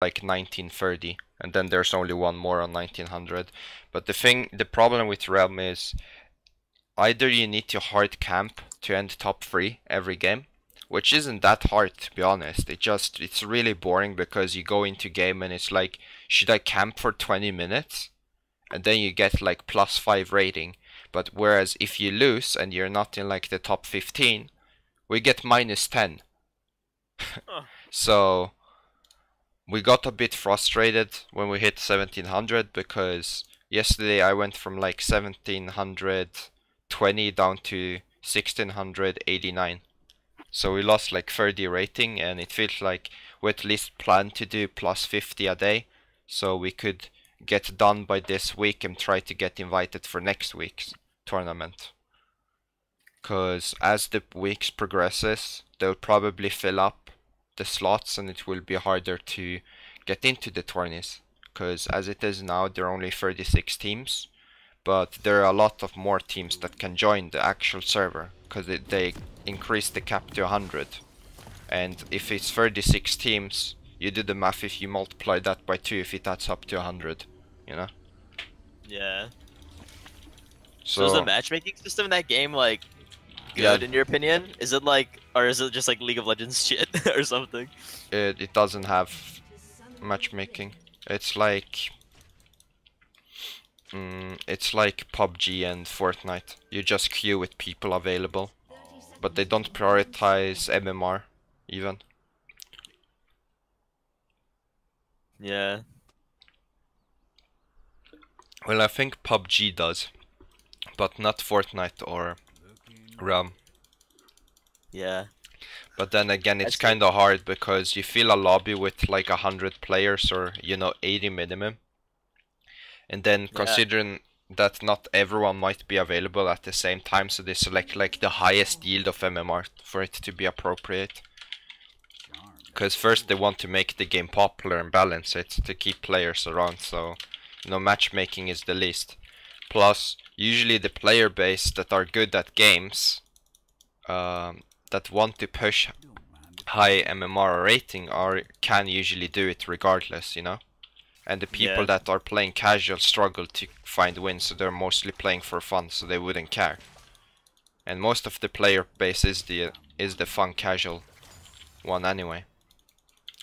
like 1930, and then there's only one more on 1900. But the problem with Realm is either you need to hard camp to end top 3 every game, which isn't that hard to be honest. It's really boring because you go into game and it's like, should I camp for 20 minutes? And then you get like +5 rating. But whereas if you lose and you're not in like the top 15, we get -10. So we got a bit frustrated when we hit 1700 because yesterday I went from like 1720 down to 1689. So we lost like 30 rating, and it feels like we at least planned to do +50 a day, so we could get done by this week and try to get invited for next week's tournament. Because as the weeks progresses, they'll probably fill up the slots and it will be harder to get into the tourneys. Because as it is now, there are only 36 teams, but there are a lot of more teams that can join the actual server, because they increase the cap to 100. And if it's 36 teams, you do the math, if you multiply that by 2, if it adds up to 100, you know? Yeah. So is the matchmaking system in that game like good in your opinion? Is it like, or is it just like League of Legends shit or something? It doesn't have matchmaking. It's like PUBG and Fortnite. You just queue with people available, but they don't prioritize MMR even. Yeah. Well, I think PUBG does, but not Fortnite or Realm. Yeah. But then again, it's kind of hard because you fill a lobby with like 100 players, or you know, 80 minimum. And then considering that not everyone might be available at the same time, so they select like the highest yield of MMR for it to be appropriate. Because first they want to make the game popular and balance it to keep players around, so you know, matchmaking is the least. Plus, usually the player base that are good at games, that want to push high MMR rating, can usually do it regardless, you know? And the people that are playing casual struggle to find wins, so they're mostly playing for fun, so they wouldn't care. And most of the player base is the fun casual one anyway.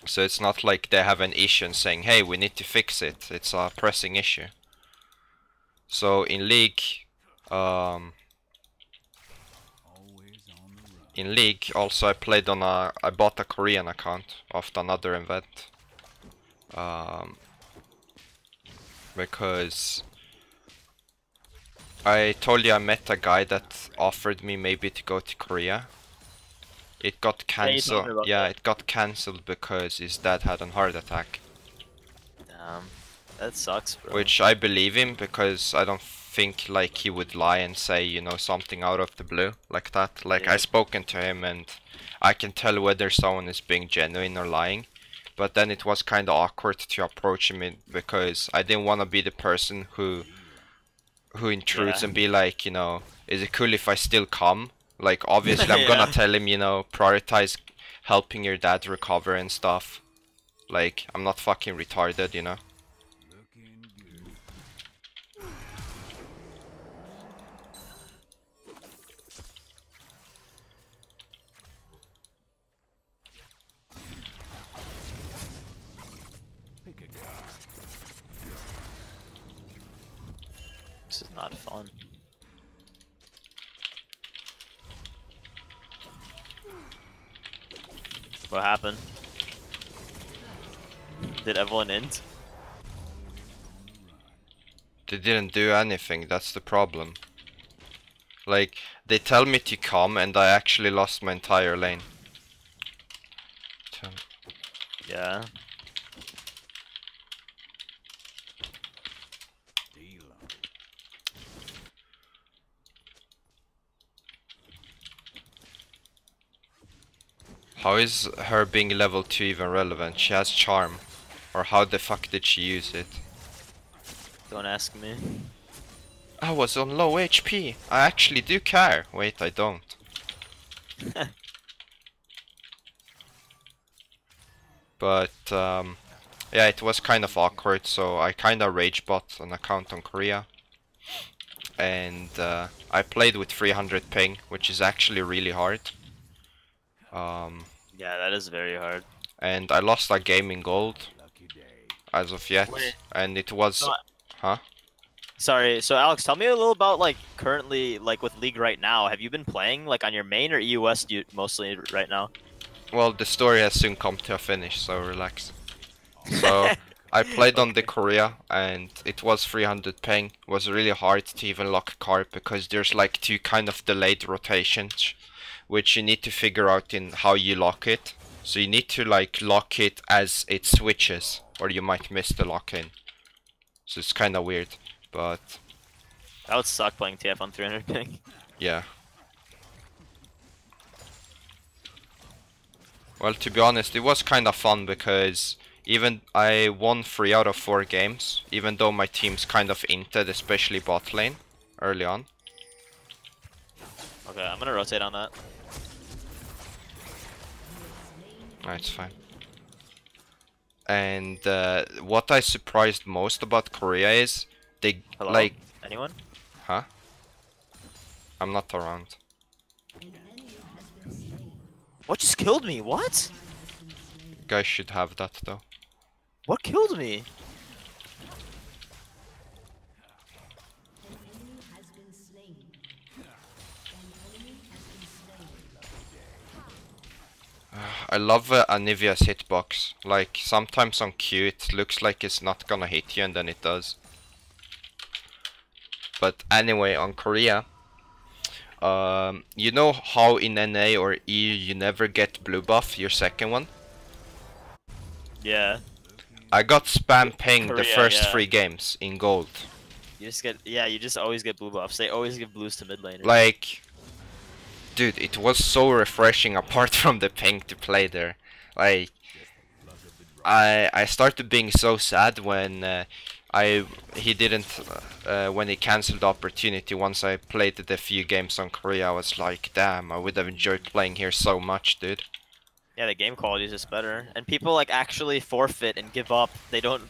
So it's not like they have an issue and saying, hey, we need to fix it. It's a pressing issue. So in League, also I played on I bought a Korean account after another event. Because I told you I met a guy that offered me maybe to go to Korea. It got cancelled. Yeah, it got cancelled because his dad had a heart attack. Damn, that sucks, bro. Which I believe him, because I don't think like he would lie and say, you know, something out of the blue like that. Like I've spoken to him and I can tell whether someone is being genuine or lying. But then it was kind of awkward to approach him because I didn't want to be the person who intrudes and be like, you know, is it cool if I still come? Like, obviously I'm gonna tell him, you know, prioritize helping your dad recover and stuff. Like, I'm not fucking retarded, you know? This is not fun. What happened? Did everyone end? They didn't do anything, that's the problem. Like, they tell me to come and I actually lost my entire lane. Yeah. How is her being level 2 even relevant? She has charm. Or how the fuck did she use it? Don't ask me. I was on low HP. I actually do care. Wait, I don't. But Yeah, it was kind of awkward, so I kind of rage bot an account on Korea. And I played with 300 ping, which is actually really hard. Yeah, that is very hard. And I lost a game in gold as of yet. Wait. And it was... Huh? Sorry, so Alex, tell me a little about like currently like with League right now. Have you been playing like on your main or EUS mostly right now? Well, the story has soon come to a finish, so relax. So I played on the Korea and it was 300 ping. It was really hard to even lock a card because there's like two kind of delayed rotations which you need to figure out in how you lock it. So you need to like lock it as it switches or you might miss the lock in. So it's kind of weird, but that would suck playing TF on 300 ping. Yeah. Well, to be honest, it was kind of fun because even I won 3 out of 4 games, even though my team's kind of inted, especially bot lane, early on. Okay, I'm gonna rotate on that. Alright, it's fine. And what I surprised most about Korea is they Hello? like... Anyone? Huh? I'm not around. What just killed me? What? You guys should have that though. What killed me? I love Anivia's hitbox. Like, sometimes on Q it looks like it's not gonna hit you and then it does. But anyway, on Korea, you know how in NA or EU you never get blue buff, your second one? Yeah. I got spam ping Korea, the first yeah. 3 games in gold. You just get, yeah, you just always get blue buffs. They always give blues to mid laners. Like, dude, it was so refreshing apart from the ping to play there. Like, I started being so sad when he didn't when he cancelled the opportunity. Once I played the few games on Korea, I was like, damn, I would have enjoyed playing here so much, dude. Yeah, the game quality is just better, and people like actually forfeit and give up. They don't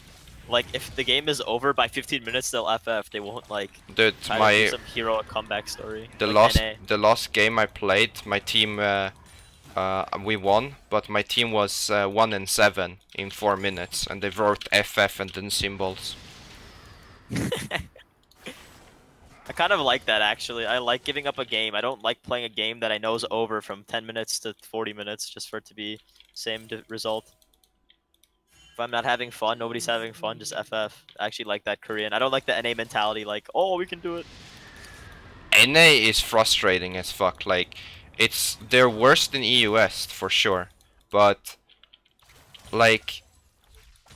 like if the game is over by 15 minutes, they'll FF. They won't like. Dude, do some heroic comeback story. The like last game I played, my team we won, but my team was 1-7 in 4 minutes, and they wrote FF and then symbols. I kind of like that actually. I like giving up a game. I don't like playing a game that I know is over from 10 minutes to 40 minutes just for it to be same result. If I'm not having fun, nobody's having fun, just FF. I actually like that Korean. I don't like the NA mentality like, oh, we can do it. NA is frustrating as fuck. Like, they're worse than EU West for sure, but like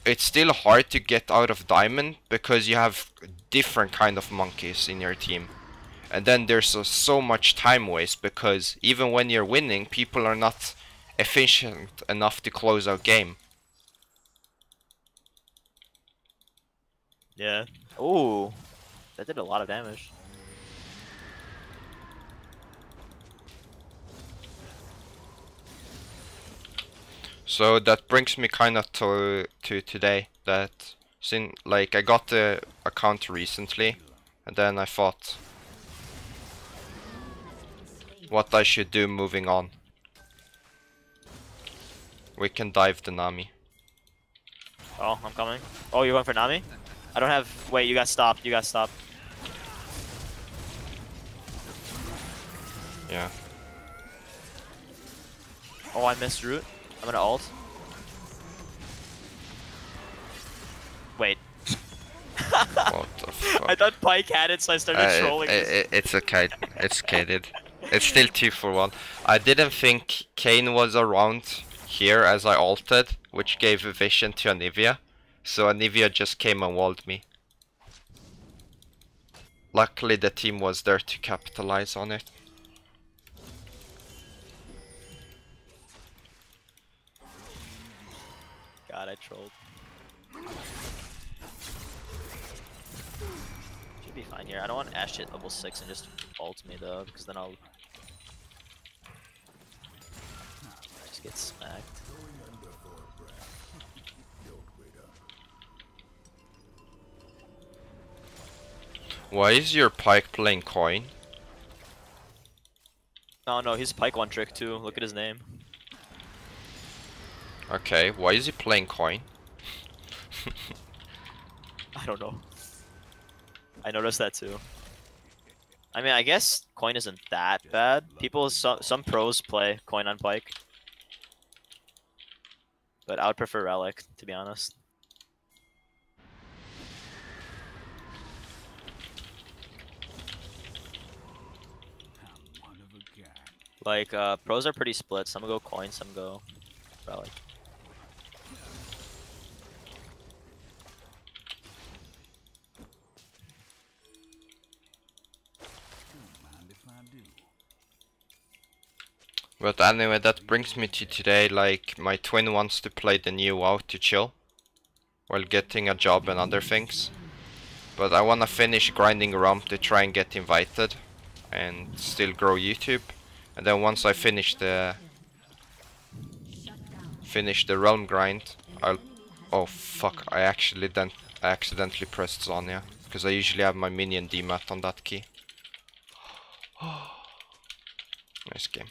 it's still hard to get out of Diamond because you have different kind of monkeys in your team. And then there's so much time waste because even when you're winning, people are not efficient enough to close out game. Yeah. Ooh. That did a lot of damage. So that brings me kind of to today, that like I got the account recently, and then I thought what I should do moving on. We can dive the Nami. Oh, I'm coming. Oh, you're going for Nami? I don't have. Wait, you got stopped. You got stopped. Yeah. Oh, I missed root. I'm gonna ult. Wait. What the fuck? I thought Pike had it, so I started trolling. It's okay. It's okay, dude. It's still 2 for 1. I didn't think Kane was around here as I ulted, which gave a vision to Anivia. So Anivia just came and walled me. Luckily the team was there to capitalize on it. God, I trolled. Should be fine here. I don't want Ash hit level 6 and just ult me though, because then I'll just get smacked. Why is your Pyke playing coin? Oh no, he's Pyke one trick too. Look at his name. Okay, why is he playing coin? I don't know. I noticed that too. I mean, I guess coin isn't that bad. Some pros play coin on Pyke. But I would prefer Relic, to be honest. Like, pros are pretty split. Some go coin, some go Relic. But anyway, that brings me to today. Like, my twin wants to play the new WoW to chill while getting a job and other things. But I wanna finish grinding Rump to try and get invited and still grow YouTube. And then once I finish the realm grind, I'll... Oh fuck, I accidentally pressed Zanya. Because I usually have my minion demat on that key. Nice game.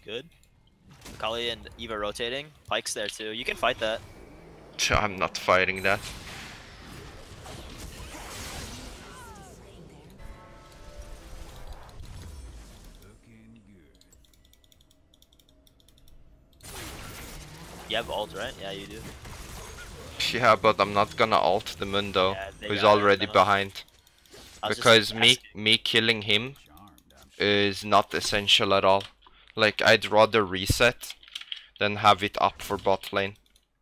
Good. Kali and Eva rotating. Pyke's there too. You can fight that. I'm not fighting that. You have ult, right? Yeah, you do. Yeah, but I'm not gonna ult the Mundo, Yeah, who's already behind. Because me killing him is not essential at all. Like, I'd rather reset than have it up for bot lane.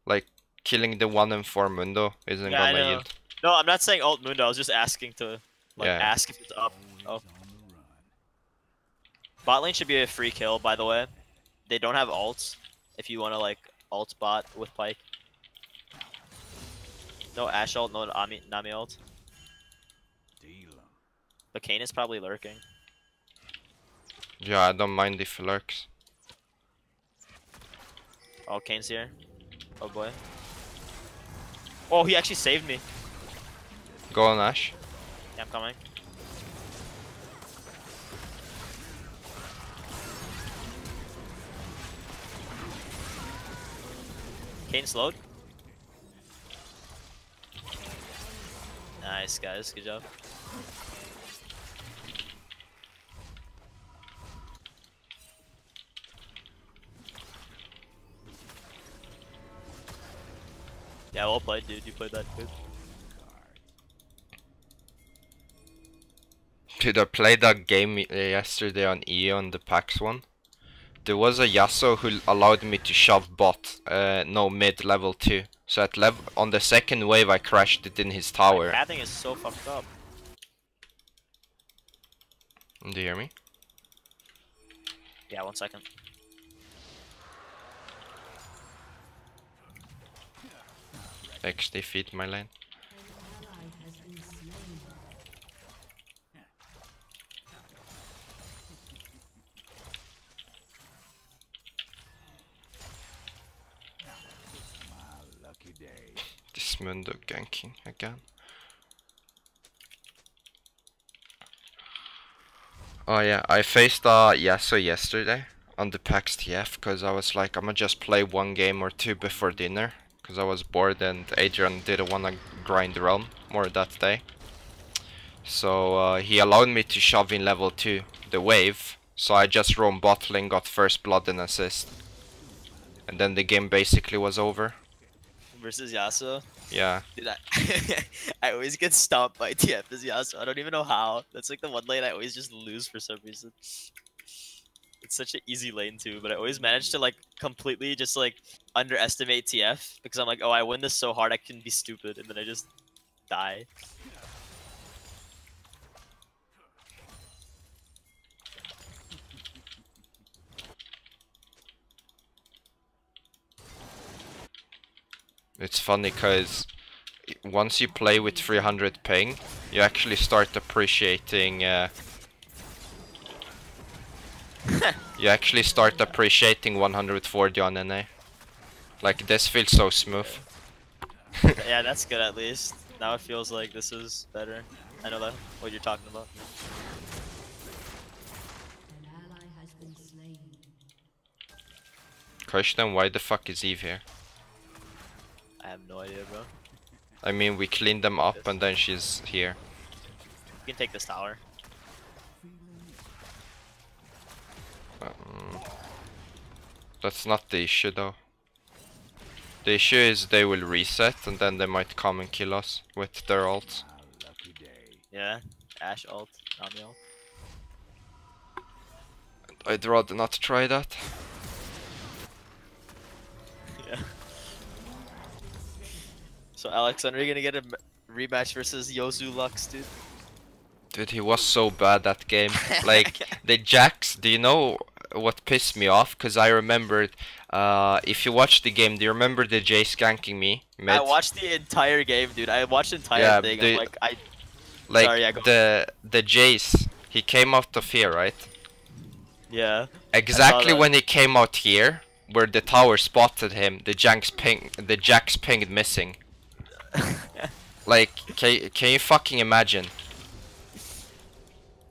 Like, killing the 1 and 4 Mundo isn't gonna yield. No, I'm not saying ult Mundo. I was just asking to, like, ask if it's up. Oh. Bot lane should be a free kill, by the way. They don't have ults. If you want to, like, ult bot with Pyke. No Ashe ult, no Nami ult. But Kayn is probably lurking. Yeah, I don't mind if he lurks. Oh, Kayn's here. Oh boy. Oh, he actually saved me. Go on, Ashe. Yeah, I'm coming. Kayn slowed. Nice, guys. Good job. Yeah, well played, dude. You played that good. Dude, I played that game yesterday on EA on the PAX one. There was a Yasuo who allowed me to shove bot, no, mid level 2. So at on the second wave I crashed it in his tower. That thing is so fucked up. Do you hear me? Yeah, 1 second. They feed my lane. This Mundo ganking again. Oh yeah, I faced Yasuo yesterday on the PAX TF because I was like, I'ma just play 1 game or 2 before dinner because I was bored and Adrian didn't wanna grind realm more that day. So he allowed me to shove in level 2 the wave, so I just roamed bot lane, got first blood and assist. And then the game basically was over. Versus Yasuo? Yeah. Dude, I always get stomped by TF as Yasuo. I don't even know how. That's like the one lane I always just lose for some reason. It's such an easy lane too, but I always manage to like completely just like underestimate TF because I'm like, oh, I win this so hard I can be stupid, and then I just die. It's funny because once you play with 300 ping, you actually start appreciating. You actually start appreciating 140 on NA. Like this feels so smooth. Yeah, that's good at least. Now it feels like this is better. I know that what you're talking about. Question: why the fuck is Eve here? I have no idea, bro. I mean, we cleaned them up and then she's here. You can take this tower. That's not the issue though. The issue is they will reset and then they might come and kill us with their ults. Yeah, Ashe ult, Nami ult. I'd rather not try that. Yeah. So Alex, when are you gonna get a rematch versus Yozu Lux, dude? Dude, he was so bad that game. Like, the Jax, do you know what pissed me off? Because I remembered, if you watch the game, do you remember the Jay skanking me? Mid? I watched the entire game, dude. I watched the entire thing. I'm like, like, sorry, the Jace, he came out of here, right? Yeah. Exactly when he came out here, where the tower spotted him, the Jax pinged missing. Like, can you fucking imagine?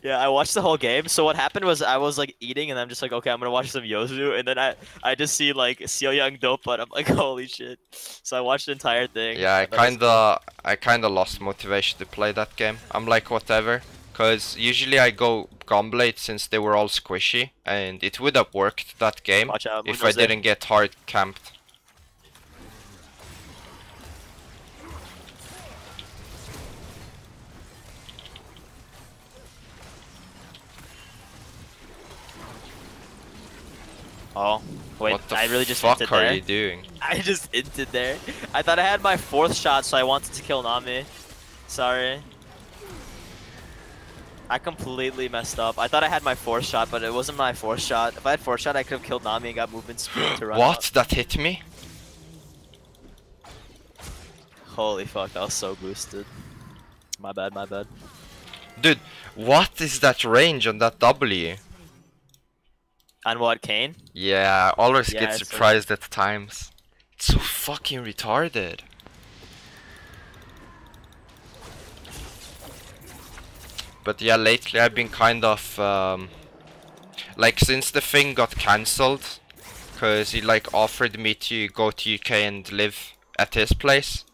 Yeah, I watched the whole game. So what happened was I was like eating, and I'm just like, okay, I'm gonna watch some Yozu, and then I just see like Seo Young dope, but I'm like, holy shit. So I watched the entire thing. Yeah, I kinda lost motivation to play that game. I'm like, whatever, cause usually I go Gunblade since they were all squishy, and it would have worked that game Watch out, if I didn't get hard camped. Oh, wait, What the I really just fuck inted are there. you doing? I just inted there. I thought I had my 4th shot, so I wanted to kill Nami. Sorry. I completely messed up. I thought I had my 4th shot, but it wasn't my 4th shot. If I had 4th shot, I could have killed Nami and got movement speed to run What? up. That hit me? Holy fuck, that was so boosted. My bad, my bad. Dude, what is that range on that W? On what, Kane? Yeah, I always Yeah, get it's surprised at times. It's so fucking retarded. But yeah, lately I've been kind of like, since the thing got cancelled, cause he like offered me to go to UK and live at his place,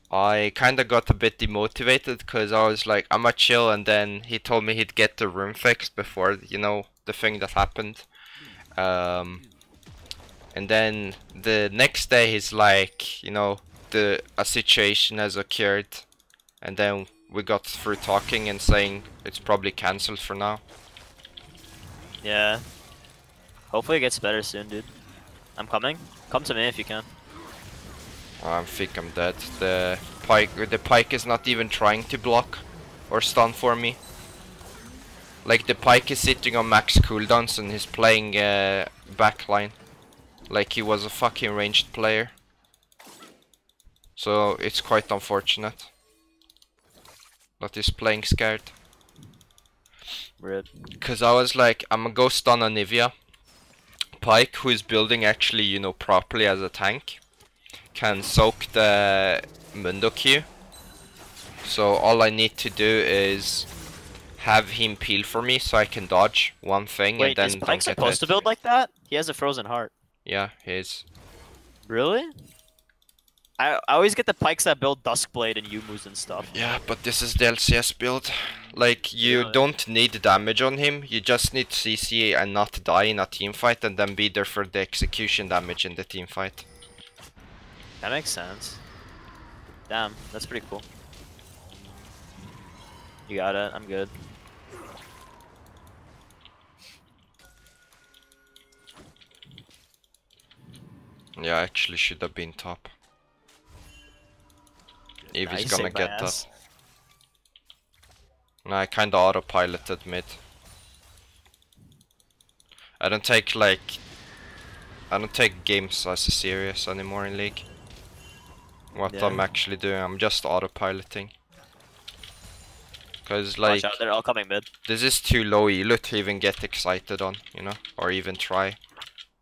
I kinda got a bit demotivated, cause I was like, I'ma chill, and then he told me he'd get the room fixed before, you know, the thing that happened. And then the next day he's like, you know, a situation has occurred, and then we got through talking and saying it's probably cancelled for now. Yeah. Hopefully it gets better soon, dude. I'm coming. Come to me if you can. I think I'm dead. The pike is not even trying to block or stun for me. Like, the pike is sitting on max cooldowns and he's playing backline. Like he was a fucking ranged player. So it's quite unfortunate that he's playing scared. Rip. Cause I was like, I'm gonna go stun on Nivea. Pike, who is building actually, you know, properly as a tank, can soak the Mundo Q. So all I need to do is have him peel for me so I can dodge one thing. Wait, and then is Pike supposed to build like that? He has a frozen heart. Yeah, he is. Really? I always get the Pikes that build Duskblade and Yumus and stuff. Yeah, but this is the LCS build. Like, you don't need damage on him, you just need CC and not die in a team fight, and then be there for the execution damage in the team fight. That makes sense. Damn, that's pretty cool. You got it, I'm good. Yeah, I actually should have been top. Eevee's gonna get that. No, I kinda autopiloted mid. I don't take games as serious anymore in League. what I'm actually doing. I'm just autopiloting. Cause like, watch out, they're all coming mid. this is too low elo to even get excited on, you know, or even try.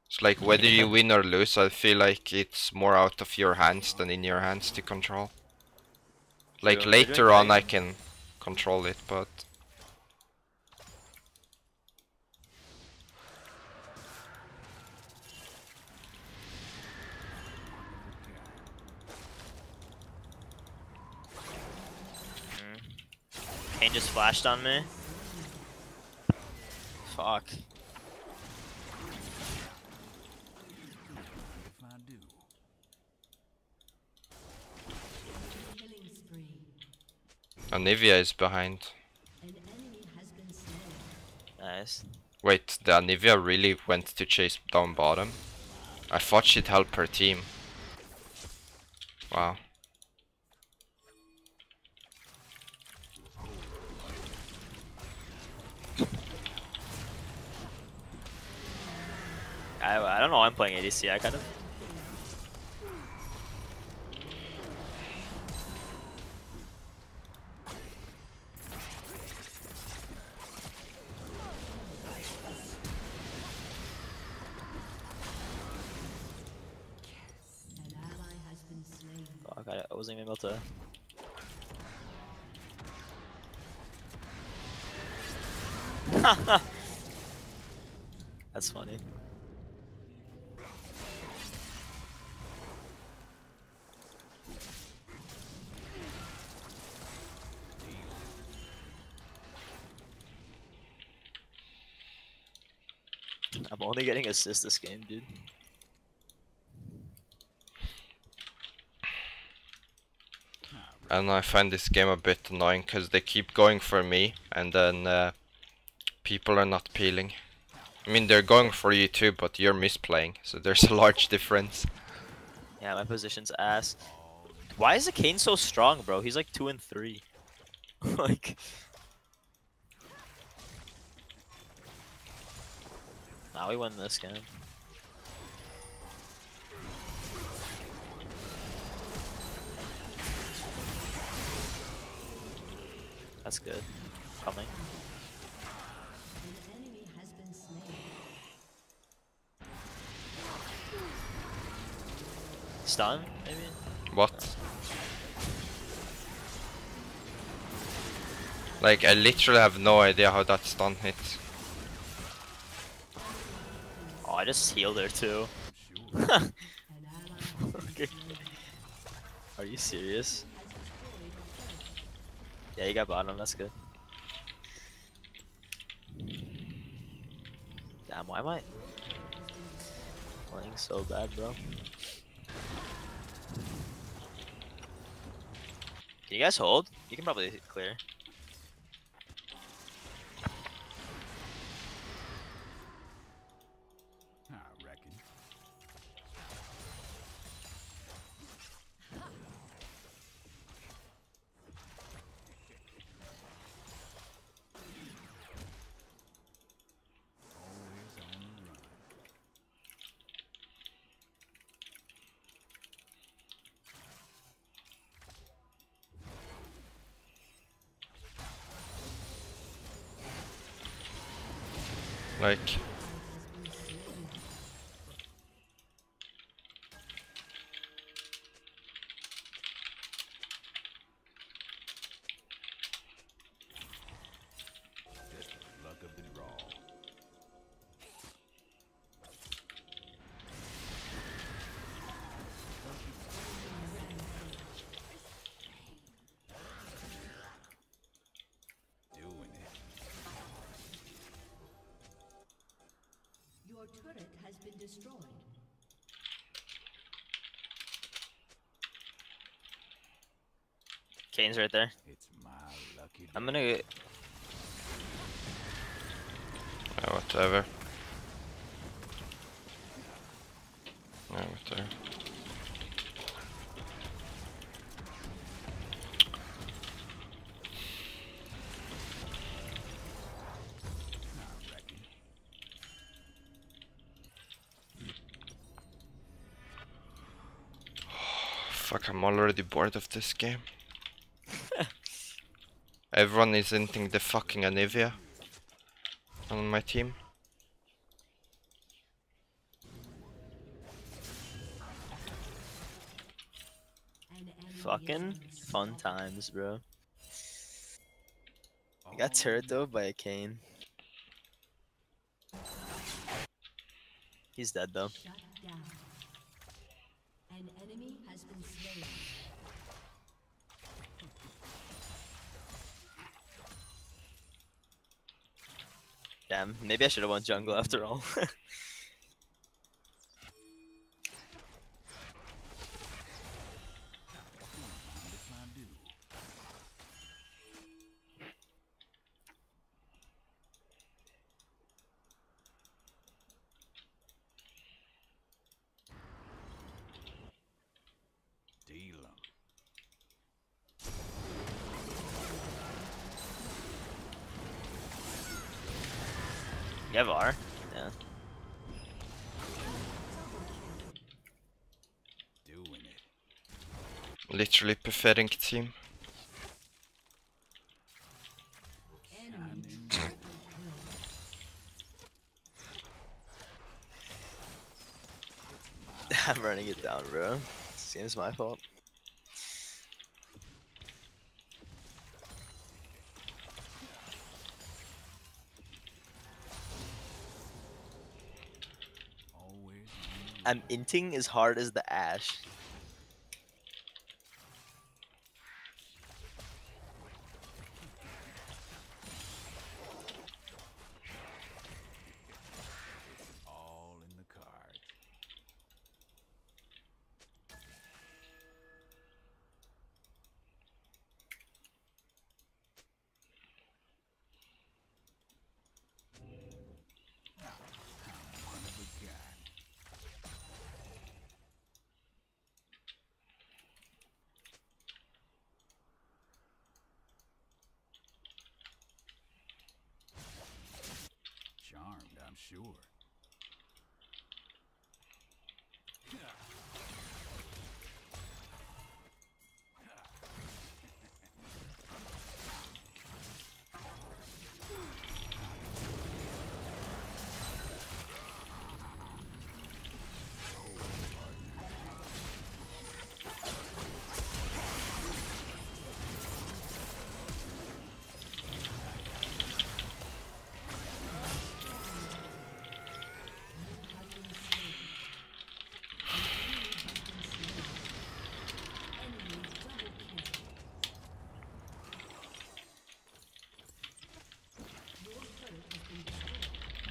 It's like whether you win or lose, I feel like it's more out of your hands than in your hands to control. Like True. later on I can control it, but Kane just flashed on me. Fuck. Anivia is behind. Nice. Wait, the Anivia really went to chase down bottom? I thought she'd help her team. Wow. I don't know why I'm playing ADC, I kind of... Fuck, I wasn't even able to... That's funny. I'm only getting assists this game, dude. And I find this game a bit annoying because they keep going for me and then people are not peeling. I mean, they're going for you too, but you're misplaying, so there's a large difference. Yeah, my position's ass. Why is the Kane so strong, bro? He's like 2 and 3. Like... Now we win this game. That's good. Coming. Stun, maybe? What? Like, I literally have no idea how that stun hits. Oh, I just healed her too. Okay. Are you serious? Yeah, you got bottom, that's good. Damn, why am I playing so bad, bro? Can you guys hold? You can probably clear. Like... Your turret has been destroyed. Kane's right there. I'm gonna... whatever. Yeah, whatever. Fuck, I'm already bored of this game. Everyone is inting the fucking Anivia on my team. Fucking fun times, bro. I got turret though by a cane. He's dead though. Shut down. An enemy has been slain. Damn, maybe I should have won jungle after all. You have R? Yeah. Literally pathetic team. I'm running it down, bro. This game's my fault. I'm inting as hard as the Ash. All in the card. One of a kind. Charmed, I'm sure.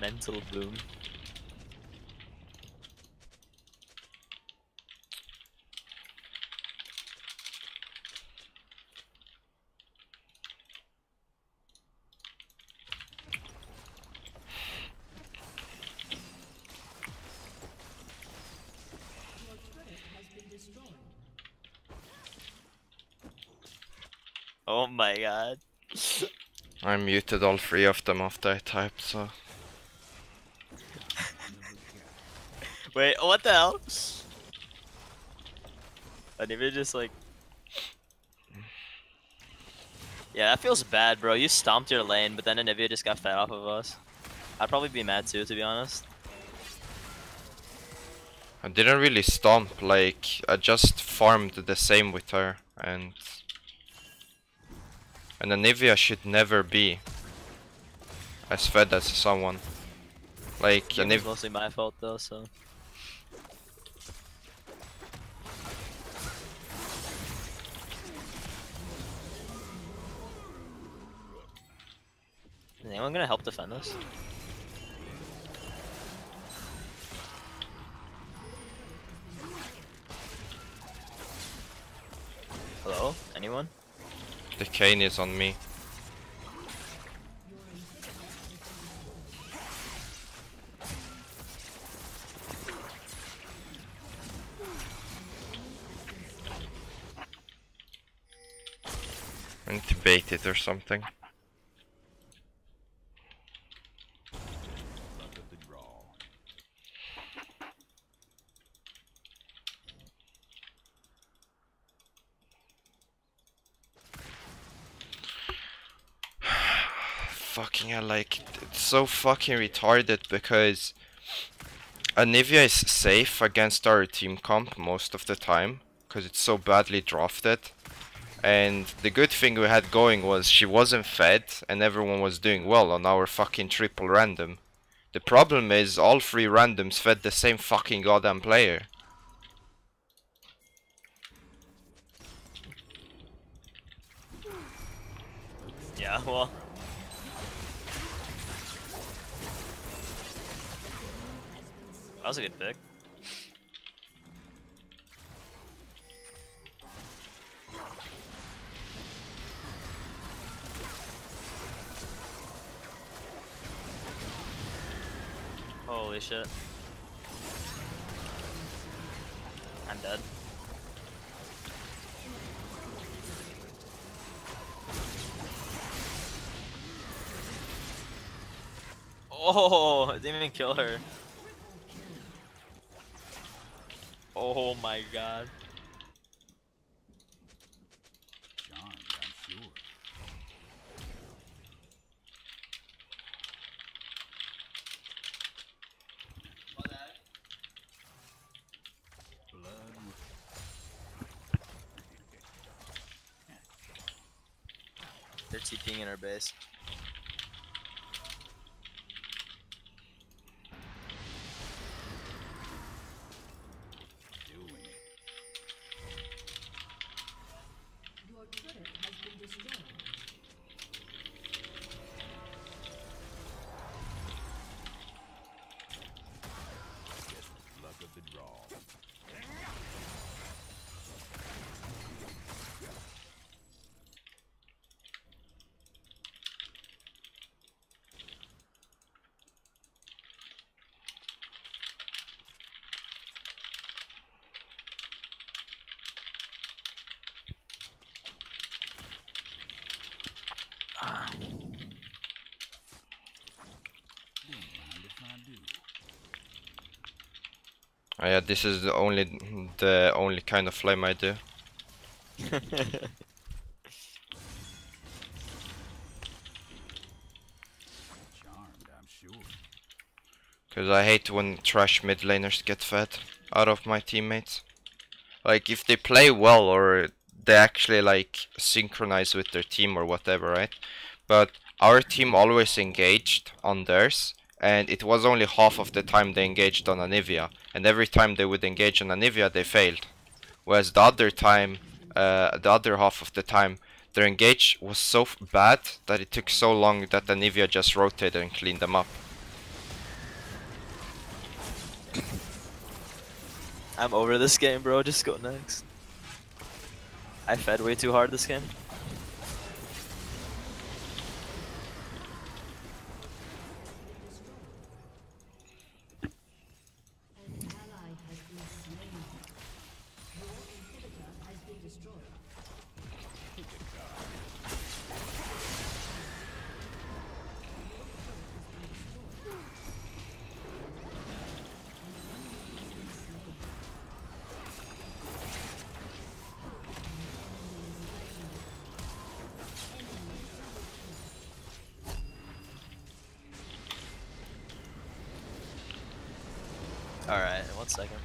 Mental bloom. Your turret has been destroyed. Oh my god. I muted all three of them after I typed, so... Wait, what the hell? I didn't even just like... Yeah, that feels bad, bro. You stomped your lane, but then Anivia just got fed off of us. I'd probably be mad too, to be honest. I didn't really stomp, like, I just farmed the same with her, and Anivia should never be as fed as someone. Like, It's mostly my fault though, so... Is anyone gonna help defend us? Hello? Anyone? the cane is on me. I need to bait it or something. Luck of the draw. fucking hell, like, it's so fucking retarded because Anivia is safe against our team comp most of the time because it's so badly drafted. And the good thing we had going was she wasn't fed and everyone was doing well on our fucking triple random. The problem is all three randoms fed the same fucking goddamn player. Yeah, well. That was a good pick. Holy shit. I'm dead. Oh, it didn't even kill her. Oh my god. Charmed, I'm sure. Blood will They're TPing in our base. doing it. Your turret has been destroyed. Just luck of the draw. Don't mind if I do. Oh yeah, this is the only kind of flame I do. Charmed, I'm sure. Cause I hate when trash mid laners get fed out of my teammates. Like if they play well or they actually like synchronize with their team or whatever, right? But our team always engaged on theirs, and it was only half of the time they engaged on Anivia, and every time they would engage on Anivia, they failed. Whereas the other time, the other half of the time, their engage was so bad that it took so long that Anivia just rotated and cleaned them up. I'm over this game, bro. Just go next. I fed way too hard this game. An ally has been slain. Your inhibitor has been destroyed. Alright, 1 second.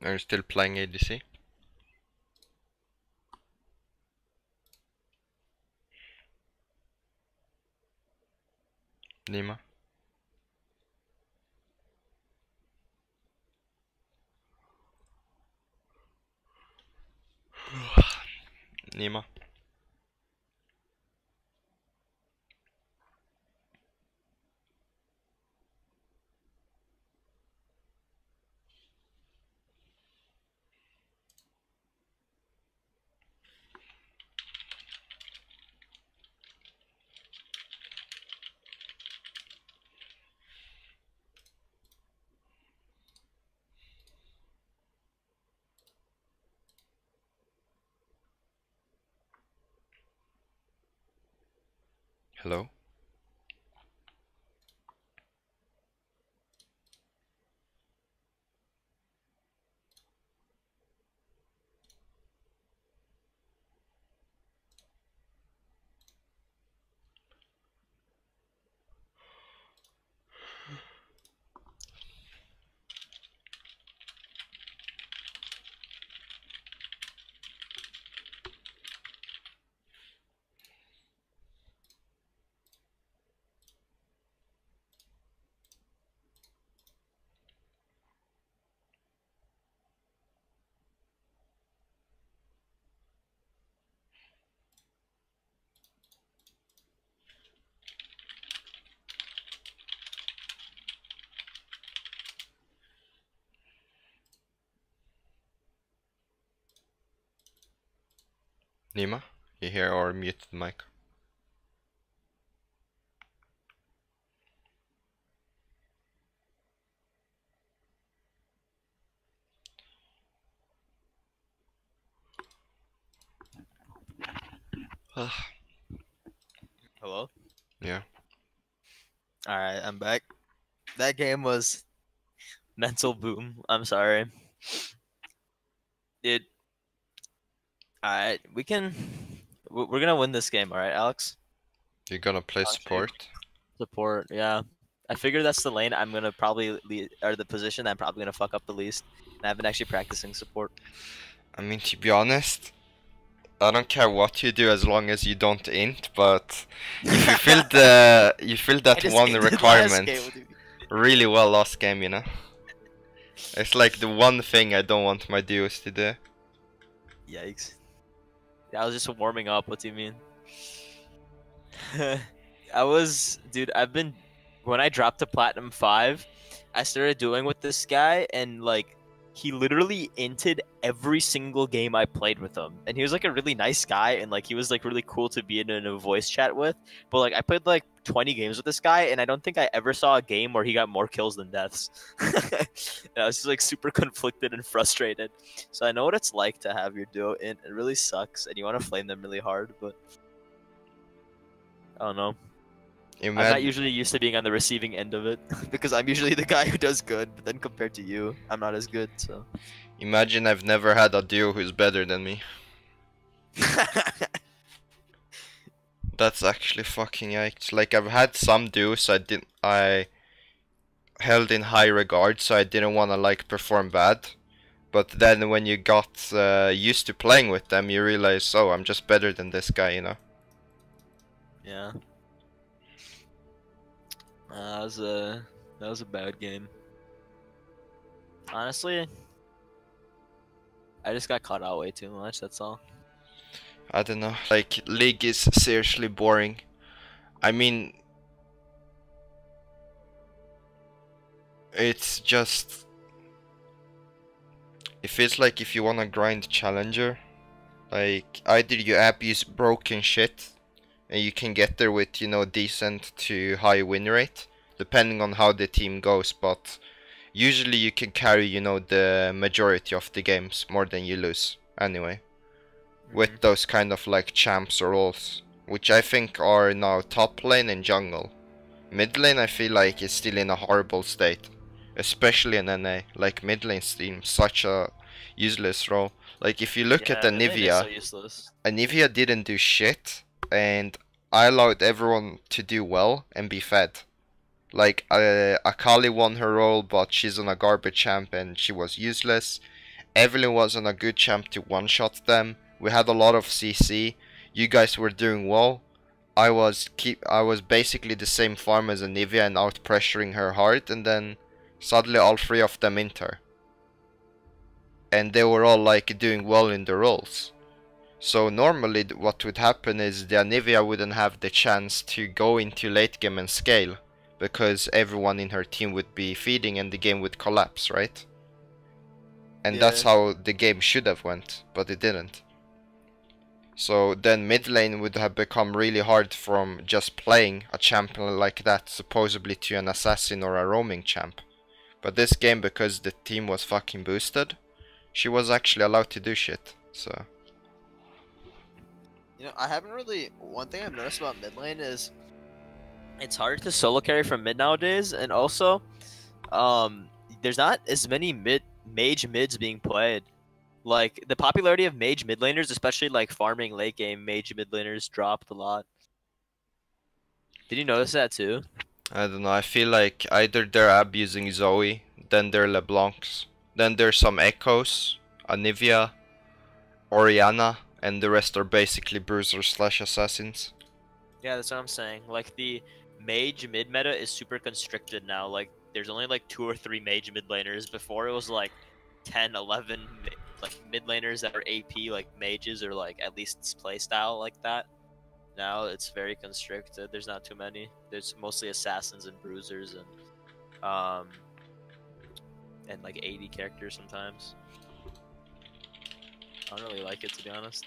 Are you still playing ADC? Nima? Nima? Hello? Nima? You hear or muted mic? Hello? Yeah. Alright, I'm back. That game was mental boom. I'm sorry. Dude. Alright, we can... We're gonna win this game, alright, Alex? You're gonna play support? Support, yeah. I figure that's the lane I'm gonna probably lead, or the position I'm probably gonna fuck up the least. And I've been actually practicing support. I mean, to be honest, I don't care what you do as long as you don't int, but if you filled that one requirement really well last game, you know? It's like the one thing I don't want my duos to do. Yikes. Yeah, I was just warming up, what do you mean? Dude, when I dropped to Platinum 5, I started doing with this guy, and like, he literally inted every single game I played with him. And he was like a really nice guy, and like, he was like really cool to be in a voice chat with. But like, I played like 20 games with this guy, and I don't think I ever saw a game where he got more kills than deaths. And I was just like super conflicted and frustrated. So I know what it's like to have your duo in. It really sucks, and you want to flame them really hard, but I don't know. I'm not usually used to being on the receiving end of it because I'm usually the guy who does good, but then compared to you, I'm not as good, so. Imagine I've never had a duo who's better than me. That's actually fucking yikes. Like, I've had some duos I held in high regard, so I didn't want to like perform bad. But then when you got used to playing with them, you realize, oh, I'm just better than this guy, you know? Yeah. That was a bad game. Honestly, I just got caught out way too much, that's all. I don't know, like, League is seriously boring. I mean, it's just... It feels like if you wanna grind Challenger, like, either you abuse broken shit, and you can get there with, you know, decent to high win rate, depending on how the team goes, but usually you can carry, you know, the majority of the games more than you lose, anyway. With those kind of like champs or roles, which I think are now top lane and jungle. Mid lane I feel like is still in a horrible state, especially in NA. Like mid lane seems such a useless role. Like if you look at Anivia, Anivia didn't do shit, and I allowed everyone to do well and be fed. Like Akali won her role, but she's on a garbage champ and she was useless. Evelyn wasn't a good champ to one-shot them. We had a lot of CC. You guys were doing well. I was basically the same farm as Anivia and out pressuring her hard, and then suddenly all three of them inter. And they were all like doing well in their roles. So normally what would happen is the Anivia wouldn't have the chance to go into late game and scale, because everyone in her team would be feeding and the game would collapse, right? And that's how the game should have went, but it didn't. So then mid lane would have become really hard from just playing a champion like that, supposedly to an assassin or a roaming champ. But this game, because the team was fucking boosted, she was actually allowed to do shit, so... You know, I haven't really... One thing I've noticed about mid lane is it's hard to solo carry from mid nowadays, and also, there's not as many mage mids being played. Like, the popularity of mage mid laners, especially like farming late game mage mid laners, dropped a lot. Did you notice that too? I don't know, I feel like either they're abusing Zoe, then they're LeBlancs, then there's some Echoes, Anivia, Orianna, and the rest are basically bruisers / assassins. Yeah, that's what I'm saying. Like, the mage mid meta is super constricted now. Like, there's only like 2 or 3 mage mid laners. Before it was like 10, 11 like mid laners that are AP, like mages, or like at least play style like that. Now it's very constricted. There's not too many. There's mostly assassins and bruisers and like 80 characters sometimes. I don't really like it, to be honest.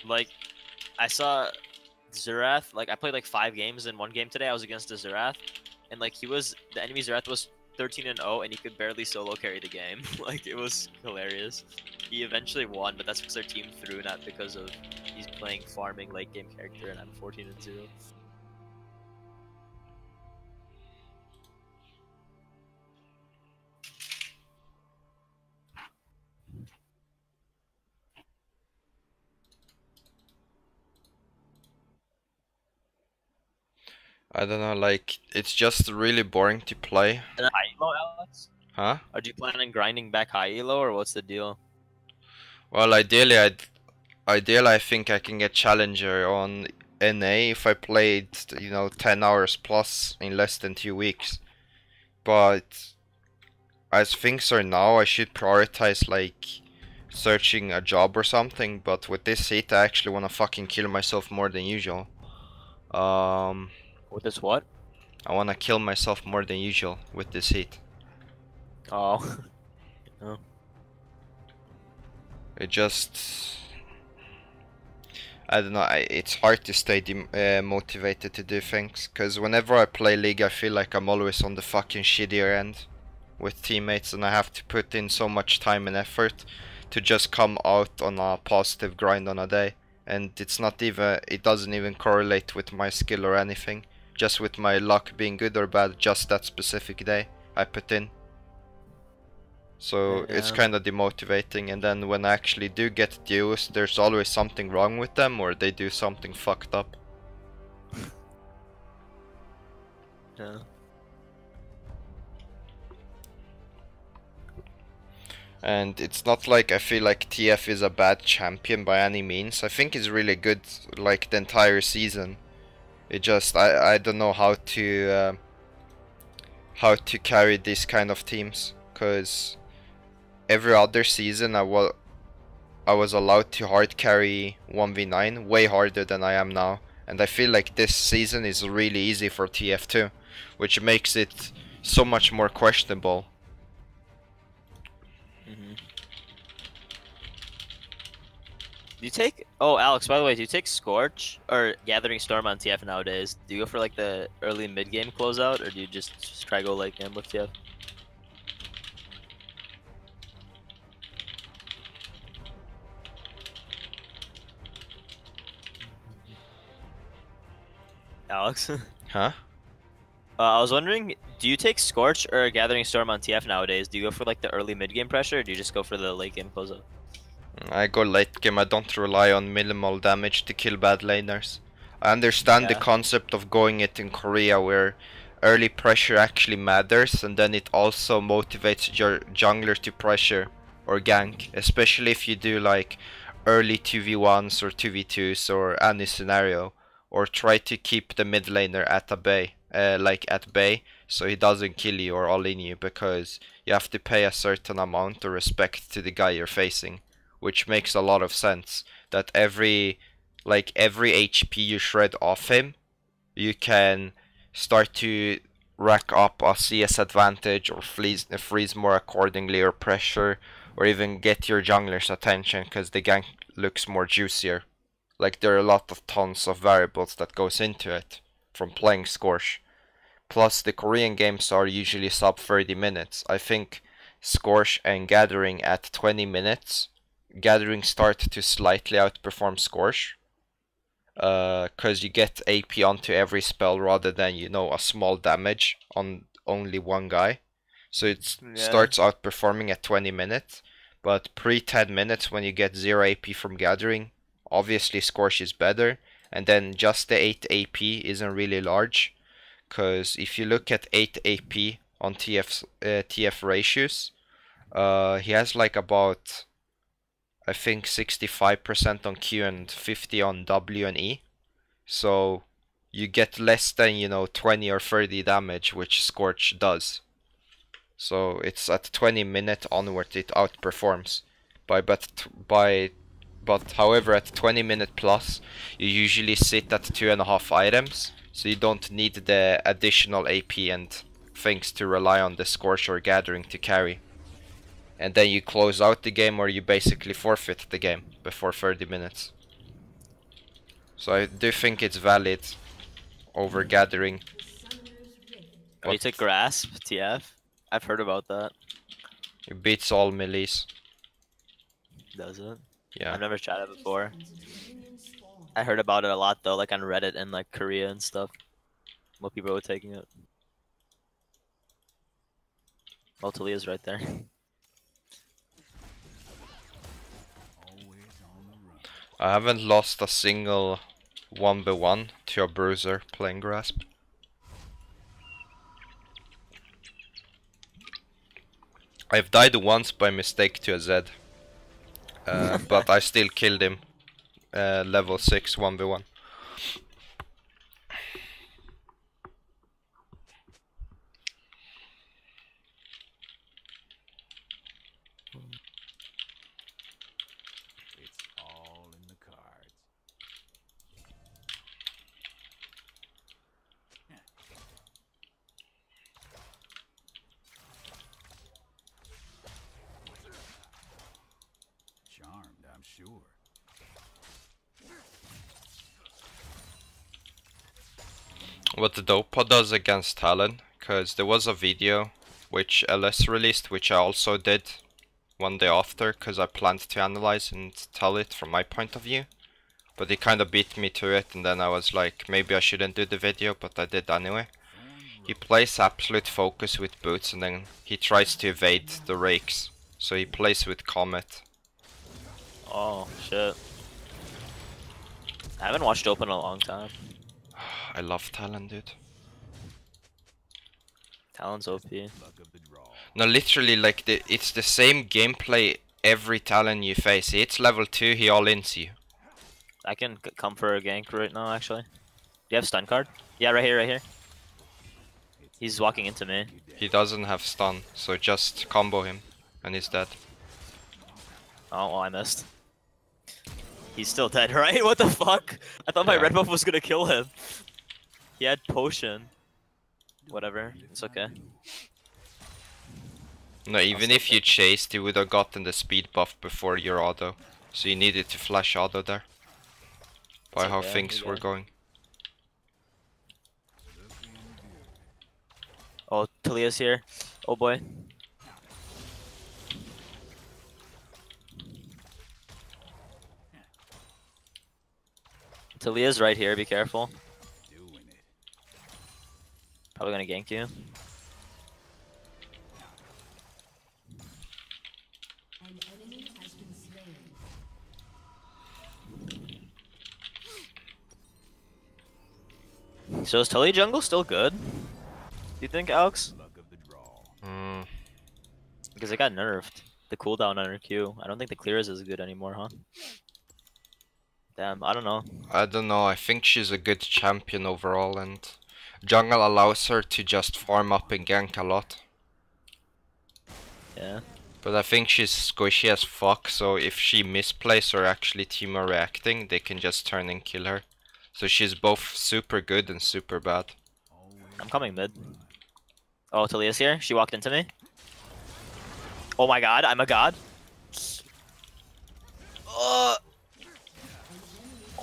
Like, I saw Zerath, like I played like 5 games in one game today. I was against a Zerath, and like the enemy Zerath was 13-0, and he could barely solo carry the game. Like, it was hilarious. He eventually won, but that's because our team threw, not because of he's playing farming late game character, and I'm 14-0. I don't know, like, it's just really boring to play. And high elo, Alex? Huh? Are you planning on grinding back high elo, or what's the deal? Well, ideally I think I can get challenger on NA if I played, you know, 10 hours plus in less than 2 weeks. But as things are now, I should prioritize like searching a job or something, but with this heat I actually wanna fucking kill myself more than usual. With this what? I wanna kill myself more than usual with this heat. Oh. Oh. It just... I don't know, it's hard to stay motivated to do things, because whenever I play League I feel like I'm always on the fucking shittier end with teammates, and I have to put in so much time and effort to just come out on a positive grind on a day, and it doesn't even correlate with my skill or anything, just with my luck being good or bad just that specific day I put in. So it's kind of demotivating, and then when I actually do get duos, there's always something wrong with them, or they do something fucked up. Yeah. And it's not like I feel like TF is a bad champion by any means. I think he's really good like the entire season. It just I don't know how to carry these kind of teams, cause every other season I was allowed to hard carry 1v9 way harder than I am now, and I feel like this season is really easy for TF2, which makes it so much more questionable. Do you take... Oh, Alex, by the way, do you take Scorch or Gathering Storm on TF nowadays? Do you go for like the early mid-game closeout, or do you just try go late game with TF? Alex? Huh? I was wondering, do you take Scorch or Gathering Storm on TF nowadays? Do you go for like the early mid-game pressure, or do you just go for the late game closeout? I go late game. I don't rely on minimal damage to kill bad laners. I understand the concept of going it in Korea, where early pressure actually matters, and then it also motivates your jungler to pressure or gank, especially if you do like early 2v1s or 2v2s or any scenario, or try to keep the mid laner at a bay, at bay, so he doesn't kill you or all in you, because you have to pay a certain amount of respect to the guy you're facing, which makes a lot of sense. That every HP you shred off him, you can start to rack up a CS advantage or freeze more accordingly, or pressure, or even get your jungler's attention because the gank looks more juicier. Like, there are a lot of tons of variables that goes into it from playing Scorch. Plus, the Korean games are usually sub 30 minutes. I think Scorch and Gathering at 20 minutes, Gathering start to slightly outperform Scorch. Because you get AP onto every spell rather than, you know, a small damage on only one guy. So it starts outperforming at 20 minutes. But pre 10 minutes, when you get 0 AP from Gathering, obviously Scorch is better. And then just the 8 AP isn't really large. Because if you look at 8 AP on TF ratios, he has like about, I think, 65% on Q and 50 on W and E. So you get less than, you know, 20 or 30 damage, which Scorch does. So it's at 20 minute onward it outperforms. But however, at 20 minute plus, you usually sit at 2.5 items, so you don't need the additional AP and things to rely on the Scorch or Gathering to carry. And then you close out the game, or you basically forfeit the game before 30 minutes. So I do think it's valid over Gathering. Oh, you took Grasp, TF? I've heard about that. It beats all melees. Does it? Yeah. I've never tried it before. I heard about it a lot though, like on Reddit and like Korea and stuff. What people were taking it. Oh, Talia's right there. I haven't lost a single 1v1 to a bruiser playing Grasp. I've died once by mistake to a Zed. But I still killed him. Level 6 1v1. It's all in the cards. Charmed, I'm sure. What the Dopa does against Talon, because there was a video which LS released, which I also did one day after, because I planned to analyze and tell it from my point of view. But he kind of beat me to it, and then I was like, maybe I shouldn't do the video, but I did anyway. He plays absolute focus with boots, and then he tries to evade the rakes. So he plays with Comet. Oh, shit. I haven't watched Open in a long time. I love Talon, dude. Talon's OP. Luck of the draw. No, literally, like, it's the same gameplay every Talon you face. It's level 2, he all-ins you. I can come for a gank right now, actually. Do you have stun card? Yeah, right here, right here. He's walking into me. He doesn't have stun, so just combo him, and he's dead. Oh, well, I missed. He's still dead, right? What the fuck? I thought my Yeah. red buff was gonna kill him. He had potion. Whatever, it's okay. No, even if you chased, you would have gotten the speed buff before your auto. So you needed to flash auto there. By It's how okay, things we were got it. going. Oh, Talia's here. Oh boy. Talia's right here, be careful. Doing it. Probably gonna gank you. An enemy has been slain. So is Talia jungle still good? you think, Alex? Luck of the draw. Because it got nerfed. The cooldown on her Q. I don't think the clear is as good anymore, huh? Damn, I don't know. I don't know, I think she's a good champion overall, and jungle allows her to just farm up and gank a lot. Yeah. But I think she's squishy as fuck, so if she misplays or actually team are reacting, they can just turn and kill her. So she's both super good and super bad. I'm coming mid. Oh, Talia's here. She walked into me. Oh my god, I'm a god.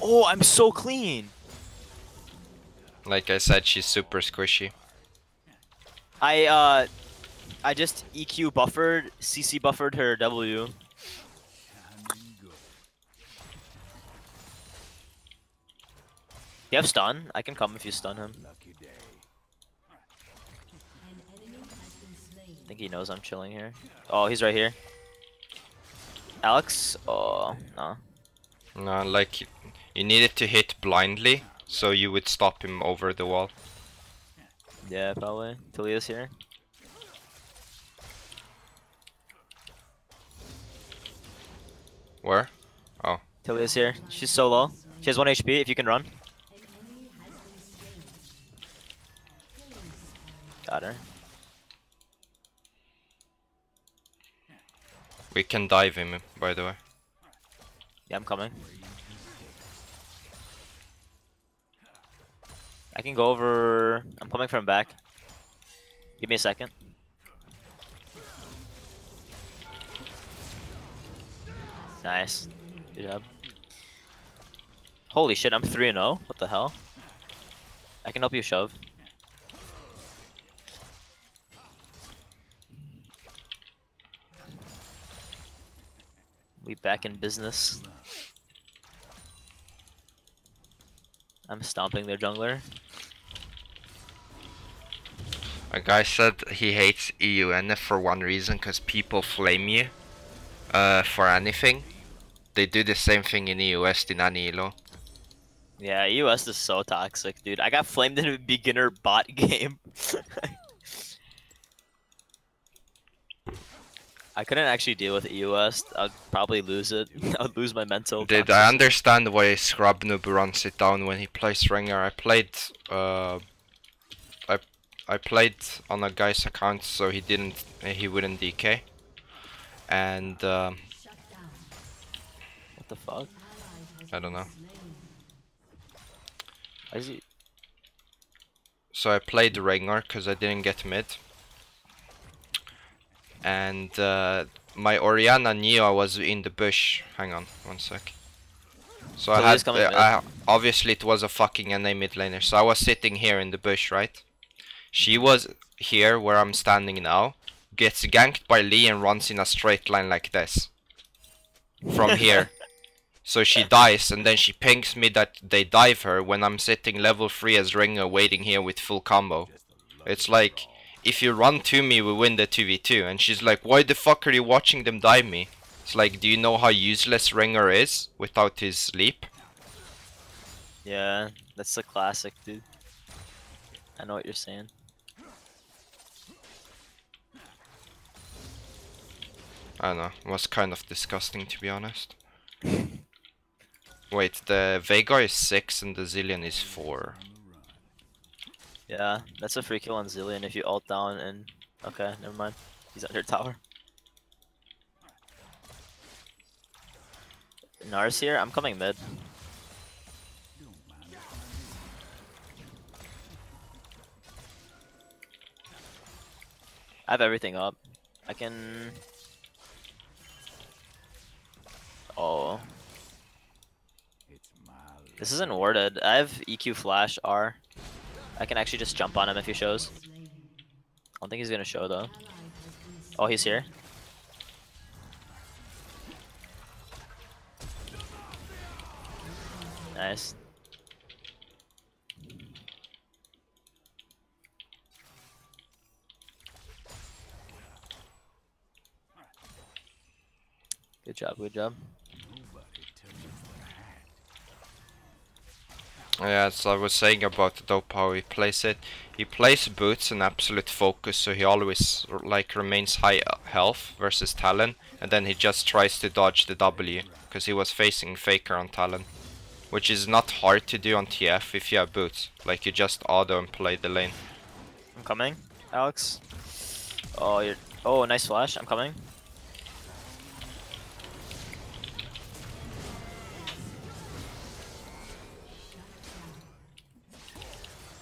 Oh, I'm so clean. Like I said, she's super squishy. I just EQ buffered, CC buffered her W. You have stun? I can come if you stun him. Lucky day. An enemy has been slain. I think he knows I'm chilling here. Oh, he's right here. Alex? Oh, no. No, like, you needed to hit blindly, so you would stop him over the wall. Yeah, probably. Talia's here. Where? Oh. Talia's here. She's so low. She has 1 HP if you can run. An enemy has been slain. Killing spree. Got her. We can dive him, by the way. Yeah, I'm coming. I can go over. I'm coming from back. Give me a second. Nice. Good job. Holy shit, I'm 3-0. What the hell? I can help you shove. We back in business. I'm stomping their jungler. A guy said he hates EUN for one reason, because people flame you for anything. They do the same thing in EUS in any elo. Yeah, US is so toxic, dude. I got flamed in a beginner bot game. I couldn't actually deal with EUS. I'd probably lose it. I'd lose my mental. Did I understand why Scrub Noob runs it down when he plays Ringer? I played I played on a guy's account, so he wouldn't DK. And Shut down. What the fuck? Ally has I don't been know. slain. Why is he? So I played Ringer because I didn't get mid. And my Orianna Neo was in the bush. Hang on, one sec. So So I he's had, coming mid. obviously it was a fucking NA mid laner. So I was sitting here in the bush, right? She was here where I'm standing now, gets ganked by Lee and runs in a straight line like this. From here. So she dies and then she pings me that they dive her when I'm sitting level 3 as Ringer waiting here with full combo. It's like, if you run to me we win the 2v2, and she's like, why the fuck are you watching them dive me? It's like, do you know how useless Ringer is without his leap? Yeah, that's the classic, dude. I know what you're saying. I don't know, it was kind of disgusting to be honest. Wait, the Veigar is 6 and the Zillion is 4. Yeah, that's a free kill on Zillion if you ult down and... Okay, never mind. He's under tower. Nars here? I'm coming mid. I have everything up. I can... Oh. This isn't warded. I have EQ flash R. I can actually just jump on him if he shows. Slain. I don't think he's gonna show though. Ally has been slain. Oh, he's here. Nice. Good job, good job. Yeah, as I was saying about the dope, how he plays it. He plays boots in absolute focus, so he always like remains high health versus Talon, and then he just tries to dodge the W, because he was facing Faker on Talon. Which is not hard to do on TF if you have boots. Like you just auto and play the lane. I'm coming, Alex. Oh, you're. Oh, nice flash. I'm coming.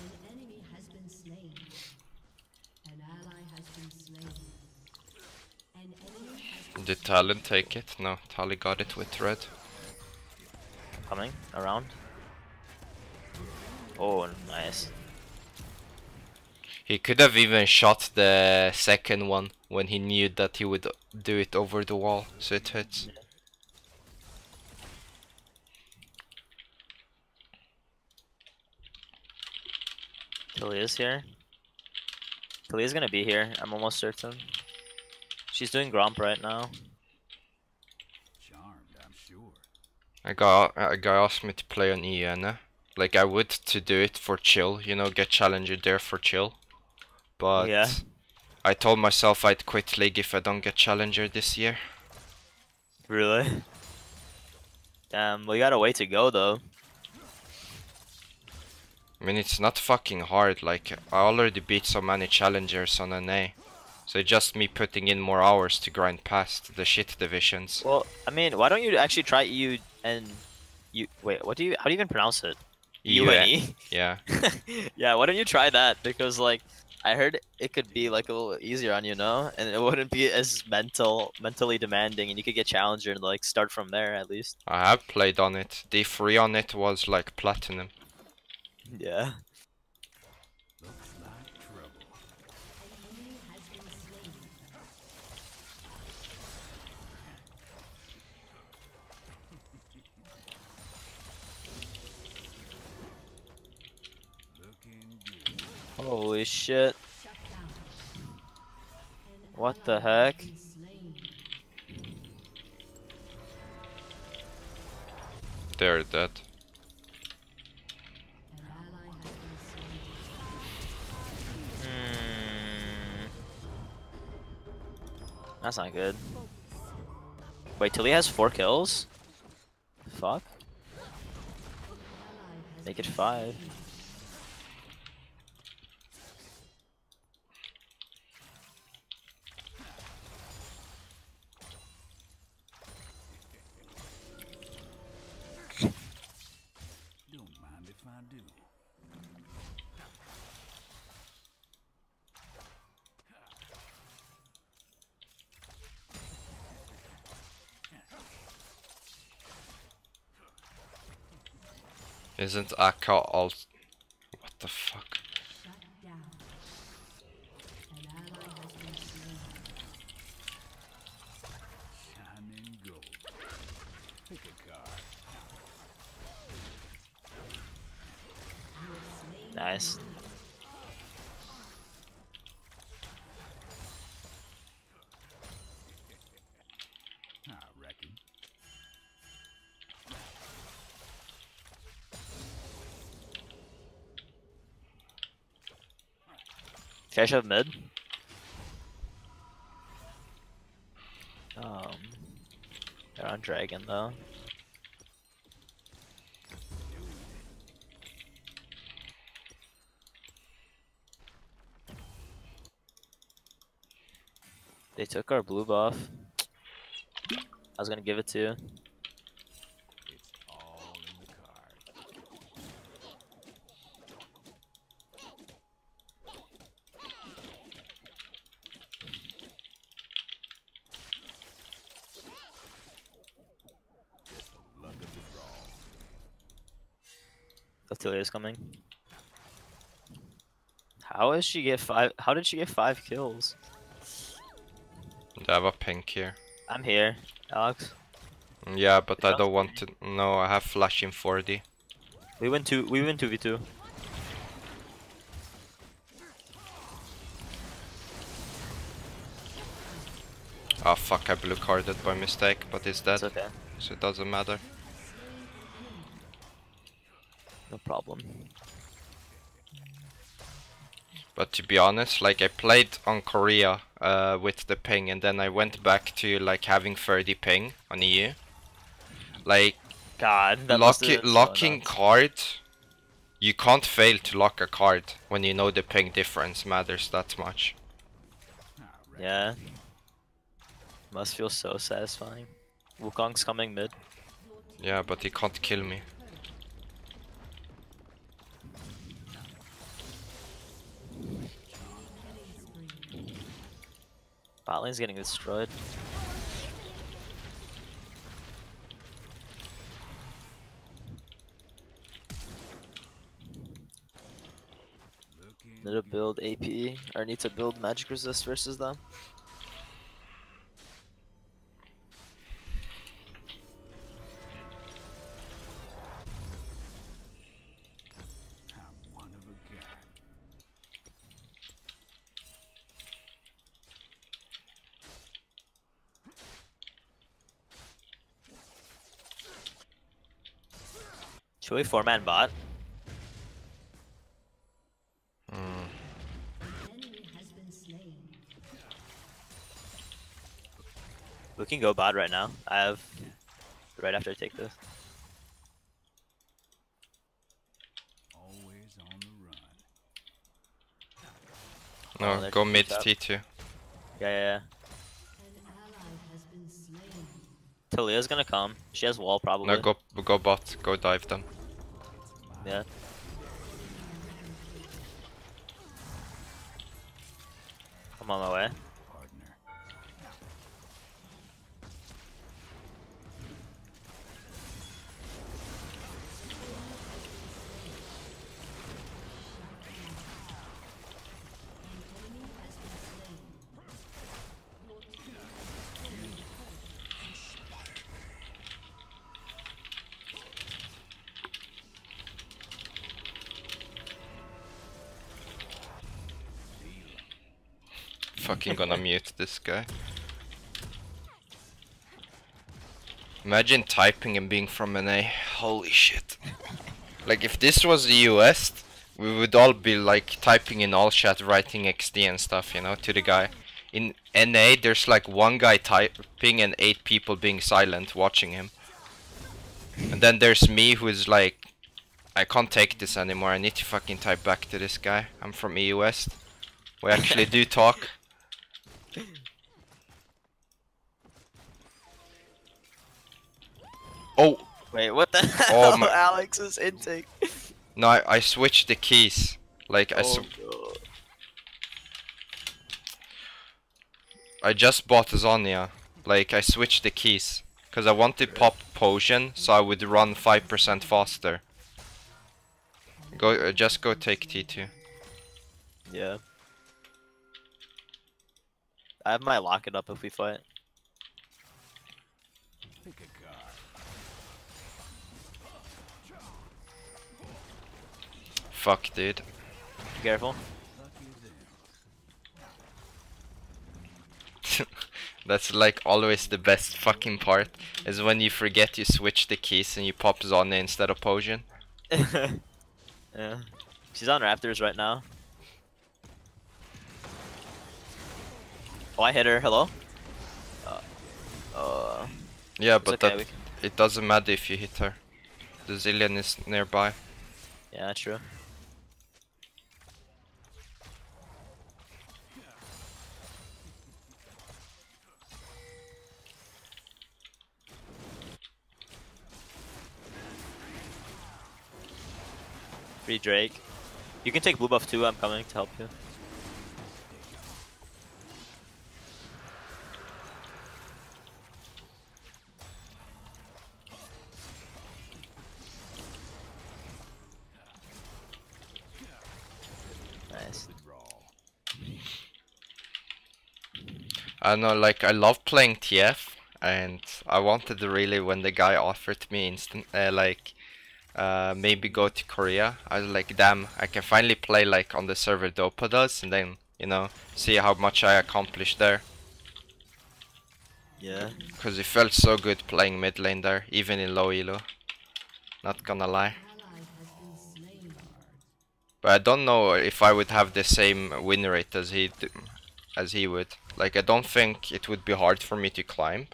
An enemy has been slain. An ally has been slain. An enemy has Did Talon take it? No, Tali got it with red. I'm coming around. Oh, nice. He could have even shot the second one when he knew that he would do it over the wall, so it hits. Talia's here. Talia's gonna be here. I'm almost certain. She's doing Gromp right now. Charmed, I'm sure. A guy asked me to play on Iena. Like I would to do it for chill, you know, get challenger there for chill. But Yeah. I told myself I'd quit League if I don't get challenger this year. Really? Damn, we got a way to go though. I mean, it's not fucking hard, like, I already beat so many challengers on NA. So it's just me putting in more hours to grind past the shit divisions. Well, I mean, why don't you actually try EU and you wait, what do you how do you even pronounce it? UNE? Yeah. Yeah, why don't you try that? Because like I heard it could be like a little easier on you, know? And it wouldn't be as mentally demanding and you could get challenger and like start from there at least. I have played on it. D3 on it was like platinum. Yeah. Looks like trouble. an enemy has been slain. Looking good. Holy shit. Shut down. An What the ally heck? has been slain. They're dead. An ally has been slain. Hmm. That's not good. Wait, Tilly has 4 kills? Fuck. Ally has Make it been 5. slain. Don't mind if I do. Isn't Akka alt... What the fuck? Shut down. An ally has been slain. Shining gold. Pick a card. You have slain. Nice. I reckon. Can I shove mid? They're on dragon though. They took our blue buff. I was gonna give it to you. It's all in the card. Just the luck of the draw. Atilia's coming. How did she get 5? How did she get 5 kills? They have a pink here. I'm here, Alex. Yeah, but I Sounds don't want to... No, I have flash in 4D. We win 2v2. Oh fuck, I blue carded by mistake, but it's dead. It's okay. So it doesn't matter. No problem. But to be honest, like I played on Korea with the ping, and then I went back to like having 30 ping on EU. Like God, that must have been so locking nuts. card, you can't fail to lock a card when you know the ping difference matters that much. Yeah. Must feel so satisfying. Wukong's coming mid. Yeah, but he can't kill me. Bot lane's getting destroyed. Need to build AP, or need to build magic resist versus them. I'm one of a kind. Should we 4-man bot? Enemy has been slain. We can go bot right now. I have right after I take this. Always on the run. No, they're go mid up. T2. Yeah. An ally has been slain. Talia's gonna come. She has wall probably. No, go bot, go dive them. Yeah. I'm on my way. Partner. Enemy has been slain. Fucking gonna mute this guy. Imagine typing and being from NA. Holy shit. Like if this was the US, we would all be like typing in all chat, writing XD and stuff, you know, to the guy. In NA, there's like one guy typing and 8 people being silent watching him. And then there's me who is like, I can't take this anymore, I need to fucking type back to this guy. I'm from EU West. We actually do talk. Oh! Wait, what the Oh hell? my- Alex's intake. No, I switched the keys. Like God. I just bought Zonia. Like I switched the keys. Cause I wanted pop potion so I would run 5% faster. Go just go take T2. Yeah. I might lock it up if we fight. Pick a card. Fuck dude. Be careful. Lucky them. That's like always the best fucking part. Is when you forget you switch the keys and you pop Zonia instead of potion. Yeah. She's on Raptors right now. Oh, I hit her. Hello? Yeah, It's but okay, that it doesn't matter if you hit her. The Zillion is nearby. Yeah, true. Free Drake. You can take blue buff too, I'm coming to help you. Nice. I know, like I love playing TF, and I wanted to really when the guy offered me instant, maybe go to Korea. I was like, damn, I can finally play like on the server Dopa does, and then you know see how much I accomplished there. Yeah. Cause it felt so good playing mid lane there, even in low elo. Not gonna lie. Ally has been But I don't know if I would have the same win rate as he would. Like, I don't think it would be hard for me to climb,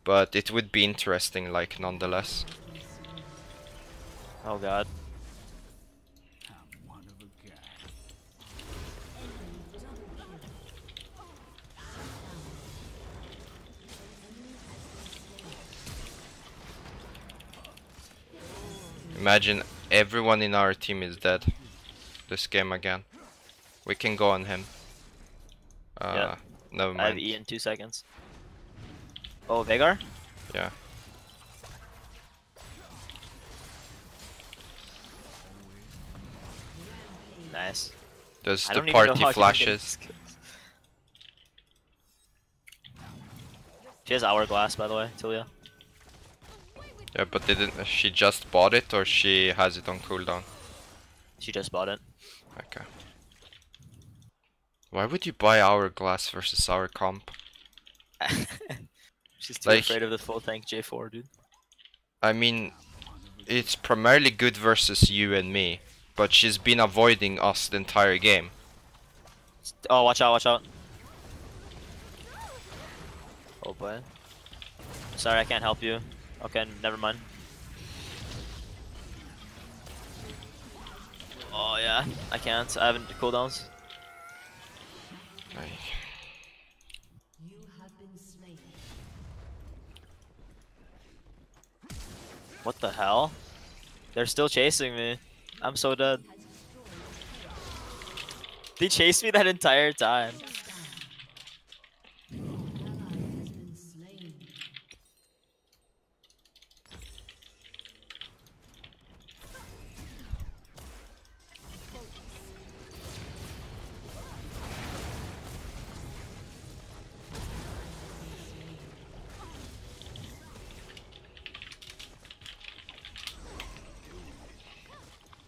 but it would be interesting, like, nonetheless. Oh god. I'm one of a kind. Imagine everyone in our team is dead this game again. We can go on him. Yeah. Never I have mind. E in 2 seconds. Oh, Veigar? Yeah. Nice. There's I the don't even know party how I can get flashes. these kills. She has hourglass, by the way, Tilia. Yeah, but didn't she just bought it or she has it on cooldown? She just bought it. Okay. Why would you buy Hourglass versus our comp? She's too Like- afraid of the full tank J4, dude. I mean, it's primarily good versus you and me, but she's been avoiding us the entire game. Oh, watch out, watch out. Oh boy. Sorry, I can't help you. Okay, never mind. Oh yeah, I can't. I haven't cooldowns. Like, You have been slain. What the hell? They're still chasing me. I'm so dead. They chased me that entire time. Ally has been slain.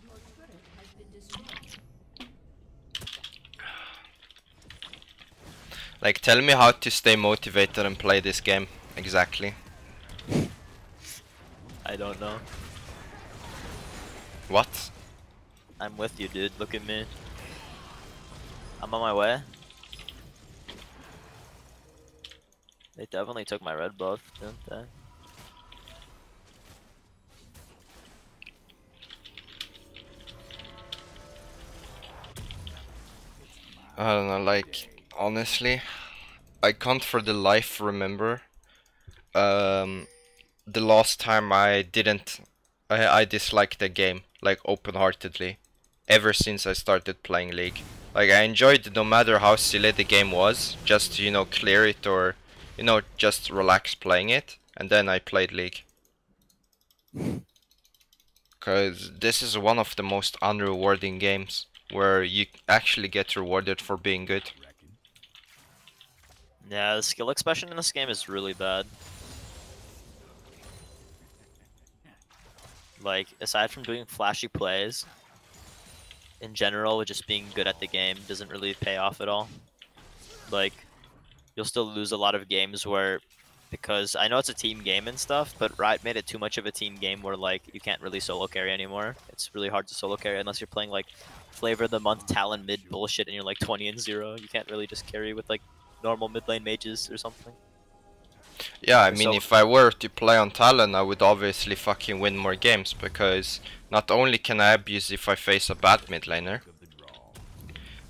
Your turret has been destroyed. like, tell me how to stay motivated and play this game exactly. I don't know. What? I'm with you, dude. Look at me. I'm on my way. They definitely took my red buff, didn't they? I don't know, like, honestly, I can't for the life remember the last time I disliked the game, like, open-heartedly, ever since I started playing League. Like, I enjoyed no matter how silly the game was, just, you know, clear it or, you know, just relax playing it, and then I played League. Cause this is one of the most unrewarding games, where you actually get rewarded for being good. Yeah, the skill expression in this game is really bad. Like, aside from doing flashy plays, in general, just being good at the game doesn't really pay off at all. Like, you'll still lose a lot of games where, because I know it's a team game and stuff, but Riot made it too much of a team game where, like, you can't really solo carry anymore. It's really hard to solo carry unless you're playing, like, Flavor of the Month Talon mid bullshit and you're, like, 20-0. You can't really just carry with, like, normal mid lane mages or something. Yeah, I mean, So- if I were to play on Talon, I would obviously fucking win more games, because not only can I abuse if I face a bad mid laner,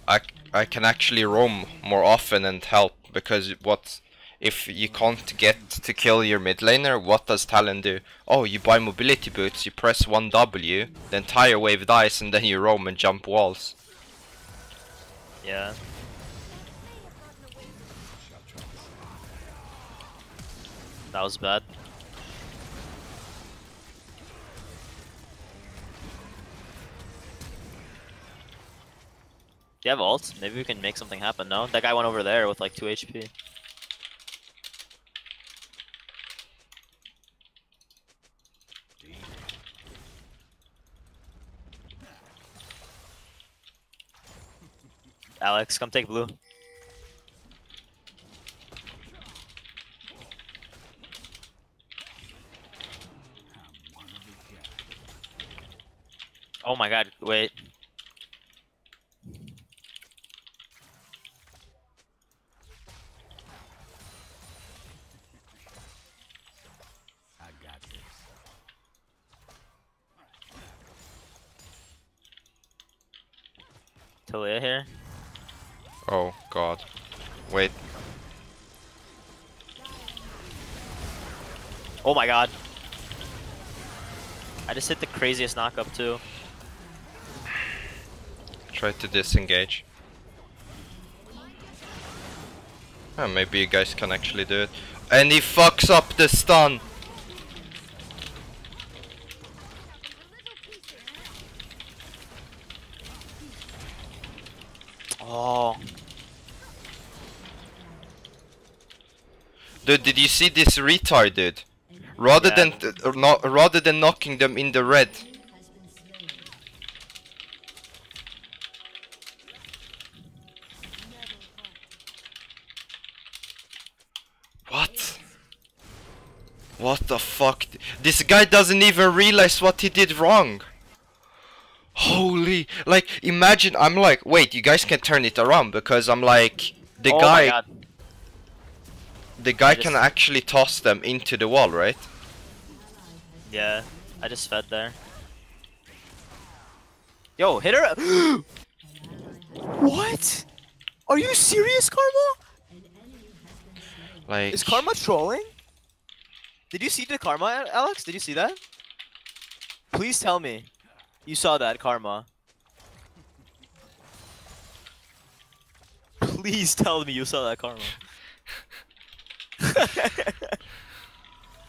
I can actually roam more often and help, because what if you can't get to kill your mid laner, what does Talon do? Oh, you buy mobility boots, you press 1W, the entire wave dies, and then you roam and jump walls. Yeah. That was bad. Do you have ult? Maybe we can make something happen, no? That guy went over there with like 2 HP. Alex, come take blue. Oh my god, wait. Talia here. Oh god. Wait. Oh my god. I just hit the craziest knockup too. Try to disengage. Oh, maybe you guys can actually do it. And he fucks up the stun! Oh. Dude, did you see this retard, dude? Rather than knocking them in the red. What? What the fuck? This guy doesn't even realize what he did wrong. Holy, like, imagine I'm like, wait, you guys can turn it around because I'm like, the Oh my guy, god. the guy can actually toss them into the wall, right? Yeah, I just fed there. Yo, hit her! What? Are you serious, Karma? Like, Is Karma trolling? Did you see the Karma, Alex? Did you see that? Please tell me you saw that, Karma. Please tell me you saw that, Karma.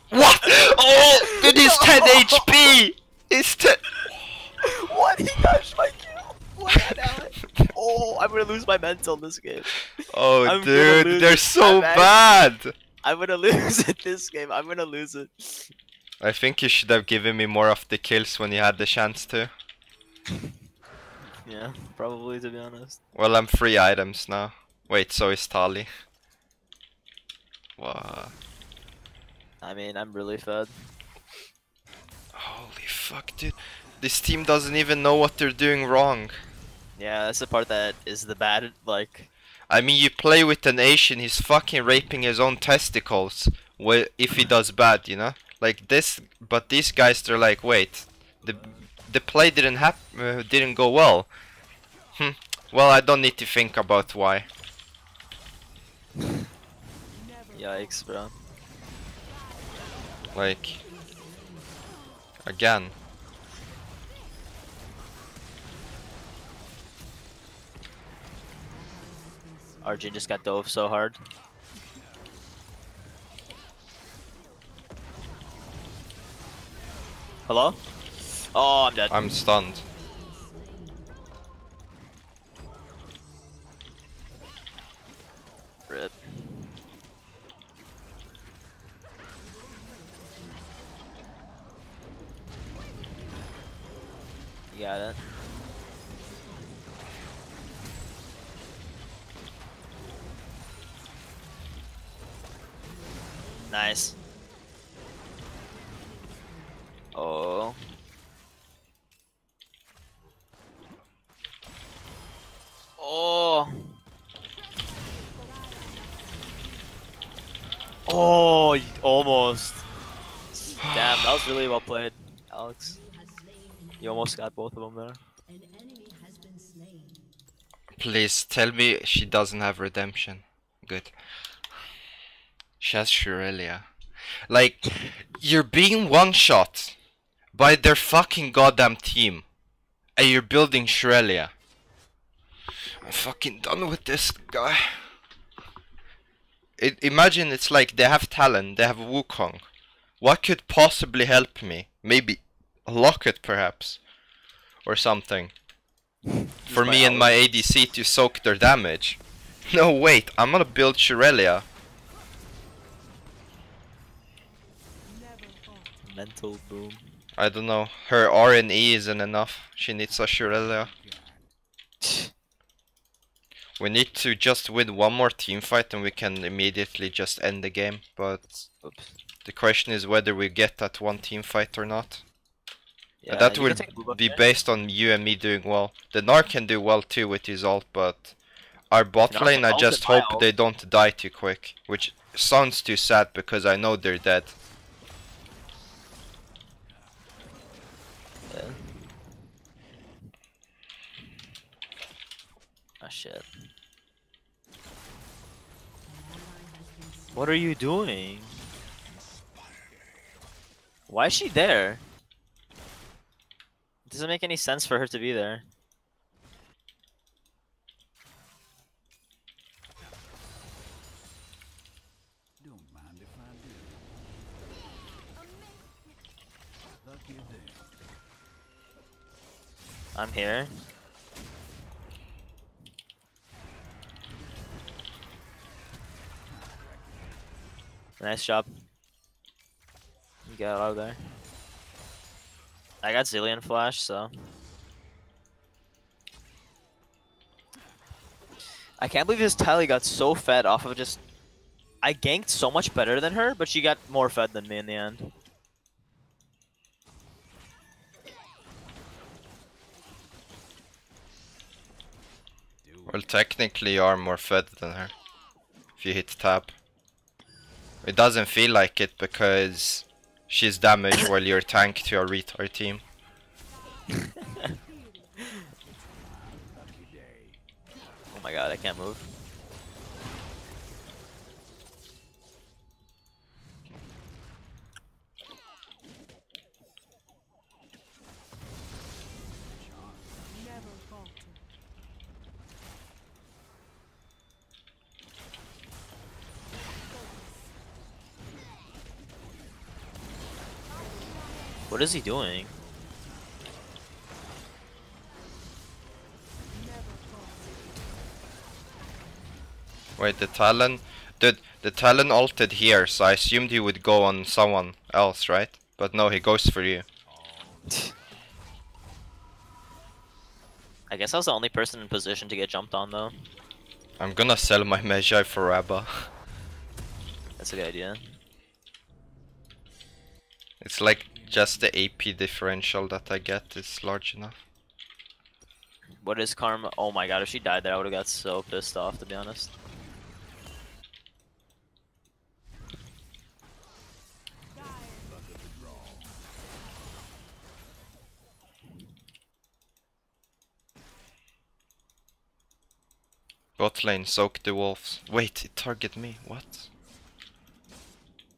what? Oh, dude, he's 10 HP! He's 10. What? He touched my kill! What, Alex? Oh, I'm gonna lose my mental in this game. Oh, dude, they're so bad! I'm gonna lose it this game. I'm gonna lose it. I think you should have given me more of the kills when you had the chance to. Yeah, probably, to be honest. Well, I'm 3 items now. Wait, so is Tali. Wow. I mean, I'm really fed. Holy fuck, dude. This team doesn't even know what they're doing wrong. Yeah, that's the part that is the bad, like... I mean, you play with an Asian, he's fucking raping his own testicles if he does bad, you know? Like this, but these guys, they're like, wait, the play didn't go well. Well, I don't need to think about why. Yikes, bro. Like, again. RJ just got dove so hard. Hello? Oh, I'm dead. I'm stunned. Rip. You got it. Nice. Oh. Oh. Oh, almost. Damn, that was really well played, Alex. You almost got both of them there. An enemy has been slain. Please tell me she doesn't have redemption. Good. She has Shurelia. Like, you're being one-shot by their fucking goddamn team. And you're building Shurelia. I'm fucking done with this guy. Imagine it's like they have Talon, they have Wukong. What could possibly help me? Maybe a Locket perhaps. Or something. For me and my ADC to soak their damage. No wait, I'm gonna build Shurelia. Mental boom. I don't know, her RNE isn't enough. She needs a Shurelia. We need to just win one more team fight and we can immediately just end the game. But the question is whether we get that one team fight or not. Yeah, and that will be based on you and me doing well. The Gnar can do well too with his ult, but our bot lane, I just hope they don't die too quick. Which sounds too sad because I know they're dead. Oh shit. What are you doing? Why is she there? It doesn't make any sense for her to be there. Don't mind if I do. Lucky day. I'm here. Nice job. Get out of there. I got Zillion Flash, so. I can't believe this Tally got so fed off of just. I ganked so much better than her, but she got more fed than me in the end. Well, technically you are more fed than her. If you hit tab. It doesn't feel like it because she's damaged while you're tank to your retard team. Oh my god, I can't move. What is he doing? Wait, the Talon? Dude, the Talon ulted here, so I assumed he would go on someone else, right? But no, he goes for you. I guess I was the only person in position to get jumped on though. I'm gonna sell my Magi for Rabba. That's a good idea. It's like just the AP differential that I get is large enough. What is Karma? Oh my god, if she died there, I would have got so pissed off, to be honest. Bot lane, soak the wolves. Wait, it target me. What?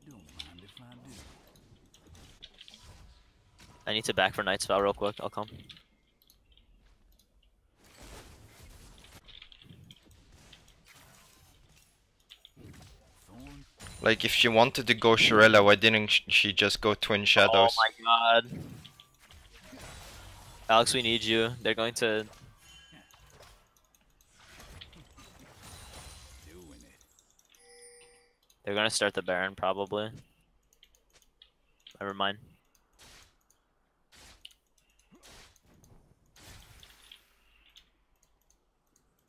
Don't mind if I do. I need to back for Night Spell real quick. I'll come. Thorn. Like, if she wanted to go Shirella, why didn't she just go Twin Shadows? Oh my god. Alex, we need you. They're going to... Doing it. They're going to start the Baron, probably. Never mind.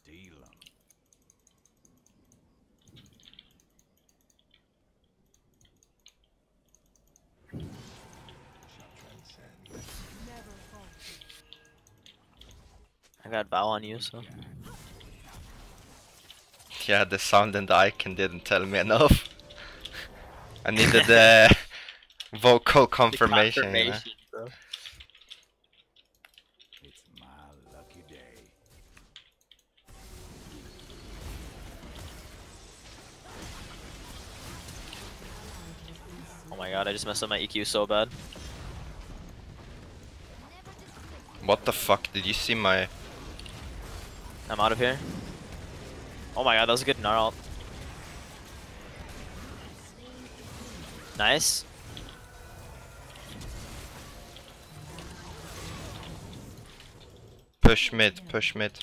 Deal 'em. I got Val on you, so... Yeah, the sound and the icon didn't tell me enough. I needed the vocal confirmation. You know? Bro. It's my lucky day. Oh my god, I just messed up my EQ so bad. What the fuck? Did you see my... I'm out of here. Oh my god, that was a good gnarl. Nice. Push mid, push mid.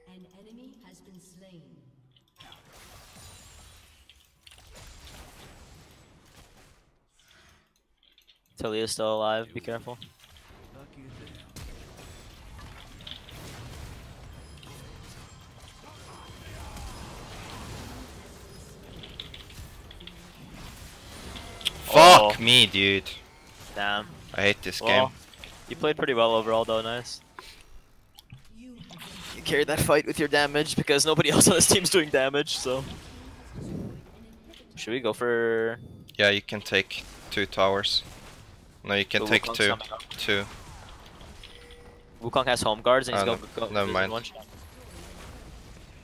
An enemy has been slain. Talia's still alive, be careful. Lucky them. Oh. Fuck me, dude. Damn. I hate this Well, game. you played pretty well overall though, nice. You carried that fight with your damage because nobody else on this team's doing damage, so... Should we go for... Yeah, you can take 2 towers. No, you can the take Wukong's 2. coming up? 2. Wukong has home guards and he's No, going never mind. one shot.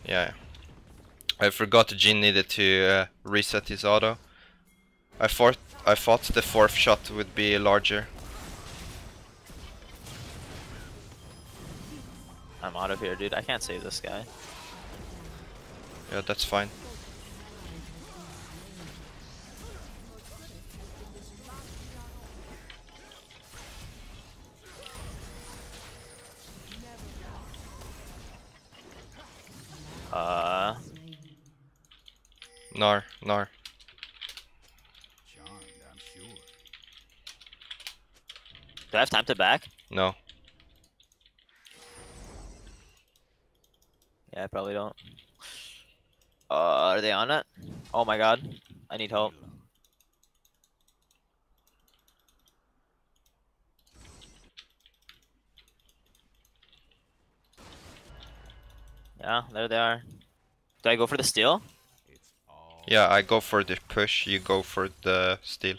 Yeah. I forgot Jin needed to reset his auto. I thought the fourth shot would be larger. I'm out of here, dude. I can't save this guy. Yeah, that's fine. Nar. Charmed, I'm sure. Do I have time to back? No. Yeah, I probably don't. Are they on it? Oh my god. I need help. Yeah, there they are. Do I go for the steal? It's all Yeah, I go for the push, you go for the steal.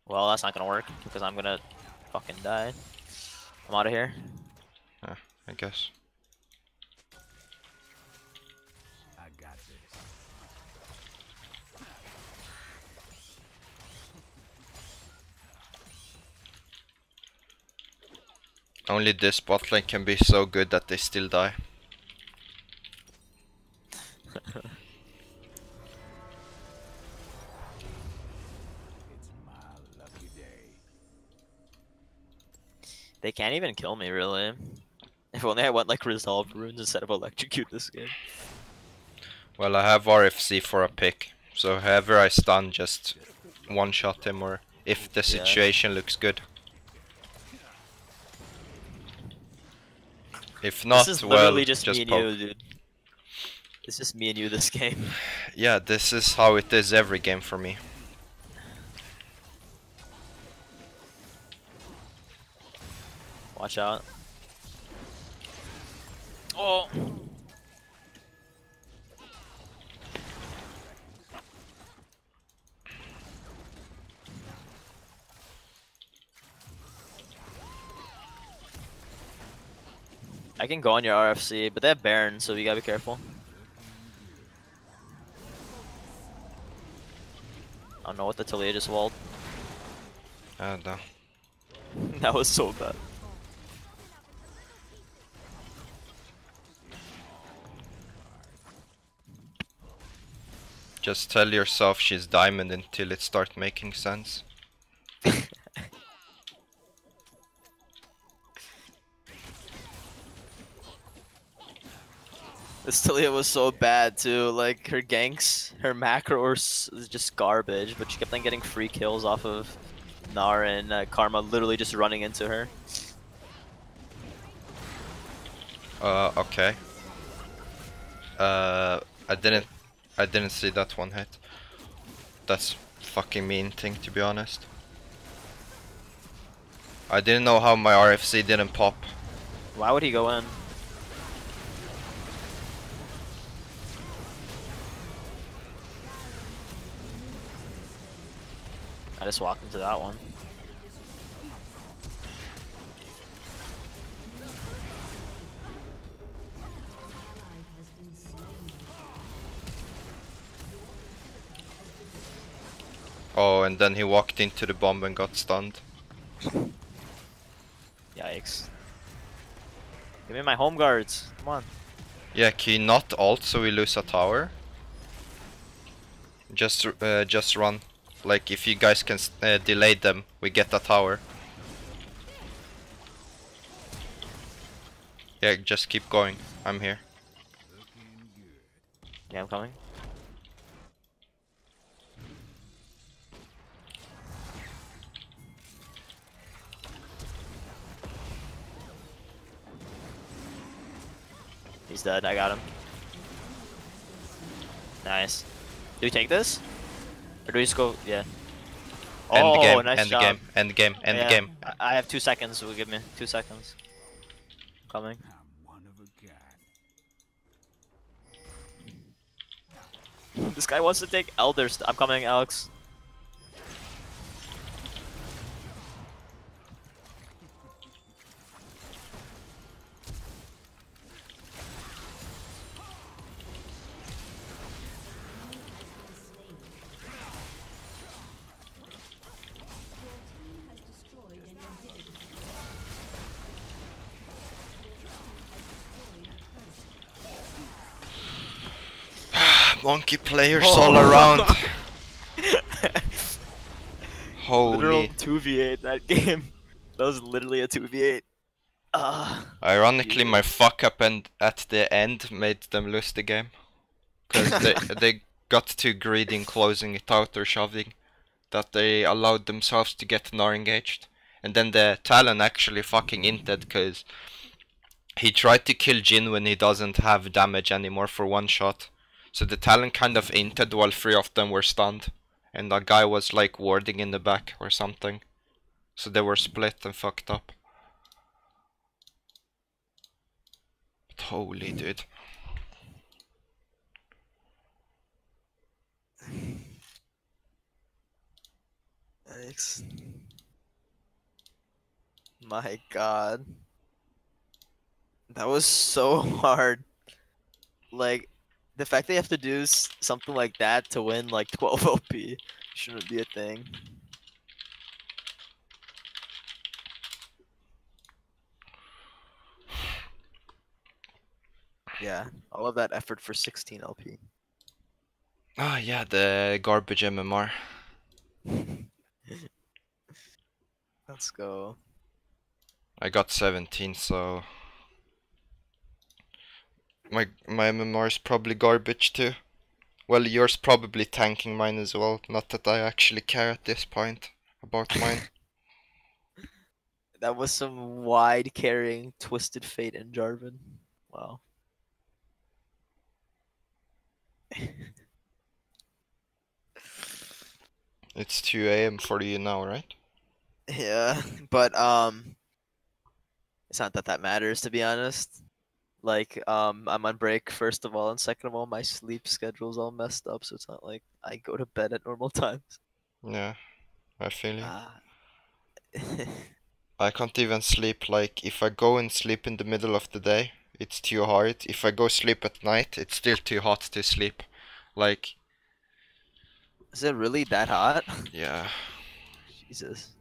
Well, that's not gonna work because I'm gonna fucking die. I'm out of here. I guess. I got this. Only this bot lane can be so good that they still die. It's my lucky day. They can't even kill me, really. If only I went like resolved runes instead of electrocute this game. Well, I have RFC for a pick, so whoever I stun, just one-shot him, or if the situation looks good. If not, This is well, literally just me and poke. you, dude. It's just me and you this game. Yeah, this is how it is every game for me. Watch out. Oh! I can go on your RFC, but they have Baron, so you gotta be careful. I don't know what the Talia just walled. I don't know. That was so bad. Just tell yourself she's diamond until it starts making sense. This Talia was so bad too. Like her ganks, her macro was just garbage, but she kept on getting free kills off of Nara and Karma literally just running into her. Okay. I didn't see that one hit. That's fucking mean thing, to be honest. I didn't know how my RFC didn't pop. Why would he go in? I just walked into that one. Oh, and then he walked into the bomb and got stunned. Yikes. Give me my home guards. Come on. Yeah, can you not ult so we lose a tower? Just run. Like, if you guys can delay them, we get a tower. Yeah, just keep going. I'm here. Yeah, I'm coming. He's dead. I got him. Nice. Do we take this? Or do we just go? Yeah. End the game, nice end the job. game, end the game, end the Yeah, game. I have 2 seconds. So give me 2 seconds. Coming. I'm one of a kind. This guy wants to take Elder. I'm coming, Alex. Monkey players all around. Literal Holy. 2v8 that game. That was literally a 2v8. Ironically, my Jesus. fuck up and at the end made them lose the game. Because they got too greedy in closing it out or shoving, that they allowed themselves to get Gnar engaged. And then the Talon actually fucking inted, because he tried to kill Jin when he doesn't have damage anymore for one shot. So the Talon kind of inted while 3 of them were stunned. And that guy was like warding in the back or something. So they were split and fucked up. But holy dude. Thanks. My god. That was so hard. Like, the fact they have to do something like that to win like 12 OP shouldn't be a thing. Yeah, all of that effort for 16 LP. Ah yeah, the garbage MMR. Let's go. I got 17, so my MMR is probably garbage too. Well, yours probably tanking mine as well. Not that I actually care at this point about mine. That was some wide carrying Twisted Fate and Jarvan. Wow. It's 2 AM for you now, right? Yeah, but it's not that that matters, to be honest. Like, I'm on break first of all, and second of all, my sleep schedule's all messed up, so it's not like I go to bed at normal times. Yeah, I feel you. Ah. I can't even sleep. Like, if I go and sleep in the middle of the day, it's too hard. If I go sleep at night, it's still too hot to sleep. Like, Is it really that hot? yeah. Jesus.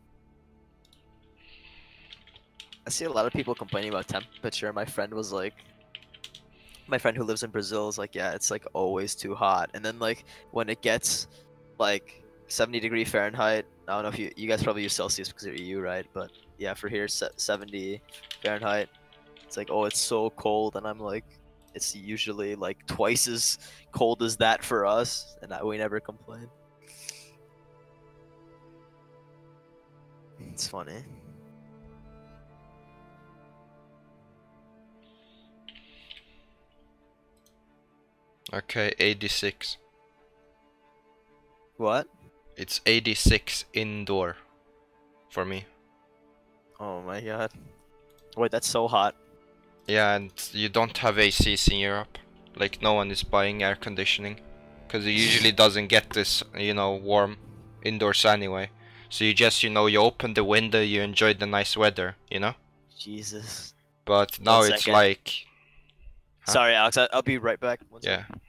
I see a lot of people complaining about temperature. My friend was like, my friend who lives in Brazil is like, yeah, it's like always too hot. And then like when it gets like 70-degree Fahrenheit, I don't know if you guys probably use Celsius because you're EU, right? But yeah, for here 70 Fahrenheit, it's like, oh, it's so cold, and I'm like, it's usually like twice as cold as that for us, and we never complain. It's funny. Okay, 86. What? It's 86 indoor for me. Oh my god. Wait, that's so hot. Yeah, and you don't have ACs in Europe. Like, no one is buying air conditioning. Because it usually doesn't get this, warm indoors anyway. So you just, you open the window, you enjoy the nice weather, Jesus. But now One it's second. like... Huh? Sorry, Alex. I'll be right back. One Yeah. second.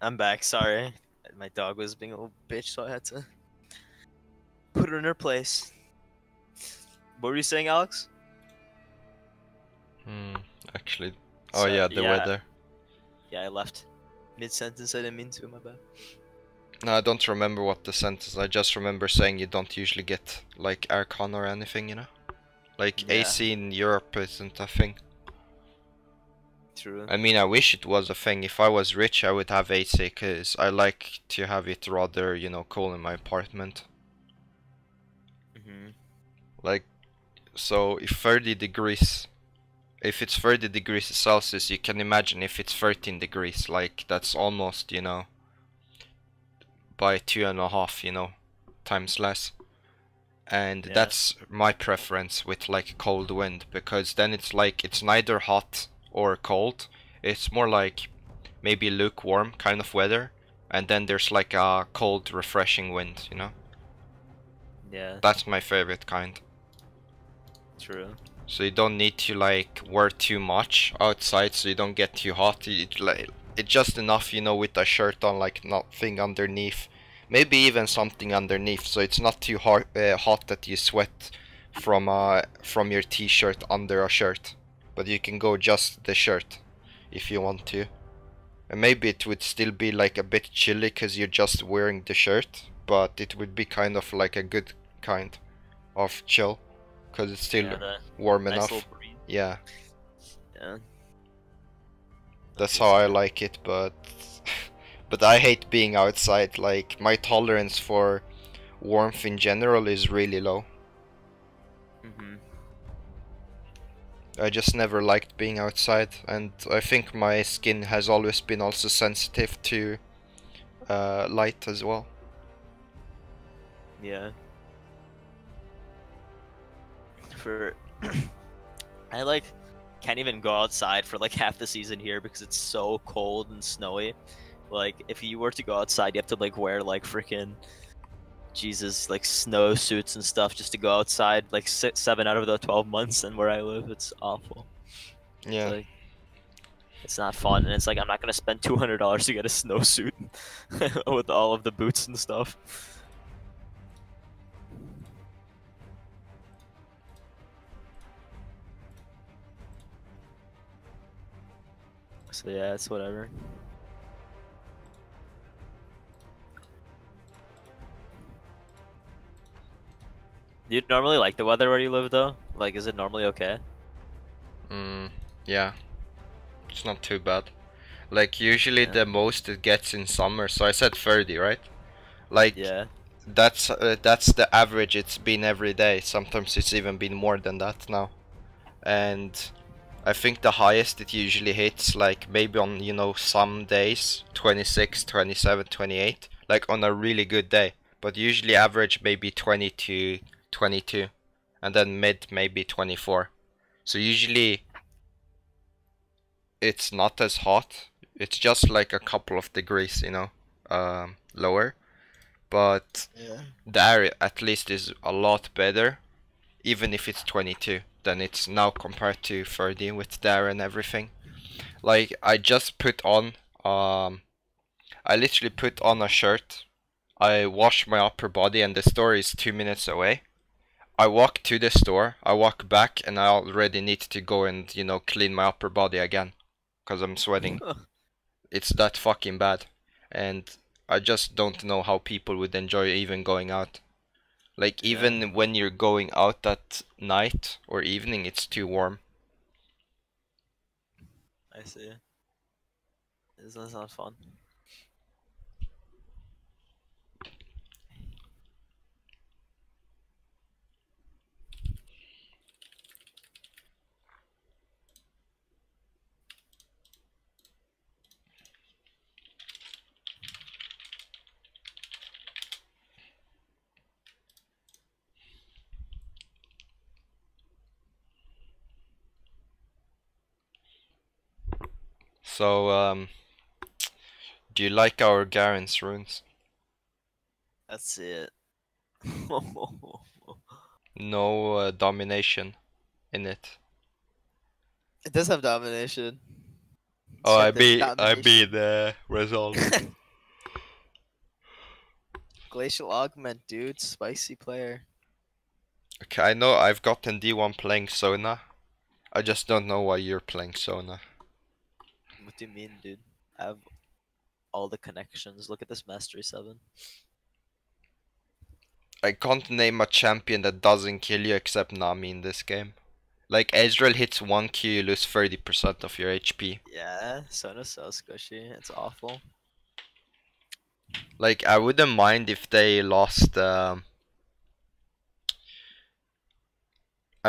I'm back. Sorry, my dog was being a little bitch, so I had to put her in her place. What were you saying, Alex? Actually, oh yeah, the weather. Yeah, I left mid sentence. I didn't mean to. My bad. No, I don't remember what the sentence. I just remember saying you don't usually get like aircon or anything, you know. Like Yeah. AC in Europe isn't a thing. True. I mean, I wish it was a thing. If I was rich, I would have AC, because I like to have it rather, you know, cool in my apartment. Like, so if 30 degrees, if it's 30 degrees Celsius, you can imagine if it's 13 degrees, like, that's almost, you know, by 2.5, you know, times less. And Yeah. that's my preference with like cold wind, because then it's like, it's neither hot or cold. It's more like maybe lukewarm kind of weather, and then there's like a cold refreshing wind, you know. Yeah. That's my favorite kind. True. So you don't need to like wear too much outside, so you don't get too hot. It's just enough, you know, with a shirt on, like nothing underneath, maybe even something underneath, so it's not too hot that you sweat from your t-shirt under a shirt. But you can go just the shirt if you want to. And maybe it would still be like a bit chilly because you're just wearing the shirt, but it would be kind of like a good kind of chill, because it's still warm nice enough. little breeze. Yeah. Yeah. That's how I like it, but but I hate being outside. Like, my tolerance for warmth in general is really low. I just never liked being outside, and I think my skin has always been also sensitive to light as well. Yeah. I like can't even go outside for like half the season here because it's so cold and snowy. Like if you were to go outside, you have to like wear like freaking Jesus like snow suits and stuff just to go outside. Like 7 out of the 12 months, and where I live, it's awful. Yeah. It's like, it's not fun, and it's like I'm not gonna spend $200 to get a snowsuit with all of the boots and stuff. So yeah, it's whatever. Do you normally like the weather where you live though? Like, is it normally okay? Yeah. It's not too bad. Like, usually the most it gets in summer, so I said 30, right? Like, yeah. That's the average it's been every day. Sometimes it's even been more than that now. And I think the highest it usually hits, like maybe on, you know, some days 26, 27, 28, like on a really good day. But usually average maybe 22, 22, and then mid maybe 24. So usually it's not as hot. It's just like a couple of degrees, you know, lower. But the air at least is a lot better, even if it's 22, than it's now compared to 30 with the air and everything. Like, I just put on, I literally put on a shirt, I wash my upper body, and the store is 2 minutes away. I walk to the store, I walk back, and I already need to go and, you know, clean my upper body again, because I'm sweating. It's that fucking bad. And I just don't know how people would enjoy even going out. Like, even when you're going out at night or evening, it's too warm. I see. This doesn't sound fun. So, do you like our Garen's runes? That's it. No domination in it. It does have domination. Oh, Check the I domination. beat the result. Glacial Augment, dude. Spicy player. Okay, I know I've gotten D1 playing Sona. I just don't know why you're playing Sona. What do you mean, dude? I have all the connections. Look at this Mastery 7. I can't name a champion that doesn't kill you except Nami in this game. Like, Ezreal hits 1Q, you lose 30% of your HP. Yeah, Sona's so squishy. It's awful. Like, I wouldn't mind if they lost, I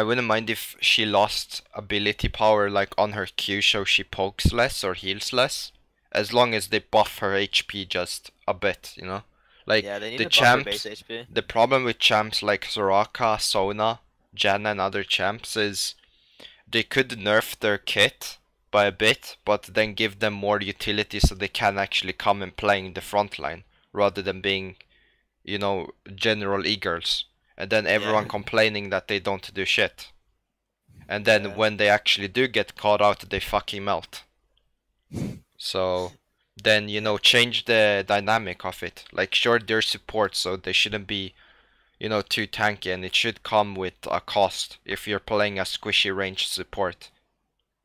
wouldn't mind if she lost ability power like on her Q so she pokes less or heals less. As long as they buff her HP just a bit, you know? Like Yeah, they need the to buff her base champs, HP. the problem with champs like Soraka, Sona, Janna and other champs is they could nerf their kit by a bit, but then give them more utility so they can actually come and play in the front line rather than being, you know, general e-girls. And then everyone Yeah. complaining that they don't do shit. And then Yeah. when they actually do get caught out, they fucking melt. So then, you know, change the dynamic of it. Like, sure, they're support, so they shouldn't be, you know, too tanky, and it should come with a cost if you're playing a squishy range support.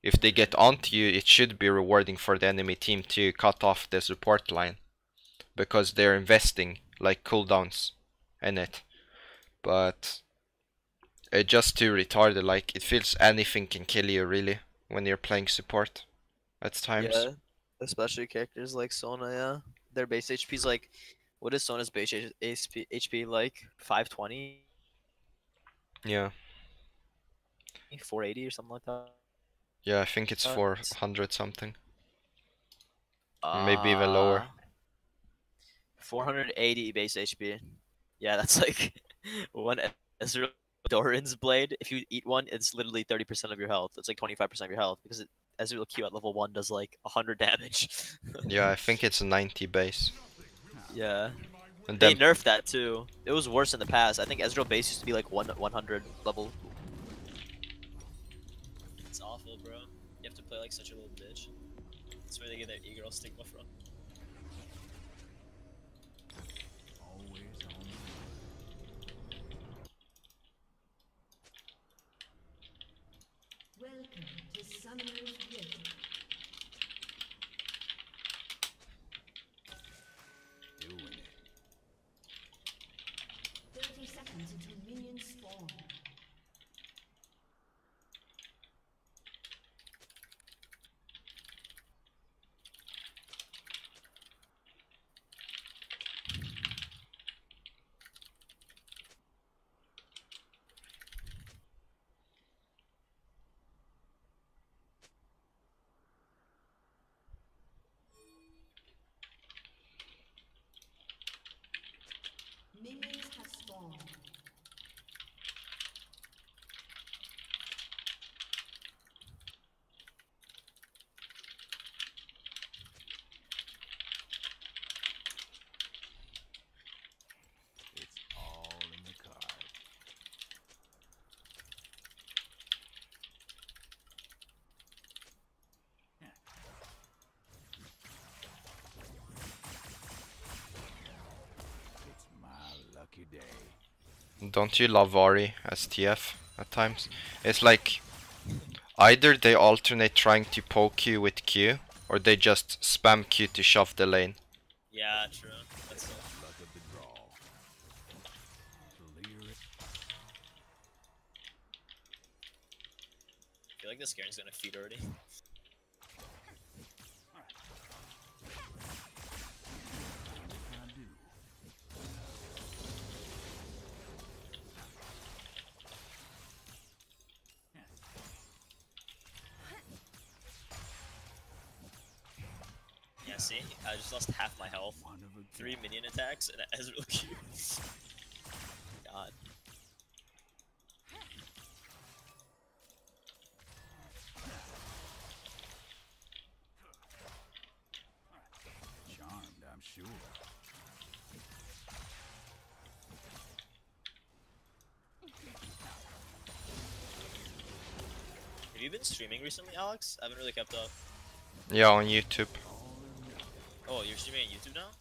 If they get onto you, it should be rewarding for the enemy team to cut off the support line. Because they're investing, like, cooldowns in it. But just too retarded, like, it feels anything can kill you, really, when you're playing support at times. Yeah. Especially characters like Sona, yeah. Their base HP is like, what is Sona's base HP like? 520? Yeah, 480 or something like that? yeah, I think it's It's- 400 something. Maybe even lower. Uh, 480 base HP. Yeah, that's like one Ezreal Doran's blade. If you eat one, it's literally 30% of your health. It's like 25% of your health because Ezreal Q at level 1 does like 100 damage. Yeah, I think it's 90 base. Yeah. And They then, nerfed that too. It was worse in the past. I think Ezreal base used to be like 100 level. It's awful, bro. You have to play like such a little bitch. That's where they get their e-girl stigma from. Always on. Welcome to Summoner's Rift. Doing it. 30 seconds until minions spawn. Minions have spawned. It's all in the card. It's my lucky day. don't you love Ori as TF at times? It's like, either they alternate trying to poke you with Q, or they just spam Q to shove the lane. Yeah, true. That's Luck of the draw. Clear it. I feel like this Garen's gonna feed already. I do. Yeah, see? I just lost half my health. One of a 3 minion attacks and an Ezreal Q. God. charmed, I'm sure. Have you been streaming recently, Alex? I haven't really kept up. Yeah, on YouTube. Oh, you're streaming on YouTube now?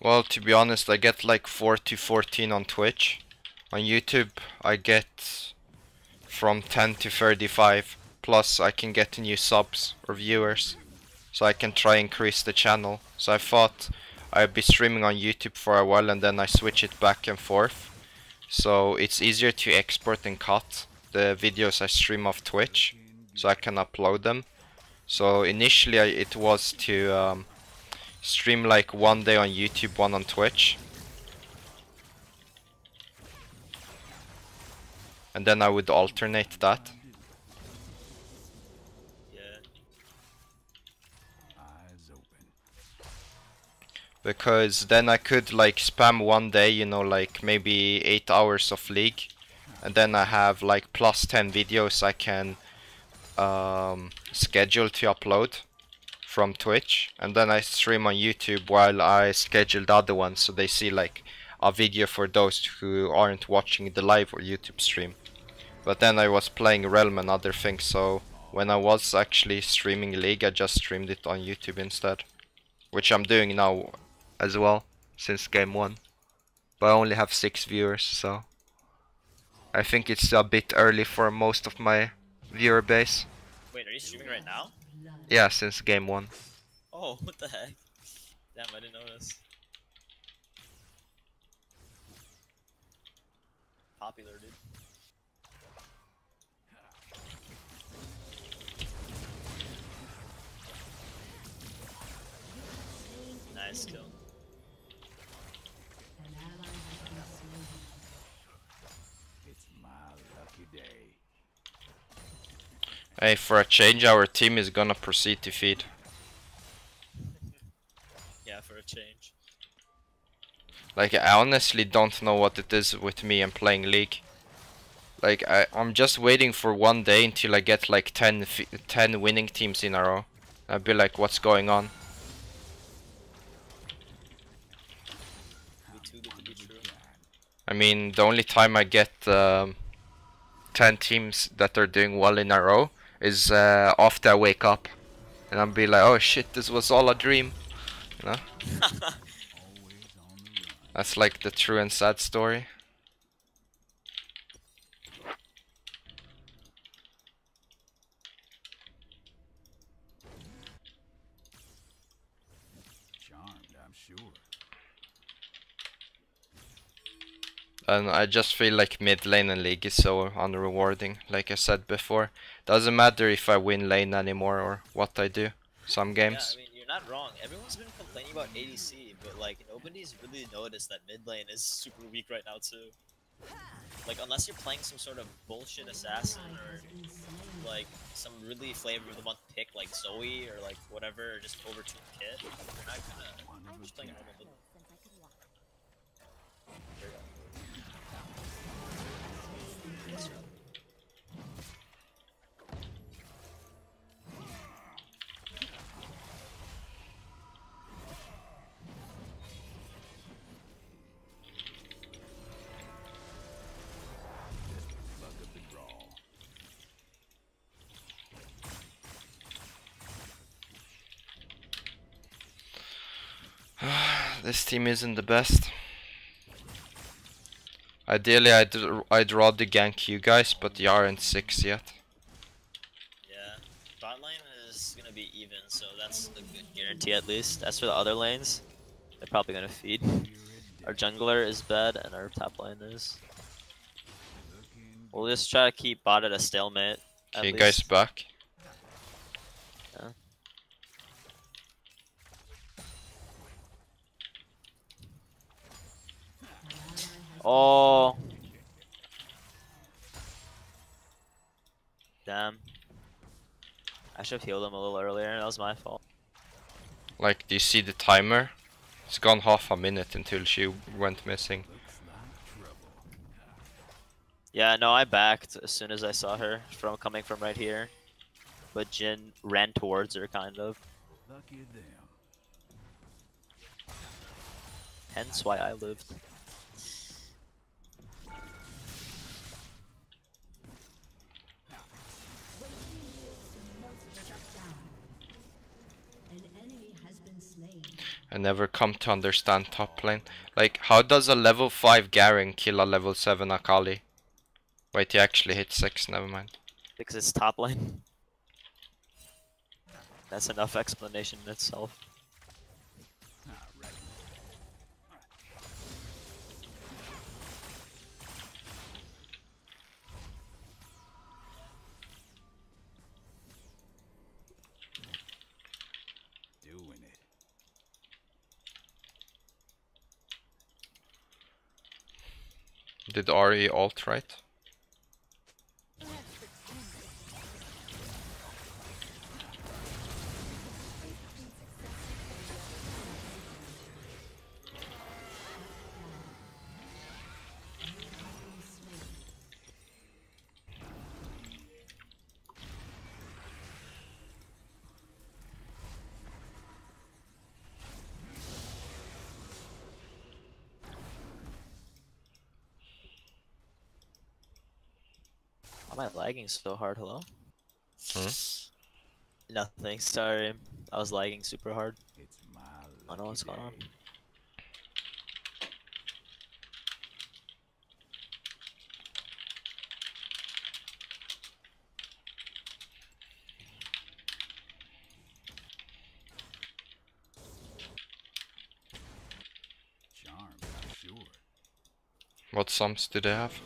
Well, to be honest, I get like 4 to 14 on Twitch. On YouTube, I get from 10 to 35. Plus, I can get new subs or viewers. So I can try increase the channel. So I thought I'd be streaming on YouTube for a while and then I switch it back and forth. So it's easier to export and cut the videos I stream off Twitch. So I can upload them. So initially it was to stream like one day on YouTube, one on Twitch. And then I would alternate that. Yeah. Eyes open. Because then I could like spam one day, you know, like maybe 8 hours of League. And then I have like plus 10 videos I can schedule to upload from Twitch. And then I stream on YouTube while I schedule the other ones, so they see like a video for those who aren't watching the live or YouTube stream. But then I was playing Realm and other things, so when I was actually streaming League, I just streamed it on YouTube instead. Which I'm doing now as well, since game 1. But I only have 6 viewers, so I think it's a bit early for most of my viewer base. Wait, are you streaming right now? Yeah, since game 1. Oh, what the heck? Damn, I didn't notice. Popular, dude. Nice kill. An ally has been slain. It's my lucky day. Hey, for a change, our team is gonna proceed to feed. Yeah, for a change. Like, I honestly don't know what it is with me and playing League. Like, I'm just waiting for one day until I get like 10 winning teams in a row. I'd be like, what's going on? Be too good to be true. I mean, the only time I get 10 teams that are doing well in a row is after I wake up. And I'll be like, oh shit, this was all a dream. You know? Always on the run. That's like the true and sad story. Charmed, I'm sure. And I just feel like mid lane and League is so unrewarding, like I said before. Doesn't matter if I win lane anymore or what I do, some games. Yeah, I mean, you're not wrong. Everyone's been complaining about ADC, but like, nobody's really noticed that mid lane is super weak right now too. Like, unless you're playing some sort of bullshit assassin or like some really flavor of the month pick like Zoe or like whatever, or just overtuned kit, you're not gonna. I'm just playing normal mid. There you go. Luck of the draw. This team isn't the best. Ideally, I'd rather gank you guys, but you aren't 6 yet. Yeah, bot lane is gonna be even, so that's a good guarantee at least. As for the other lanes, they're probably gonna feed. Our jungler is bad, and our top lane is. We'll just try to keep bot at a stalemate. At Okay, least. guys, back. Yeah. Oh. Damn. I should have healed him a little earlier. That was my fault. Like, do you see the timer? It's gone half a minute until she went missing. Looks like trouble. Yeah, no, I backed as soon as I saw her from coming from right here. But Jin ran towards her, kind of. Lucky them. Hence why I lived. I never come to understand top lane. Like, how does a level 5 Garen kill a level 7 Akali? Wait, he actually hit 6, never mind. Because it's top lane. That's enough explanation in itself. Doing it. Did Ari ult right? Why am I lagging so hard? Hello? Hmm? Nothing. Sorry. I was lagging super hard. It's my I don't know what's going on. day. Charmed, I'm sure. What sums do they have?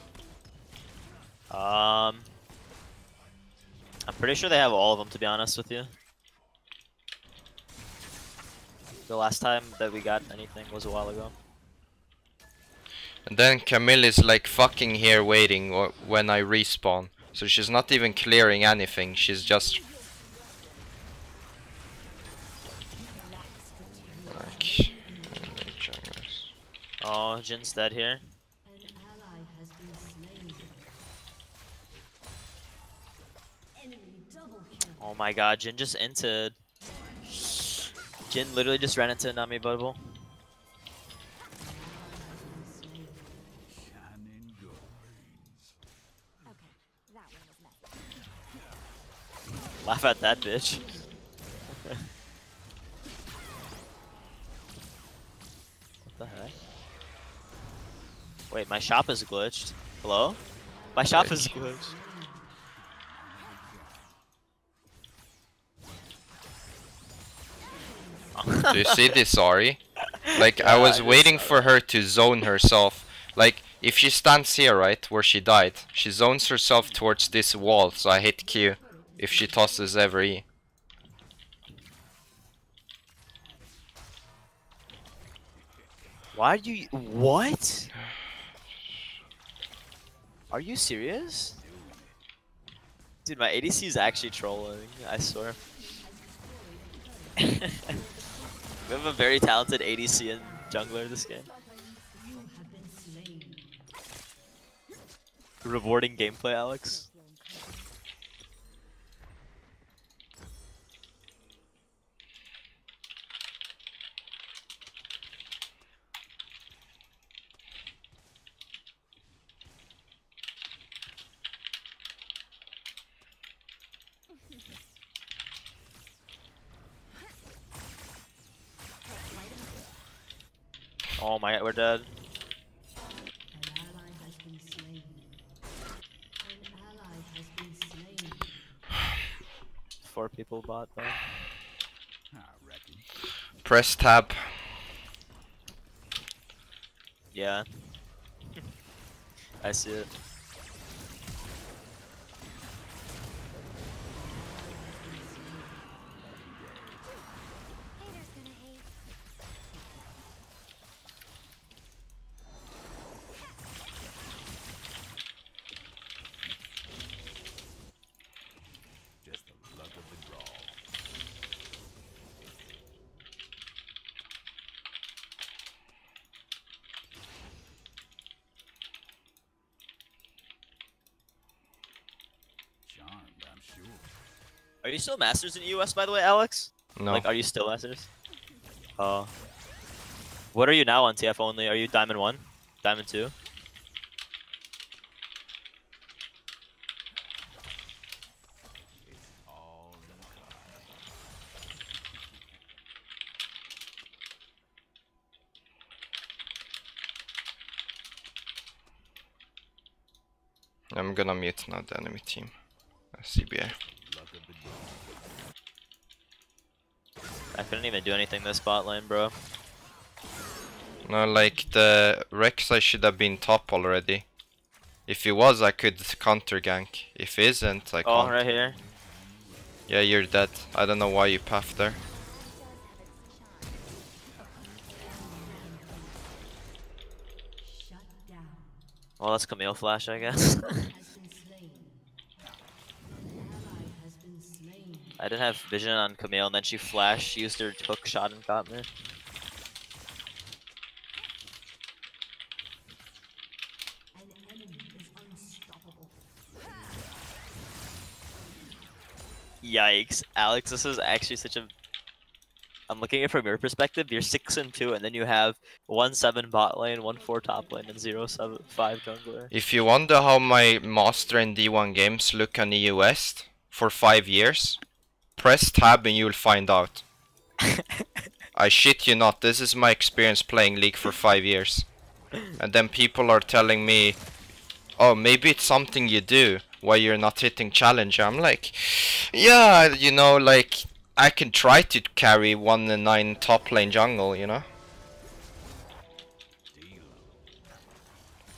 I'm pretty sure they have all of them, to be honest with you. The last time that we got anything was a while ago. And then Camille is like fucking here waiting when I respawn. So she's not even clearing anything, she's just... Like... Oh, Jin's dead here. An ally has been slain. Enemy double kill. Oh my god, Jin just entered. Jin literally just ran into Nami bubble. Shining gold. Okay, that one was messy. Laugh at that bitch. What the heck? Wait, my shop is glitched. Hello? My shop is glitched. Do you see this, Ari? Like, I Yeah, was I waiting just- for her to zone herself. Like, if she stands here, right, where she died, she zones herself towards this wall, so I hit Q if she tosses ever E. Why do you... What? Are you serious? Dude, my ADC is actually trolling, I swear. We have a very talented ADC and jungler this game. You have been slain. Rewarding gameplay, Alex. Oh my god, we're dead. An ally has been slain. An ally has been slain. 4 people bought though. I reckon. Press tab. Yeah. I see it. Haters gonna hate. Just the luck of the draw. Charmed, I'm sure. Are you still Masters in US, by the way, Alex? No. Like, are you still Masters? Oh. What are you now on TF only? Are you Diamond 1? Diamond 2? It's all in the cards. I'm gonna mute now the enemy team. CBA. I couldn't even do anything this bot lane, bro. No, like the Rek'Sai should have been top already. If he was, I could counter gank. If he isn't, I can't. Oh, right here. Yeah, you're dead. I don't know why you path there. Shut down. Well, that's Camille flash, I guess. Has been slain. An ally has been slain. I didn't have vision on Camille, and then she flashed, used her hook shot, and got me. An enemy is unstoppable. Yikes, Alex, this is actually such a... I'm looking at it from your perspective. You're 6-2, and then you have 1-7 bot lane, 1-4 top lane, and 0-7-5 jungler. If you wonder how my master in D1 games look on EU West for 5 years, press tab and you'll find out. I shit you not, this is my experience playing League for 5 years. And then people are telling me, oh, maybe it's something you do, why you're not hitting challenge. I'm like, yeah, you know, like, I can try to carry 1-9 top lane jungle, you know?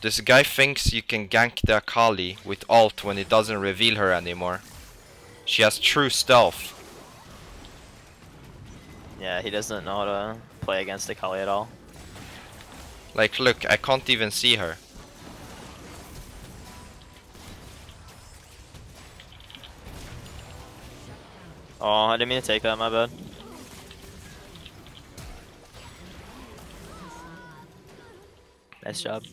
This guy thinks you can gank the Akali with ult when it doesn't reveal her anymore. She has true stealth. Yeah, he doesn't know how to play against Akali at all. Like, look, I can't even see her. Oh, I didn't mean to take that, my bad. Nice job.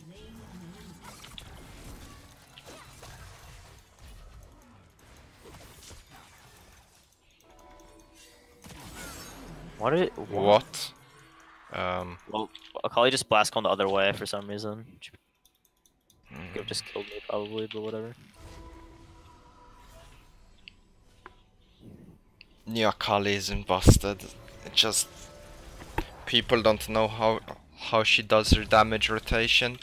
What? Well, Akali just blast gone the other way for some reason. Could have just killed me probably, but whatever. New Akali isn't busted. It just... people don't know how she does her damage rotation.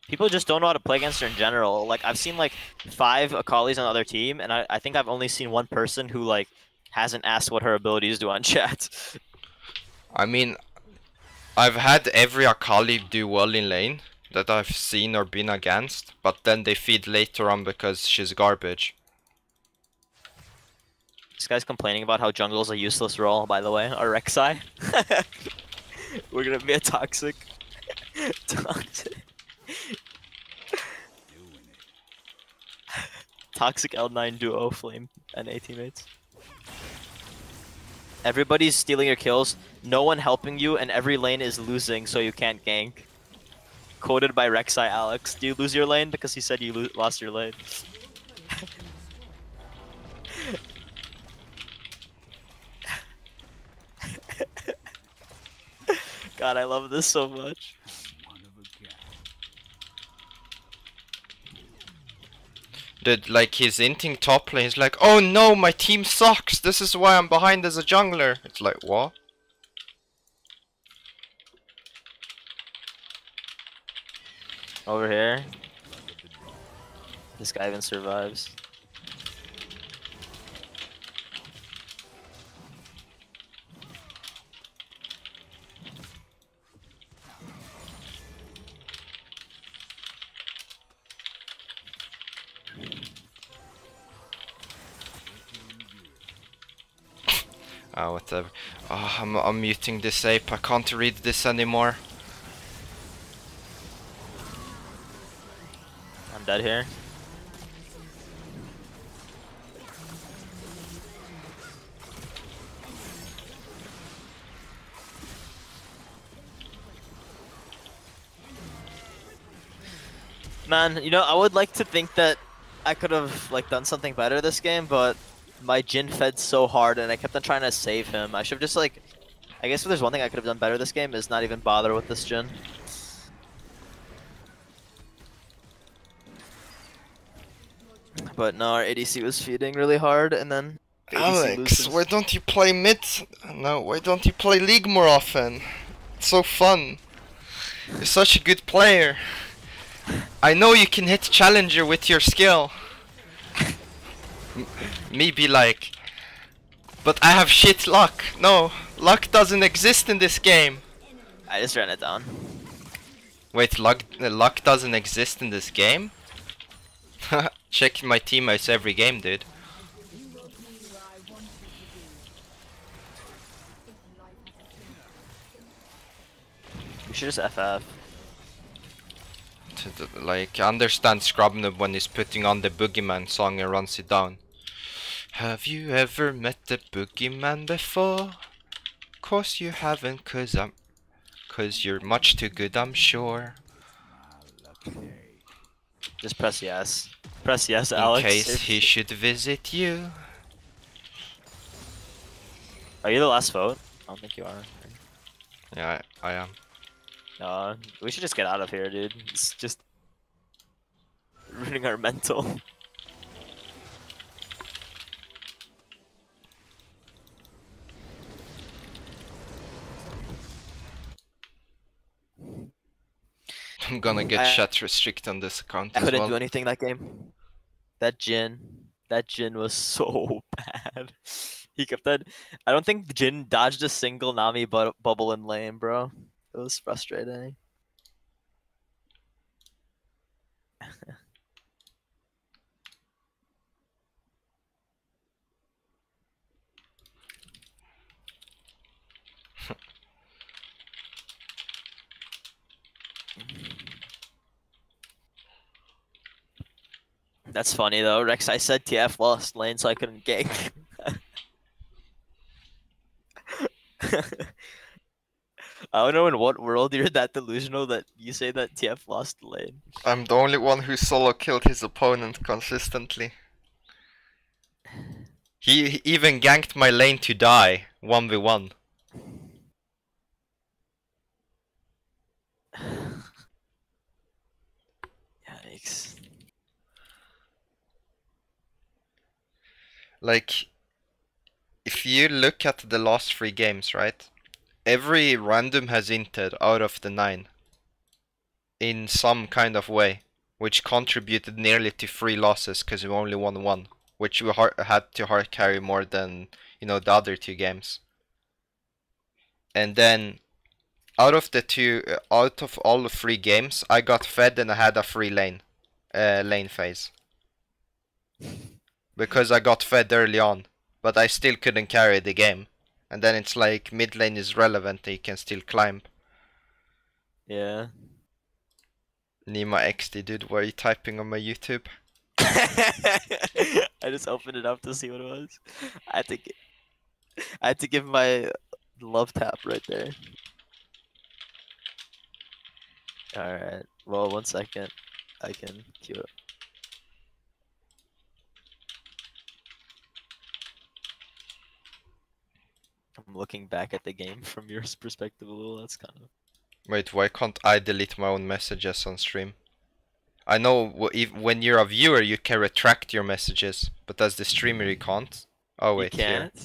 People just don't know how to play against her in general. Like, I've seen like 5 Akalis on the other team, and I think I've only seen one person who like hasn't asked what her abilities do on chat. I mean, I've had every Akali do well in lane that I've seen or been against, but then they feed later on because she's garbage. This guy's complaining about how jungle's a useless role, by the way, or Rek'Sai. We're gonna be a toxic. Toxic L9 duo, Flame and A teammates. Everybody's stealing your kills, no one helping you, and every lane is losing, so you can't gank. Quoted by Rek'Sai Alex. Do you lose your lane? Because he said you lost your lane. God, I love this so much. Dude, like, he's inting top lane, he's like, oh no, my team sucks, this is why I'm behind as a jungler. It's like, what? Over here. This guy even survives. Ah, whatever. Oh, I'm muting this ape, I can't read this anymore. I'm dead here. Man, you know, I would like to think that I could have like done something better this game, but my Jhin fed so hard and I kept on trying to save him. I should have just like, I guess if there's one thing I could have done better this game is not even bother with this Jhin. But no, our ADC was feeding really hard, and then the ADC Alex, loses. why don't you play mid? No, why don't you play League more often? It's so fun. You're such a good player. I know you can hit challenger with your skill. Me be like, but I have shit luck. No, luck doesn't exist in this game. I just ran it down. Wait, luck doesn't exist in this game? Check my teammates every game, dude. We should just FF. Like, understand Scrubnub when he's putting on the Boogeyman song and runs it down. Have you ever met the Boogeyman before? Course you haven't, cause you're much too good, I'm sure. My lucky day. Just press yes. Press yes, In Alex. case he should visit you. Are you the last vote? I don't think you are. Yeah, I am. No, we should just get out of here, dude. It's just ruining our mental. I'm gonna get chat restrict on this account I as couldn't well. do anything that game. That Jin was so bad. He kept that. I don't think Jin dodged a single Nami bubble in lane, bro. It was frustrating. That's funny though, Rex. I said TF lost lane, so I couldn't gank. I don't know in what world you're that delusional that you say that TF lost the lane. I'm the only one who solo killed his opponent consistently. He even ganked my lane to die, 1v1. Yikes. Like, if you look at the last 3 games, right? Every random has inted out of the 9. In some kind of way. Which contributed nearly to 3 losses, because we only won 1. Which we had to hard carry more than, you know, the other 2 games. And then, out of all the 3 games, I got fed and I had a free lane phase. Because I got fed early on. But I still couldn't carry the game. And then it's like, mid lane is relevant and you can still climb. Yeah. Nima XD, dude, what are you typing on my YouTube? I just opened it up to see what it was. I had to give my love tap right there. Alright. Well, 1 second. I can cue it. I'm looking back at the game from your perspective a little. That's kind of... Wait, why can't I delete my own messages on stream? I know when you're a viewer you can retract your messages, but as the streamer you can't. Oh wait, you can't? here.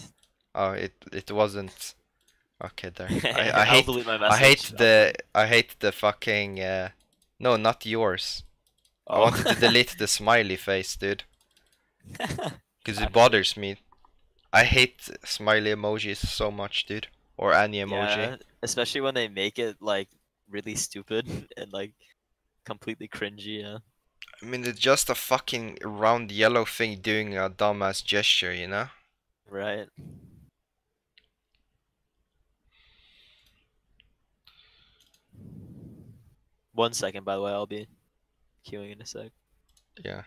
Oh, it wasn't. Okay, there. I I'll hate delete my message. I hate the fucking no, not yours. I wanted to delete the smiley face, dude. Cause it bothers me. I hate smiley emojis so much, dude. Or any emoji. Yeah, especially when they make it like really stupid and like completely cringy, yeah. I mean, it's just a fucking round yellow thing doing a dumbass gesture, you know? Right. One second, by the way, I'll be queuing in a sec. Yeah.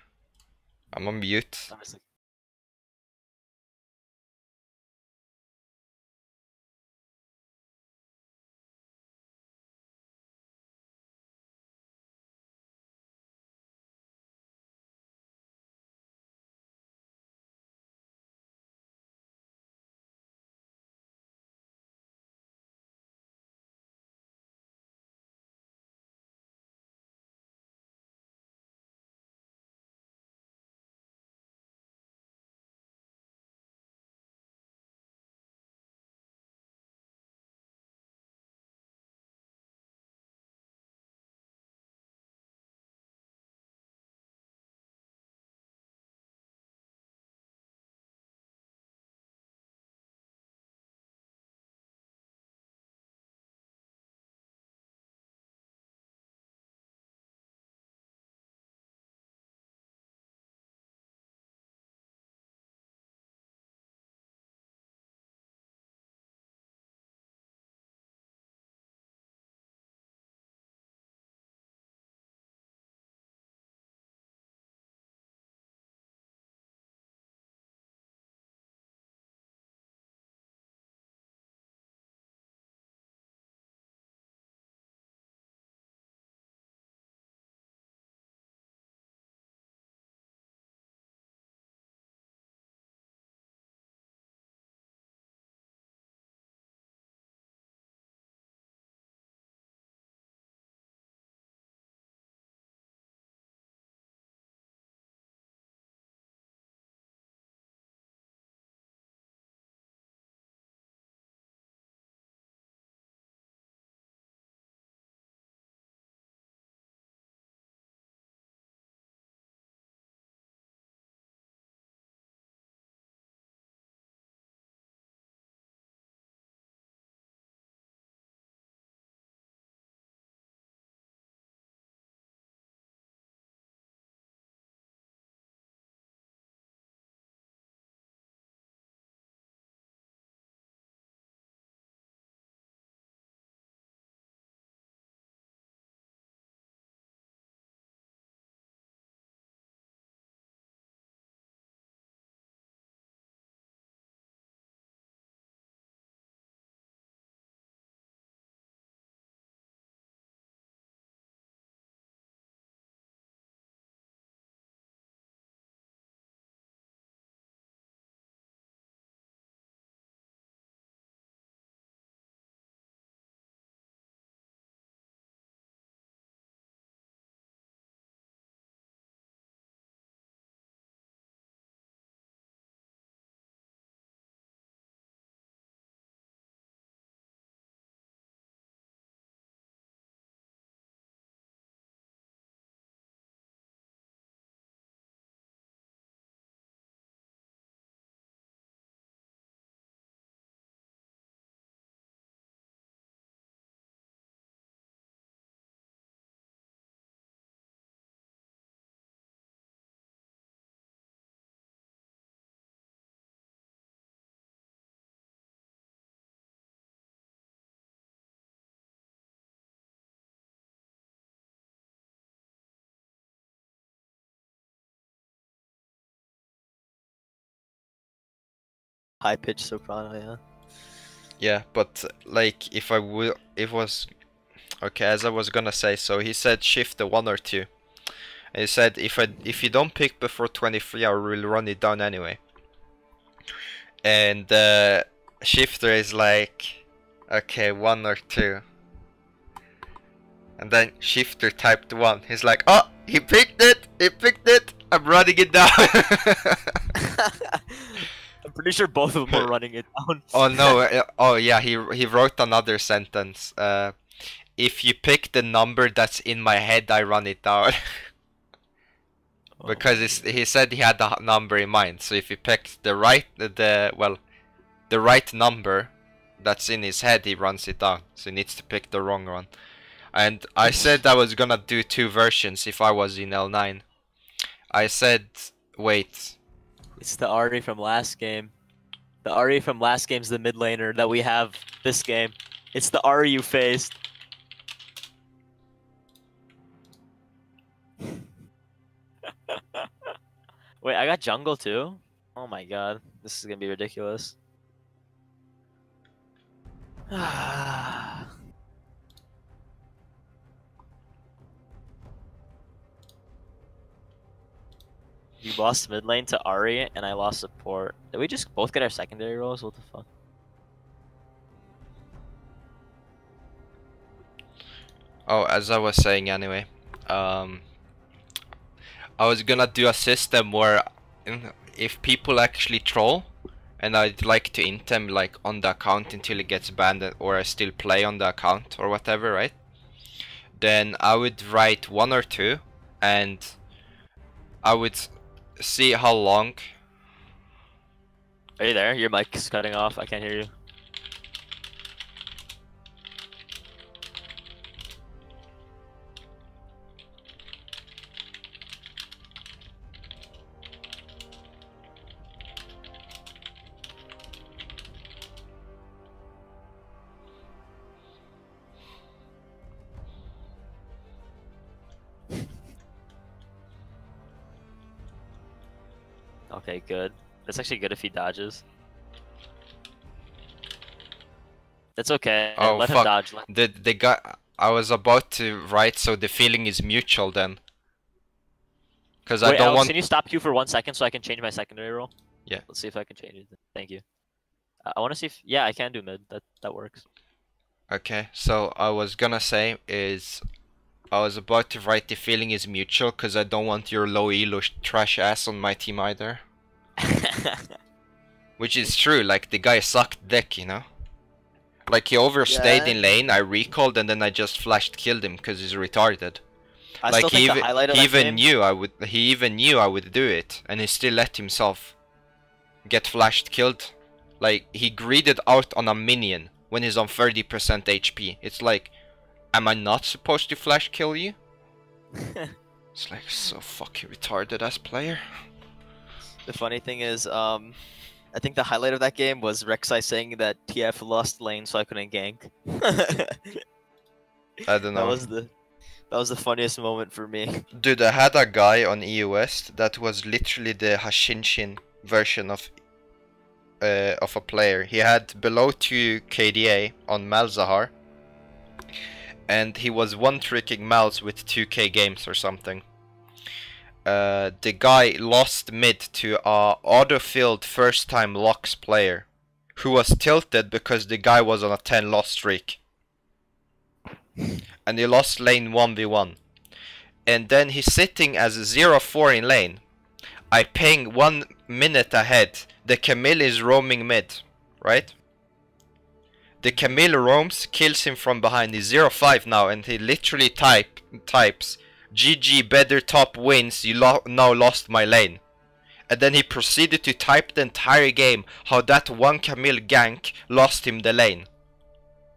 I'm on mute. I'm just High pitch soprano, yeah. Yeah, but like if I will, it was okay. As I was gonna say, so he said shift the 1 or 2. And he said if you don't pick before 23, I will run it down anyway. And shifter is like, okay, 1 or 2. And then shifter typed 1. He's like, oh, he picked it. He picked it. I'm running it down. I'm pretty sure both of them were running it down. Oh no! Oh yeah, he wrote another sentence. If you pick the number that's in my head, I run it down. Because he said he had the number in mind. So if he picked the right number that's in his head, he runs it down. So he needs to pick the wrong one. And I said I was gonna do 2 versions if I was in L9. I said, wait. It's the Ari from last game. The Ari from last game's the mid laner that we have this game. It's the Ari you faced. Wait, I got jungle too? Oh my god. This is gonna be ridiculous. You lost mid lane to Ari, and I lost support. Did we just both get our secondary roles? What the fuck? Oh, as I was saying anyway, I was gonna do a system where if people actually troll, and I'd like to int them like on the account until it gets banned, or I still play on the account or whatever, right? Then I would write 1 or 2, and I would see how long. Are you there? Your mic is cutting off. I can't hear you. Okay, good. That's actually good if he dodges. That's okay. Oh Let him fuck! dodge. The guy I was about to write, so the feeling is mutual then. Because I Wait, don't Alex, want. can you stop queue for 1 second so I can change my secondary role? Yeah. Let's see if I can change it. Thank you. I want to see if I can do mid. That works. Okay, so I was gonna say is I was about to write the feeling is mutual because I don't want your low elo trash ass on my team either. Which is true, like the guy sucked dick, you know? Like he overstayed in lane, I recalled and then I just flashed killed him because he's retarded. I Like still think the highlight of he that even game... knew I would do it, and he still let himself get flashed killed. Like he greeded out on a minion when he's on 30% HP. It's like, am I not supposed to flash kill you? It's like so fucking retarded as player. The funny thing is, I think the highlight of that game was Rek'Sai saying that TF lost lane so I couldn't gank. I don't know. That was the funniest moment for me. Dude, I had a guy on EU West that was literally the Hashinshin version of a player. He had below 2 KDA on Malzahar, and he was one-tricking Malz with 2k games or something. The guy lost mid to a auto-filled first-time Lux player who was tilted because the guy was on a 10 loss streak. And he lost lane 1v1. And then he's sitting as 0-4 in lane. I ping 1 minute ahead. The Camille is roaming mid, right? The Camille roams, kills him from behind. He's 0-5 now, and he literally types, GG, better top wins, you now lost my lane. And then he proceeded to type the entire game how that one Camille gank lost him the lane.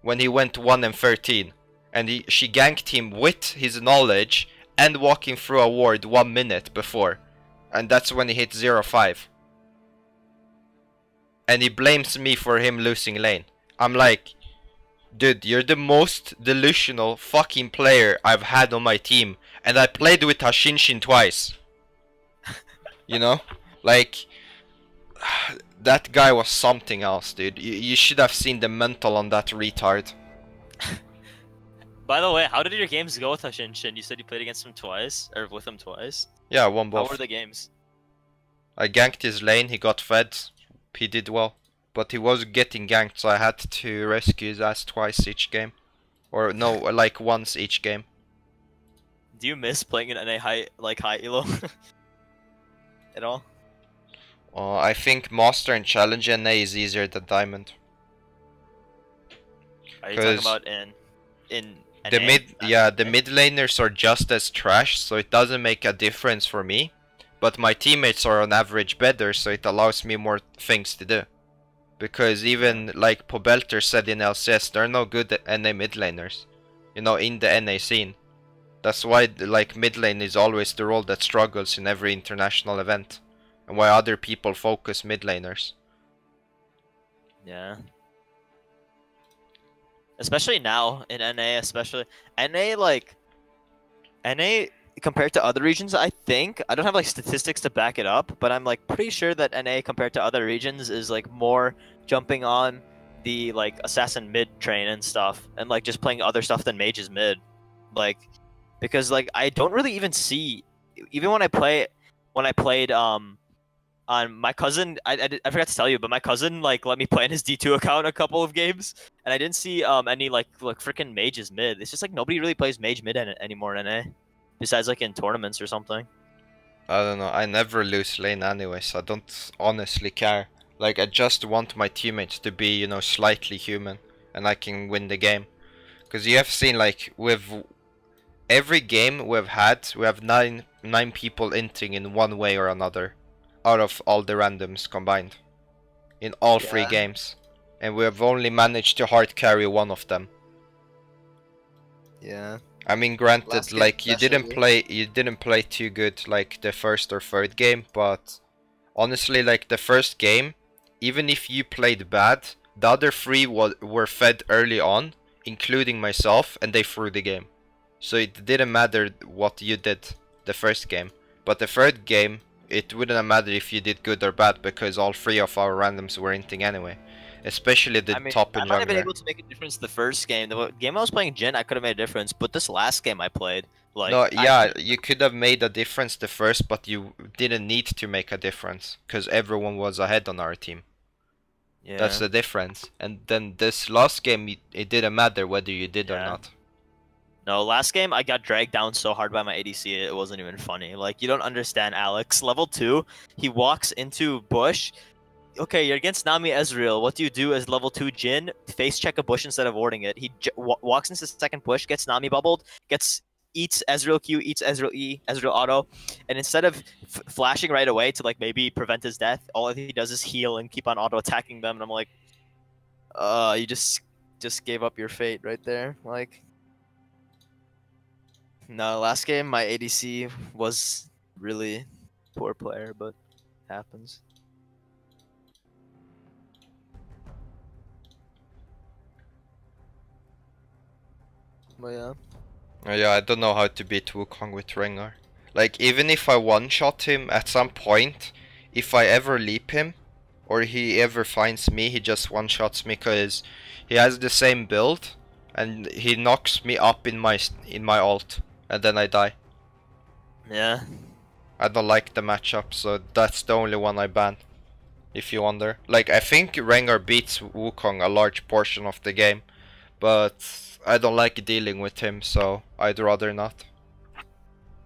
When he went 1-13. And she ganked him with his knowledge and walking through a ward 1 minute before. And that's when he hit 0-5. And he blames me for him losing lane. I'm like, dude, you're the most delusional fucking player I've had on my team. And I played with Hashinshin twice. You know? Like, that guy was something else, dude. You should have seen the mental on that retard. By the way, how did your games go with Shin? You said you played against him twice, or with him twice. Yeah, I won How both. were the games? I ganked his lane, he got fed, he did well. But he was getting ganked, so I had to rescue his ass twice each game. Or no, like once each game. Do you miss playing in NA high elo at all? I think Master and Challenge NA is easier than Diamond. Are you talking about in the NA? the mid laners are just as trash, so it doesn't make a difference for me. But my teammates are on average better, so it allows me more things to do. Because even like Pobelter said in LCS, they're no good NA mid laners, you know, in the NA scene. That's why like mid lane is always the role that struggles in every international event, and why other people focus mid laners. Yeah. Especially now in NA, NA compared to other regions, I think I don't have like statistics to back it up, but I'm like pretty sure that NA compared to other regions is like more jumping on the like assassin mid train and stuff, and like just playing other stuff than mages mid, like because like I don't really even see, even when I played on my cousin, I forgot to tell you, but my cousin like let me play in his D2 account a couple of games, and I didn't see any like freaking mages mid. It's just like nobody really plays mage mid anymore in NA, besides like in tournaments or something. I don't know, I never lose lane anyway, so I don't honestly care. Like, I just want my teammates to be, you know, slightly human, and I can win the game. Because you have seen, like, with every game we've had, we have nine people inting in one way or another, out of all the randoms combined, in all 3 games. And we have only managed to hard carry one of them. Yeah. I mean, granted, like you didn't play too good like the first or third game, but honestly, like the first game, even if you played bad, the other 3 were fed early on, including myself, and they threw the game. So it didn't matter what you did the first game, but the third game, it wouldn't have mattered if you did good or bad, because all 3 of our randoms were inting anyway. Especially the top and I might have been jungler. able to make a difference the first game. The game I was playing Jhin, I could have made a difference, but this last game I played, like... No, yeah, you could have made a difference the first, but you didn't need to make a difference, because everyone was ahead on our team. Yeah. That's the difference. And then this last game, it didn't matter whether you did or not. No, last game I got dragged down so hard by my ADC, it wasn't even funny. Like, you don't understand Alex. Level 2, he walks into bush. Okay, you're against Nami Ezreal. What do you do as level 2 Jhin? Face check a bush instead of warding it. He walks into the second bush, gets Nami bubbled, eats Ezreal Q, eats Ezreal E, Ezreal auto, and instead of flashing right away to like maybe prevent his death, all he does is heal and keep on auto attacking them. And I'm like, you just gave up your fate right there. Like, no, last game my ADC was really poor player, but it happens. But yeah. Yeah, I don't know how to beat Wukong with Rengar. Like, even if I one-shot him at some point, if I ever leap him, or he ever finds me, he just one-shots me because he has the same build, and he knocks me up in my ult, and then I die. Yeah. I don't like the matchup, so that's the only one I ban. If you wonder. Like, I think Rengar beats Wukong a large portion of the game, but I don't like dealing with him, so I'd rather not.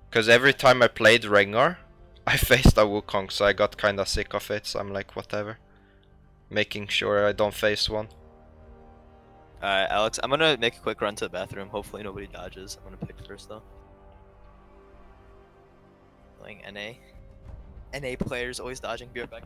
Because every time I played Rengar, I faced a Wukong, so I got kinda sick of it, so I'm like, whatever. Making sure I don't face one. Alright, Alex, I'm gonna make a quick run to the bathroom. Hopefully nobody dodges. I'm gonna pick first, though. Playing NA. NA players always dodging. Be right back.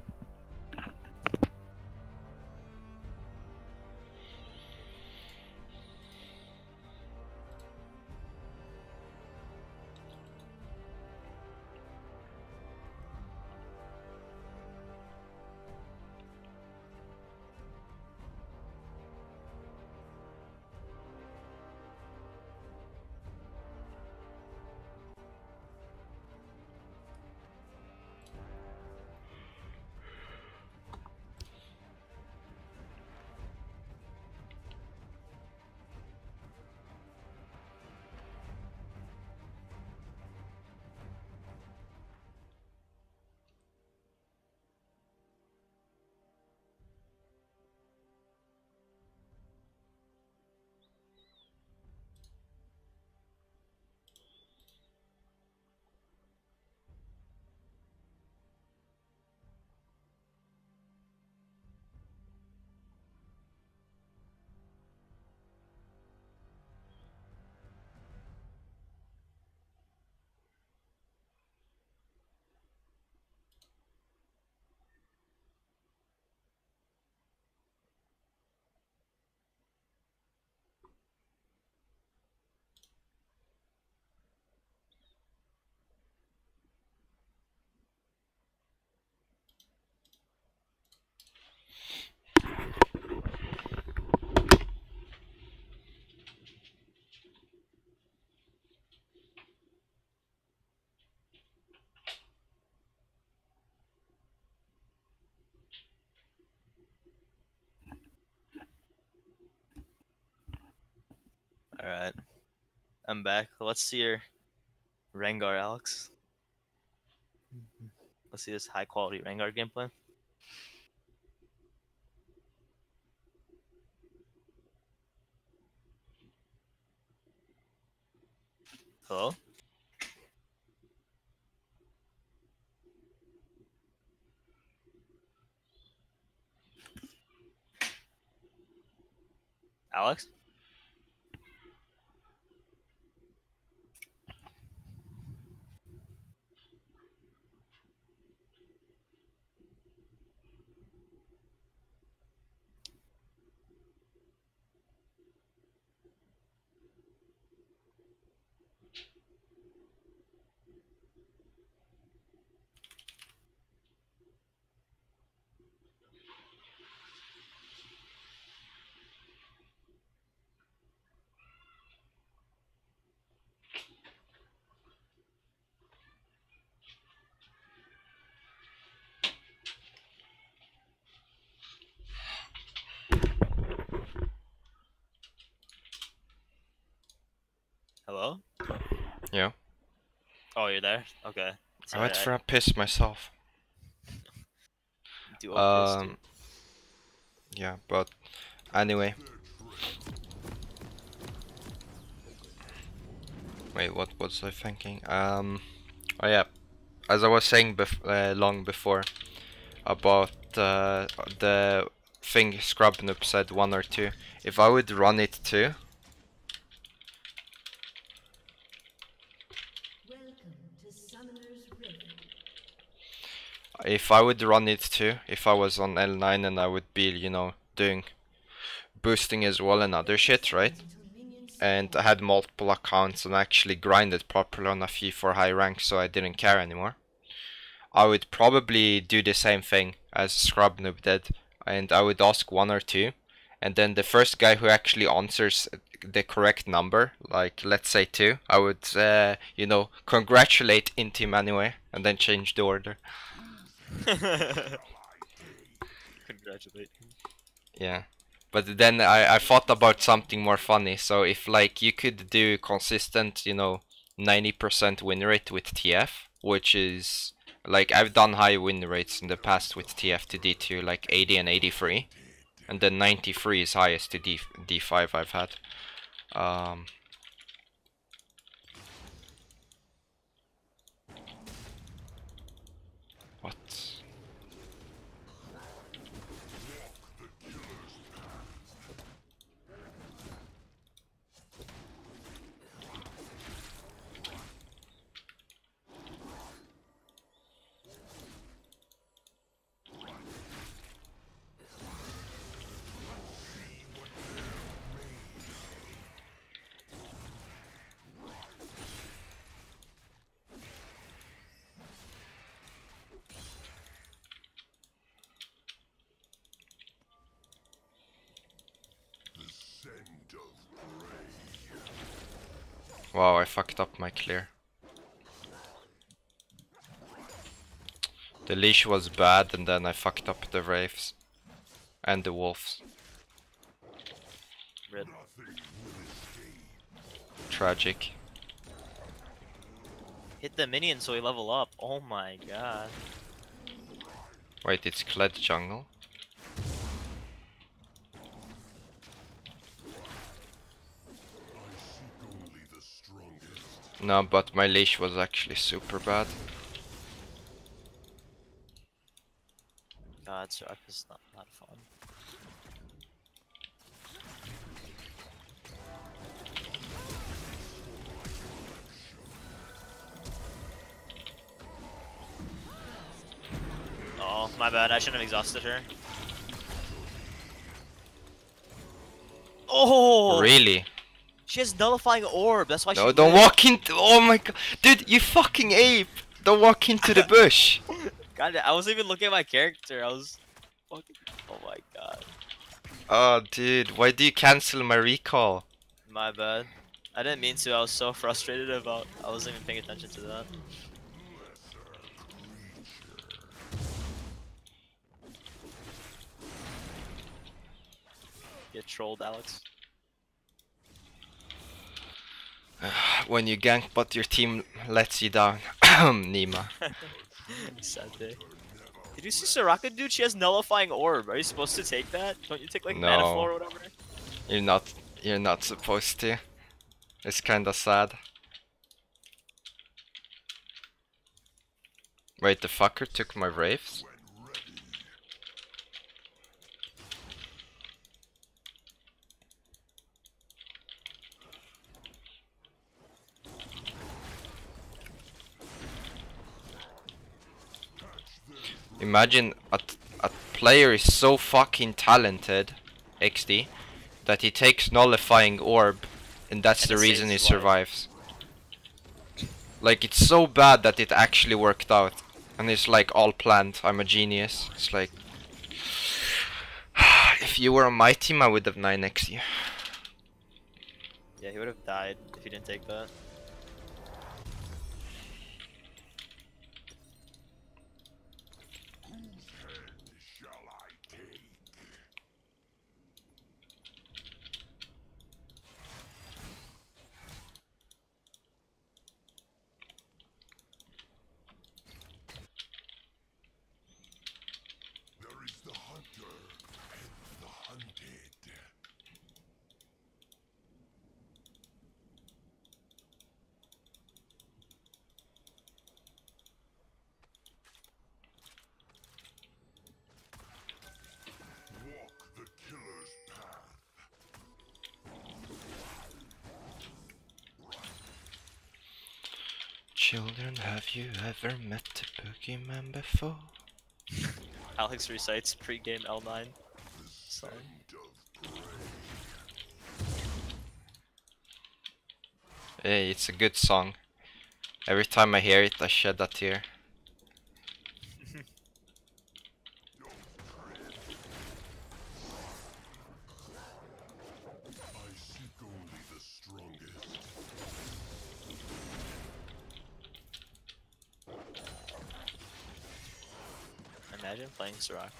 Alright. I'm back. Let's see your Rengar, Alex. Let's see this high quality Rengar gameplay. Hello? Alex? Hello? Yeah. Oh, you're there? Okay. I went for a piss myself. Do a piss, dude. Yeah, but anyway. Wait, what was I thinking? Oh yeah, as I was saying long before about the thing Scrubnoop said 1 or 2. If I would run it too, if I would run it too, if I was on L9 and I would be, you know, doing boosting as well and other shit, right? And I had multiple accounts and actually grinded properly on a few for high rank, so I didn't care anymore. I would probably do the same thing as Scrubnoob did, and I would ask 1 or 2, and then the first guy who actually answers the correct number, like let's say 2, I would, you know, congratulate him anyway, and then change the order. Congratulate. Yeah. But then I thought about something more funny. So if like you could do consistent, you know, 90% win rate with TF, which is like I've done high win rates in the past with TF to D2, like 80 and 83, and then 93 is highest to D5 I've had. What? Wow, I fucked up my clear. The leash was bad and then I fucked up the wraiths and the wolves. Rip. Tragic. Hit the minion so he level up. Oh my god. Wait, it's Kled jungle? No, but my leash was actually super bad. God, Sharp is not fun. Oh, my bad. I shouldn't have exhausted her. Oh! Really? She has nullifying orb. That's why she. No, don't walk into. Oh my god, dude, you fucking ape! Don't walk into the bush. God, I wasn't even looking at my character. I was fucking. Oh my god. Oh, dude, why do you cancel my recall? My bad. I didn't mean to. I was so frustrated about. I wasn't even paying attention to that. Get trolled, Alex. when you gank but your team lets you down. Nima. Sad day. Did you see Soraka, dude? She has nullifying orb. Are you supposed to take that? Don't you take like mana No. floor or whatever? You're not supposed to. It's kinda sad. Wait, the fucker took my wraiths? Imagine a player is so fucking talented, XD, that he takes nullifying orb, and that's And the it reason he saves his life. survives. Like, it's so bad that it actually worked out. And it's like all planned. I'm a genius. It's like... if you were on my team, I would have 9x you. Yeah, he would have died if he didn't take that. Children, have you ever met a boogeyman before? Alex recites pre-game L9 song. Hey, it's a good song. Every time I hear it, I shed a tear. Imagine playing Soraka.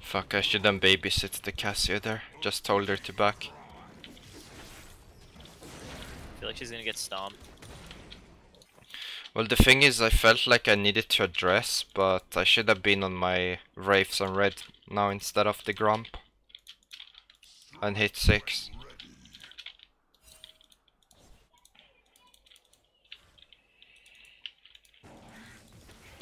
Fuck, I shouldn't babysit the Cassia there. Just told her to back. I feel like she's gonna get stomped. Well, the thing is, I felt like I needed to address, but I should have been on my Wraiths on red now instead of the Grump. And hit 6.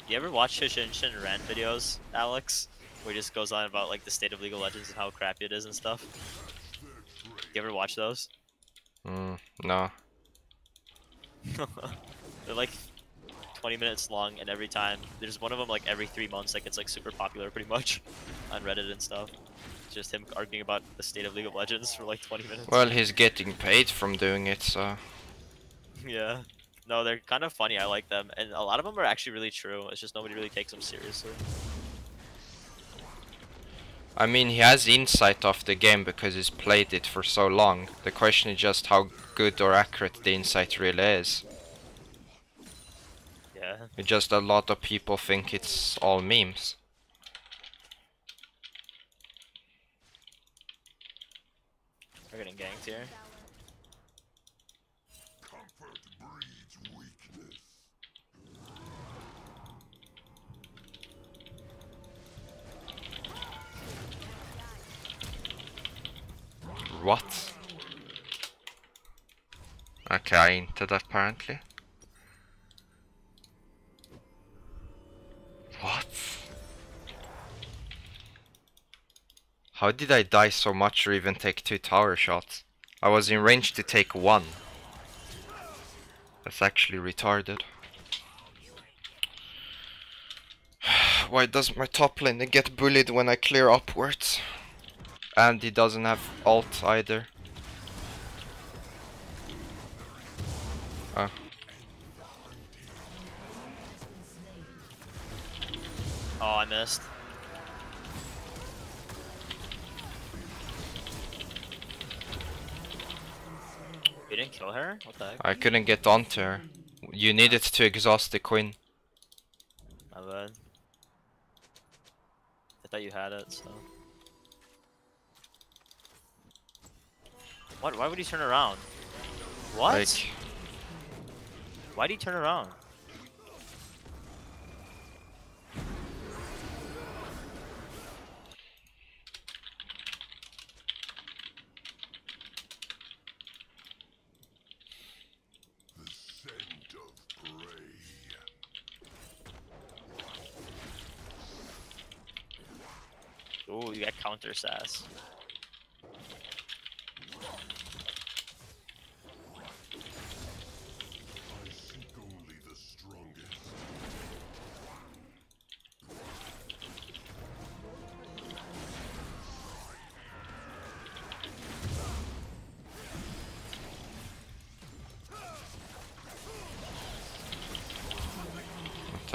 You ever watch Shishinshin rant videos, Alex? Where he just goes on about like the state of League of Legends and how crappy it is and stuff? You ever watch those? No. They're like 20 minutes long, and every time there's one of them like every 3 months that gets like super popular pretty much on Reddit and stuff. It's just him arguing about the state of League of Legends for like 20 minutes. Well, he's getting paid from doing it, so... Yeah. No, they're kind of funny. I like them, and a lot of them are actually really true. It's just nobody really takes them seriously. I mean, he has insight of the game because he's played it for so long. The question is just how good or accurate the insight really is. Yeah. It's just a lot of people think it's all memes. We're getting ganked here. What? Okay, I entered apparently. What? How did I die so much or even take 2 tower shots? I was in range to take 1. That's actually retarded. Why does my top lane get bullied when I clear upwards? And he doesn't have ult either. Oh. Oh, I missed. You didn't kill her? What the heck? I couldn't get onto her. You needed to exhaust the queen. My bad. I thought you had it, so. What? Why would he turn around? What? Like, Why'd he turn around? Ooh, you got counter sass.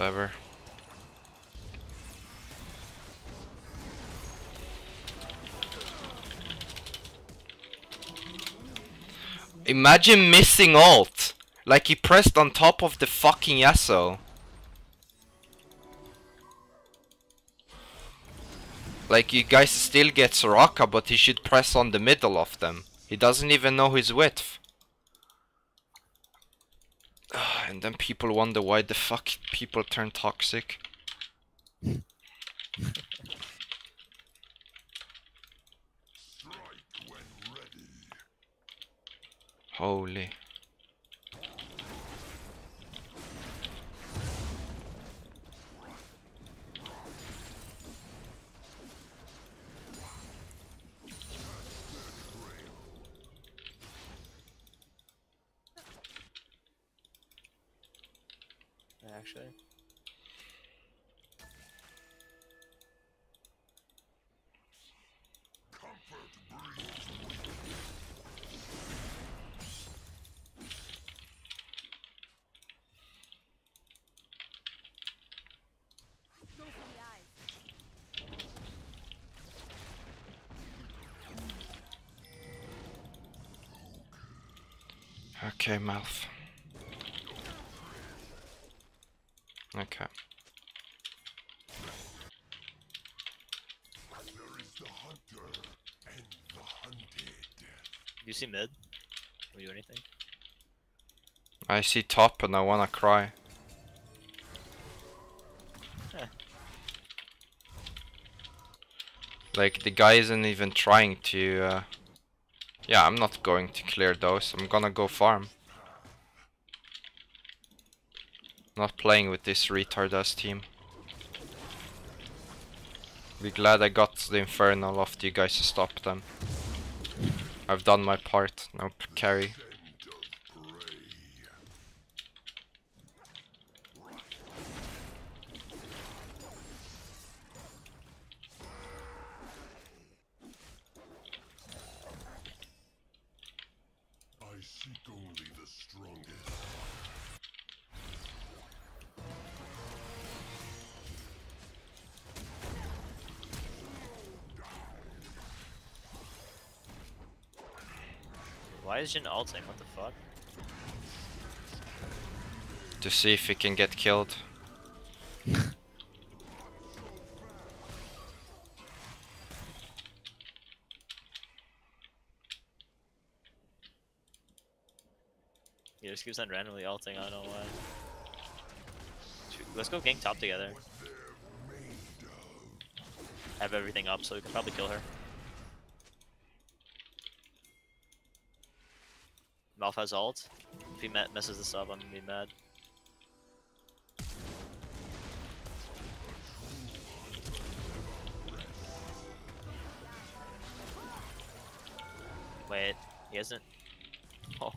whatever. Imagine missing ult! Like he pressed on top of the fucking Yasuo. Like you guys still get Soraka, but he should press on the middle of them. He doesn't even know his width. And then people wonder why the fuck people turn toxic. Holy. Actually. Okay, mouth. Okay. You see mid? Can we do anything? I see top and I wanna cry. Like the guy isn't even trying to yeah, I'm not going to clear those. I'm gonna go farm. Not playing with this retard ass team. Be glad I got the Infernal after you guys stopped them. I've done my part. No carry. I seek only the strongest. Why is Jin ulting? What the fuck? To see if he can get killed. He just keeps on randomly ulting, I don't know why. Let's go gank top together. Have everything up so we can probably kill her. Malph has ult. If he messes this up, I'm gonna be mad. Wait, he hasn't. Oh,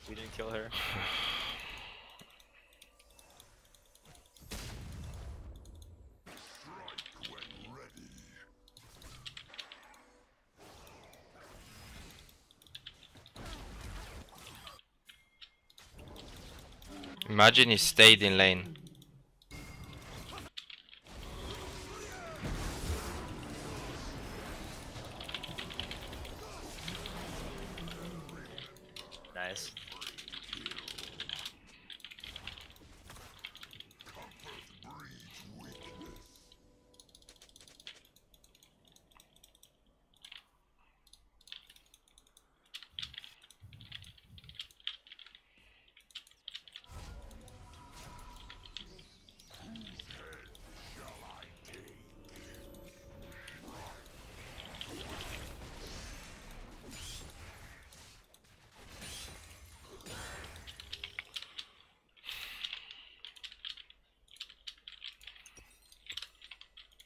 we didn't kill her. Imagine he stayed in lane. Nice.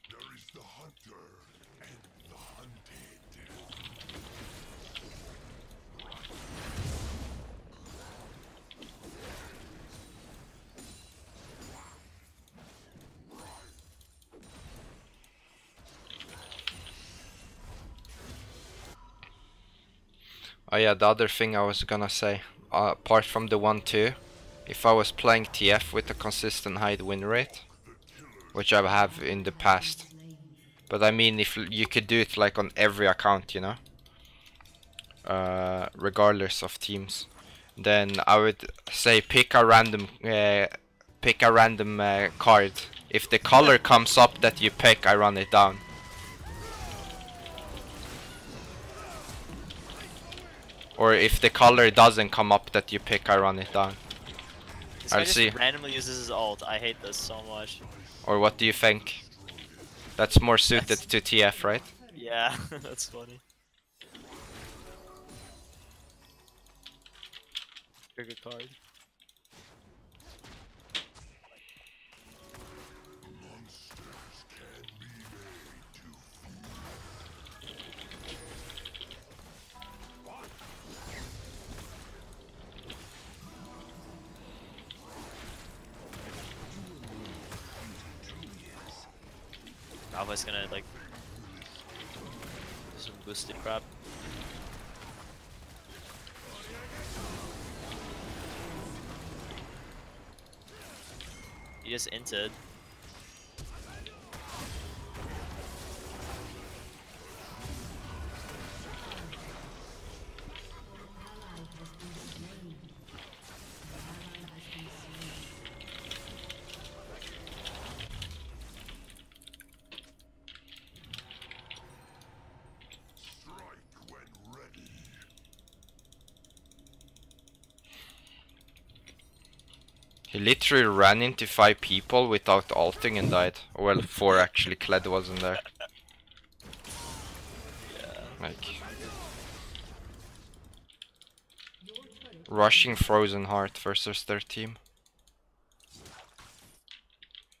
There is the hunter and the hunted. Oh yeah, the other thing I was gonna say, apart from the 1-2, if I was playing TF with a consistent high win rate, which I have in the past, but I mean if you could do it like on every account, you know, regardless of teams, then I would say pick a random card. If the color comes up that you pick, I run it down. Or if the color doesn't come up that you pick, I run it down. This guy I'll just see. randomly uses his ult. I hate this so much. Or what do you think? That's more suited to TF, right? Yeah, that's funny. Trigger card. Monsters can be made to Alpha's gonna like do some boosted crap. He just inted. strike when ready. He literally ran into 5 people without ulting and died. Well, 4 actually, Kled wasn't there. Like... rushing Frozen Heart versus their team.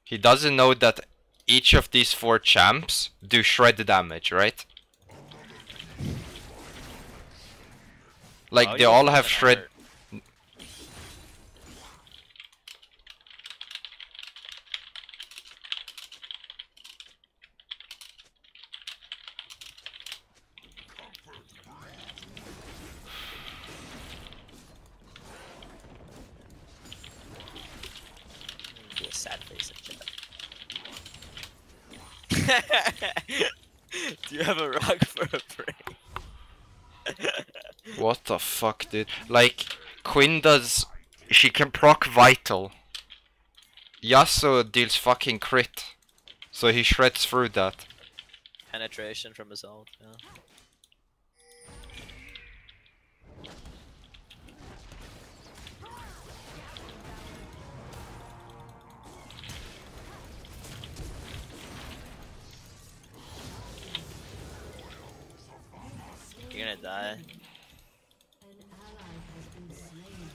He doesn't know that each of these 4 champs do shred damage, right? Like, Oh, they you all just have doesn't shred... hurt. Do a sad face in chat. Do you have a rock for a break? What the fuck, dude? Like, Quinn does... she can proc Vital. Yasuo deals fucking crit. So he shreds through that. Penetration from his ult, yeah. You're gonna die. An ally has been slain.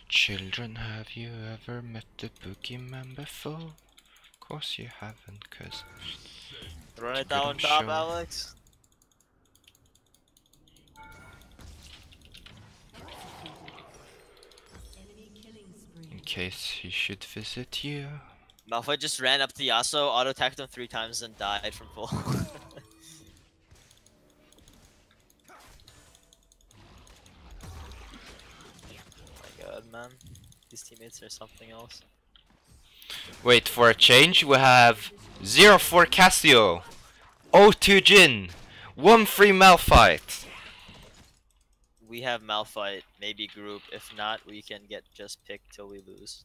Children, have you ever met the boogeyman before? Course you haven't, cause... Run it Good, I'm down top, sure. Alex. Enemy killing spree. In case he should visit you. Malphite just ran up to Yasuo, auto-attacked him 3 times and died from full. man. These teammates are something else. Wait, for a change, we have 0-4 Casio, 0-2 Jin, 1-3 Malphite. We have Malphite, maybe group. If not, we can get just picked till we lose.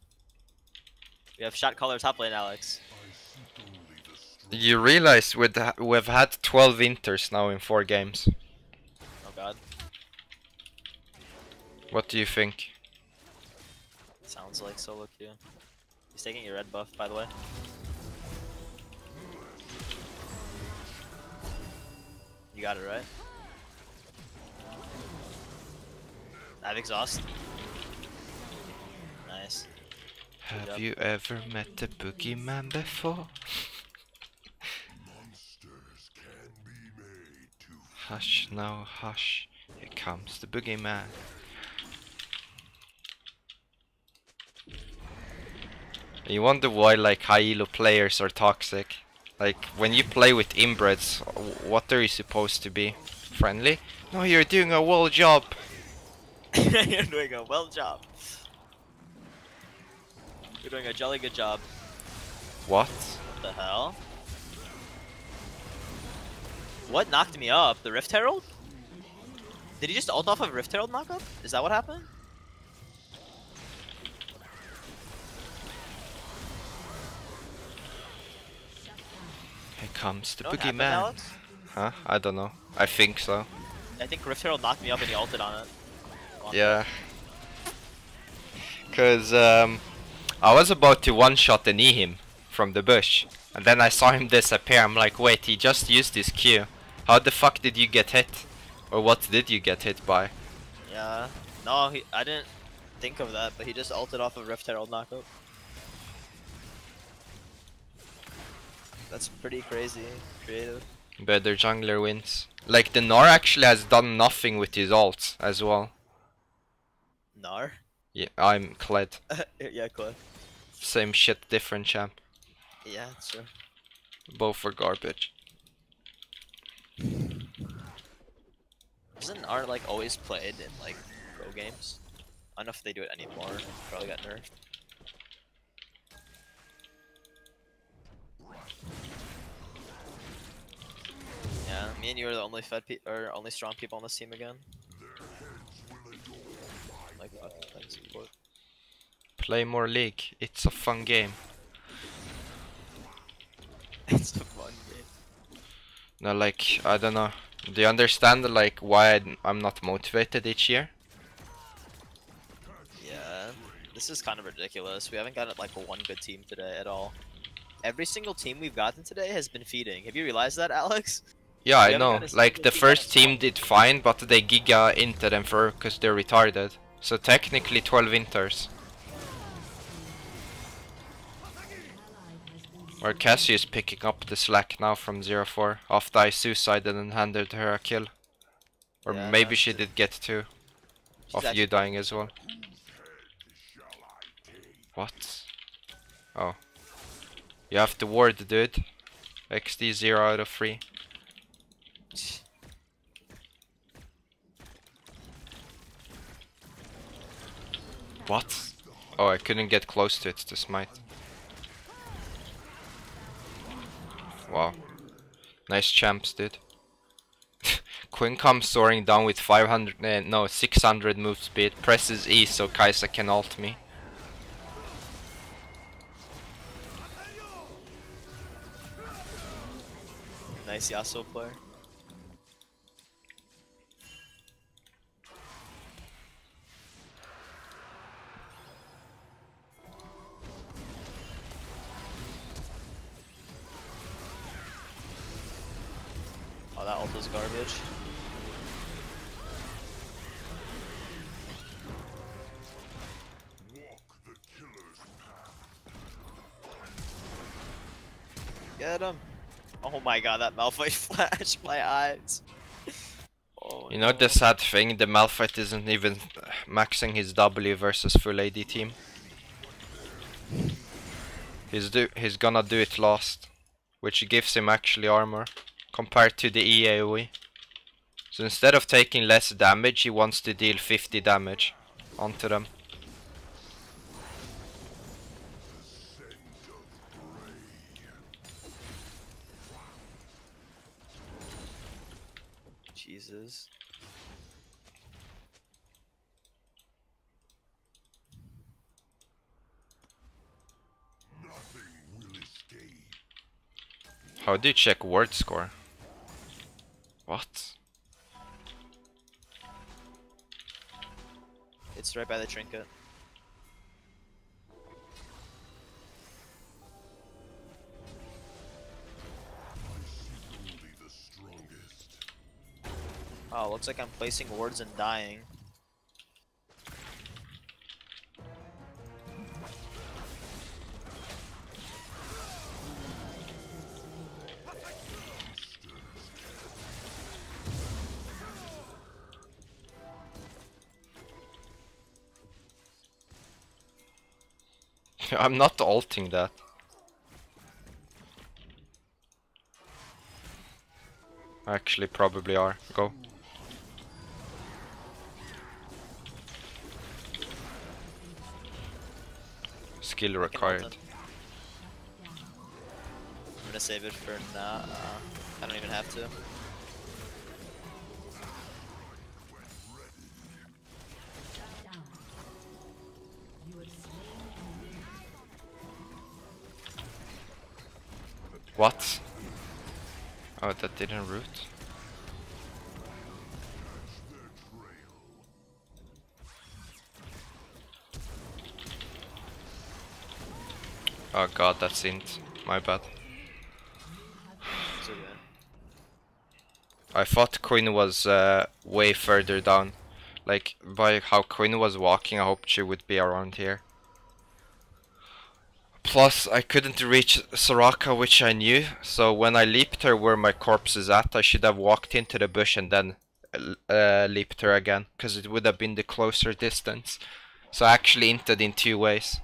We have shot caller top lane, Alex. You realize we've had 12 inters now in 4 games. Oh god. What do you think? Sounds like solo queue. He's taking your red buff, by the way. You got it right. I have exhaust. Nice. Have you ever met the boogeyman before? Monsters can be made to Hush now, hush. Here comes the boogeyman. You wonder why like high elo players are toxic. Like when you play with inbreds, what are you supposed to be? Friendly? No, you're doing a well job. You're doing a well job. You're doing a jolly good job. What? What the hell? What knocked me up? The Rift Herald? Did he just ult off of Rift Herald knockup? Is that what happened? Here comes the You know what happened, boogeyman. Alex? Huh? I don't know. I think so. I think Rift Herald knocked me up and he ulted on it. Yeah. Cause I was about to one-shot and knee him from the bush, and then I saw him disappear. I'm like, wait, he just used his Q. How the fuck did you get hit? Or what did you get hit by? Yeah. No, I didn't think of that, but he just ulted off of Rift Herald knockup. That's pretty crazy. Creative. Better jungler wins. Like the Gnar actually has done nothing with his ults as well. Gnar? Yeah, I'm Kled. Yeah, cool. Same shit, different champ. Yeah, that's true. Both are garbage. Isn't Gnar like always played in like pro games? I don't know if they do it anymore. Probably got nerfed. Yeah, me and you are the only or only strong people on this team again. Like fucking support. Play more League. It's a fun game. It's a fun game. No, like, I don't know. Do you understand like why I'm not motivated each year? Yeah, this is kind of ridiculous. We haven't gotten like one good team today at all. Every single team we've gotten today has been feeding. Have you realized that, Alex? Yeah, We I haven't know. gotten a Like single the team first that's team top. did fine, but they giga into them for because they're retarded. So technically 12 inters. Or Cassie is picking up the slack now from 0-4 after I suicided and handed her a kill. Or Yeah, maybe no, she did get 2 of actually you dying as well. What? Oh. You have to ward, dude. XD 0 out of 3. What? Oh, I couldn't get close to it to smite. Wow. Nice champs, dude. Quinn comes soaring down with 500, no, 600 move speed. Presses E so Kai'Sa can ult me. Nice Yasuo player. Oh, that ult was garbage. Get him! Oh my god, that Malphite flashed my eyes. Oh, You know the sad thing, the Malphite isn't even maxing his W versus full AD team. He's gonna do it last, which gives him actually armor compared to the EAOE. So instead of taking less damage, he wants to deal 50 damage onto them. Jesus. Nothing will escape. How do you check word score? What? It's right by the trinket. Only the strongest. Oh, looks like I'm placing wards and dying. I'm not ulting that. Actually, probably are. Go. Skill I can ult required. him. I'm gonna save it for now. I don't even have to. Down. You have slain an enemy. What? Oh, that didn't root. Oh god, that's int. My bad. It's okay. I thought Queen was way further down. Like, by how Queen was walking, I hoped she would be around here. Plus, I couldn't reach Soraka, which I knew, so when I leaped her where my corpse is at, I should have walked into the bush and then leaped her again, because it would have been the closer distance. So I actually inted in 2 ways.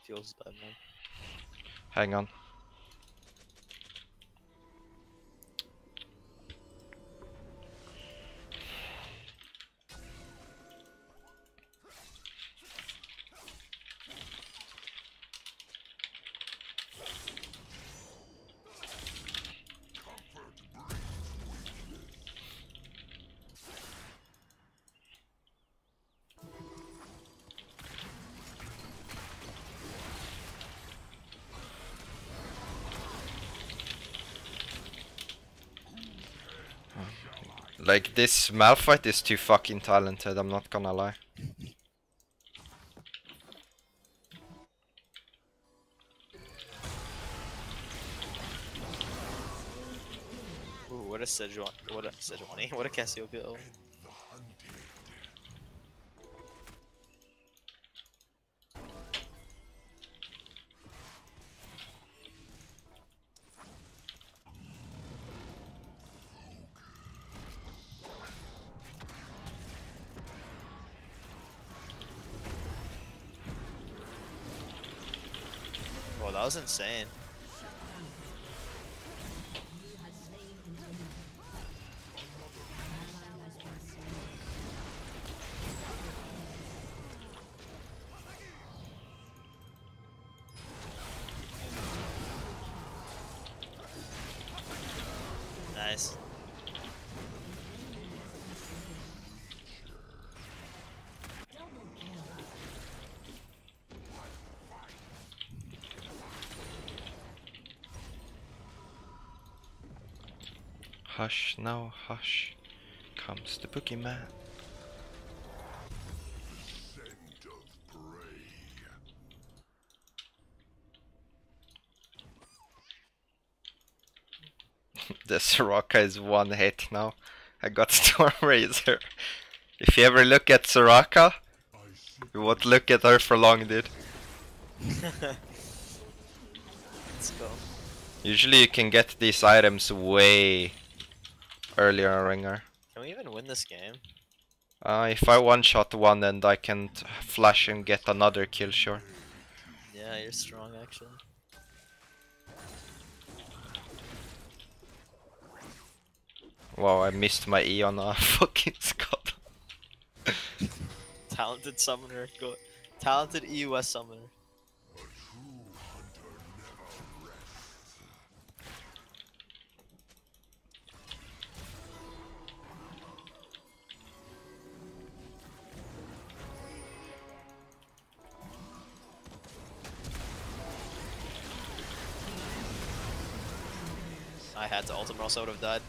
Feels bad, man. Hang on. Like, this Malphite is too fucking talented, I'm not gonna lie. Ooh, what a Sejuani. What a Sejuani. What a Cassiopeia. Oh, that was insane. You have slain an enemy. An ally has been slain. Nice. Double kill. Hush, now hush. Comes the boogeyman. Scent of prey. The Soraka is 1 hit now. I got Storm Razor. If you ever look at Soraka, you won't look at her for long, dude. Let's go. Usually you can get these items way earlier in Ringer. Can we even win this game? If I one-shot one and I can flash and get another kill, sure. Yeah, you're strong actually. Wow, I missed my E on a fucking Scott. Talented summoner. Go. Talented EUS summoner. A true hunter never rests. I had to ult him or else I would have died.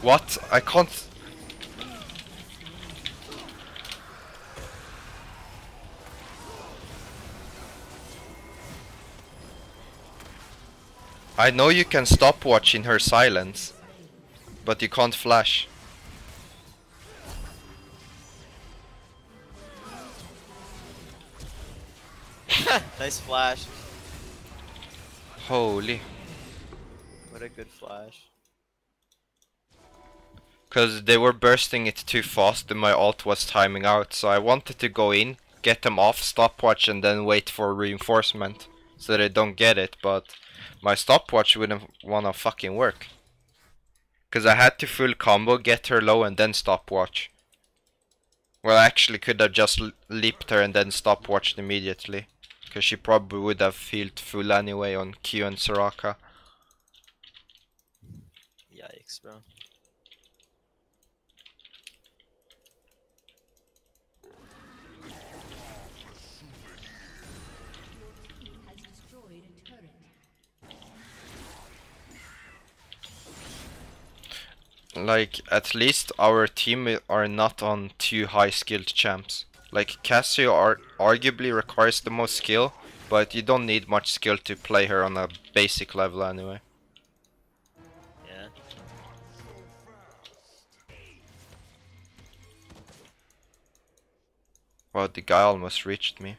What? I can't. I know you can stopwatch in her silence, but you can't flash. Nice flash. Holy. What a good flash. Because they were bursting it too fast and my ult was timing out, so I wanted to go in, get them off, stopwatch, and then wait for reinforcement so they don't get it, but my stopwatch wouldn't wanna fucking work. Because I had to full combo, get her low, and then stopwatch. Well, I actually could have just leaped her and then stopwatched immediately. Because she probably would have healed full anyway on Q and Soraka. Yikes, bro. Like, at least our team are not on too high skilled champs. Like, Cassio arguably requires the most skill, but you don't need much skill to play her on a basic level anyway. Yeah. Wow, the guy almost reached me.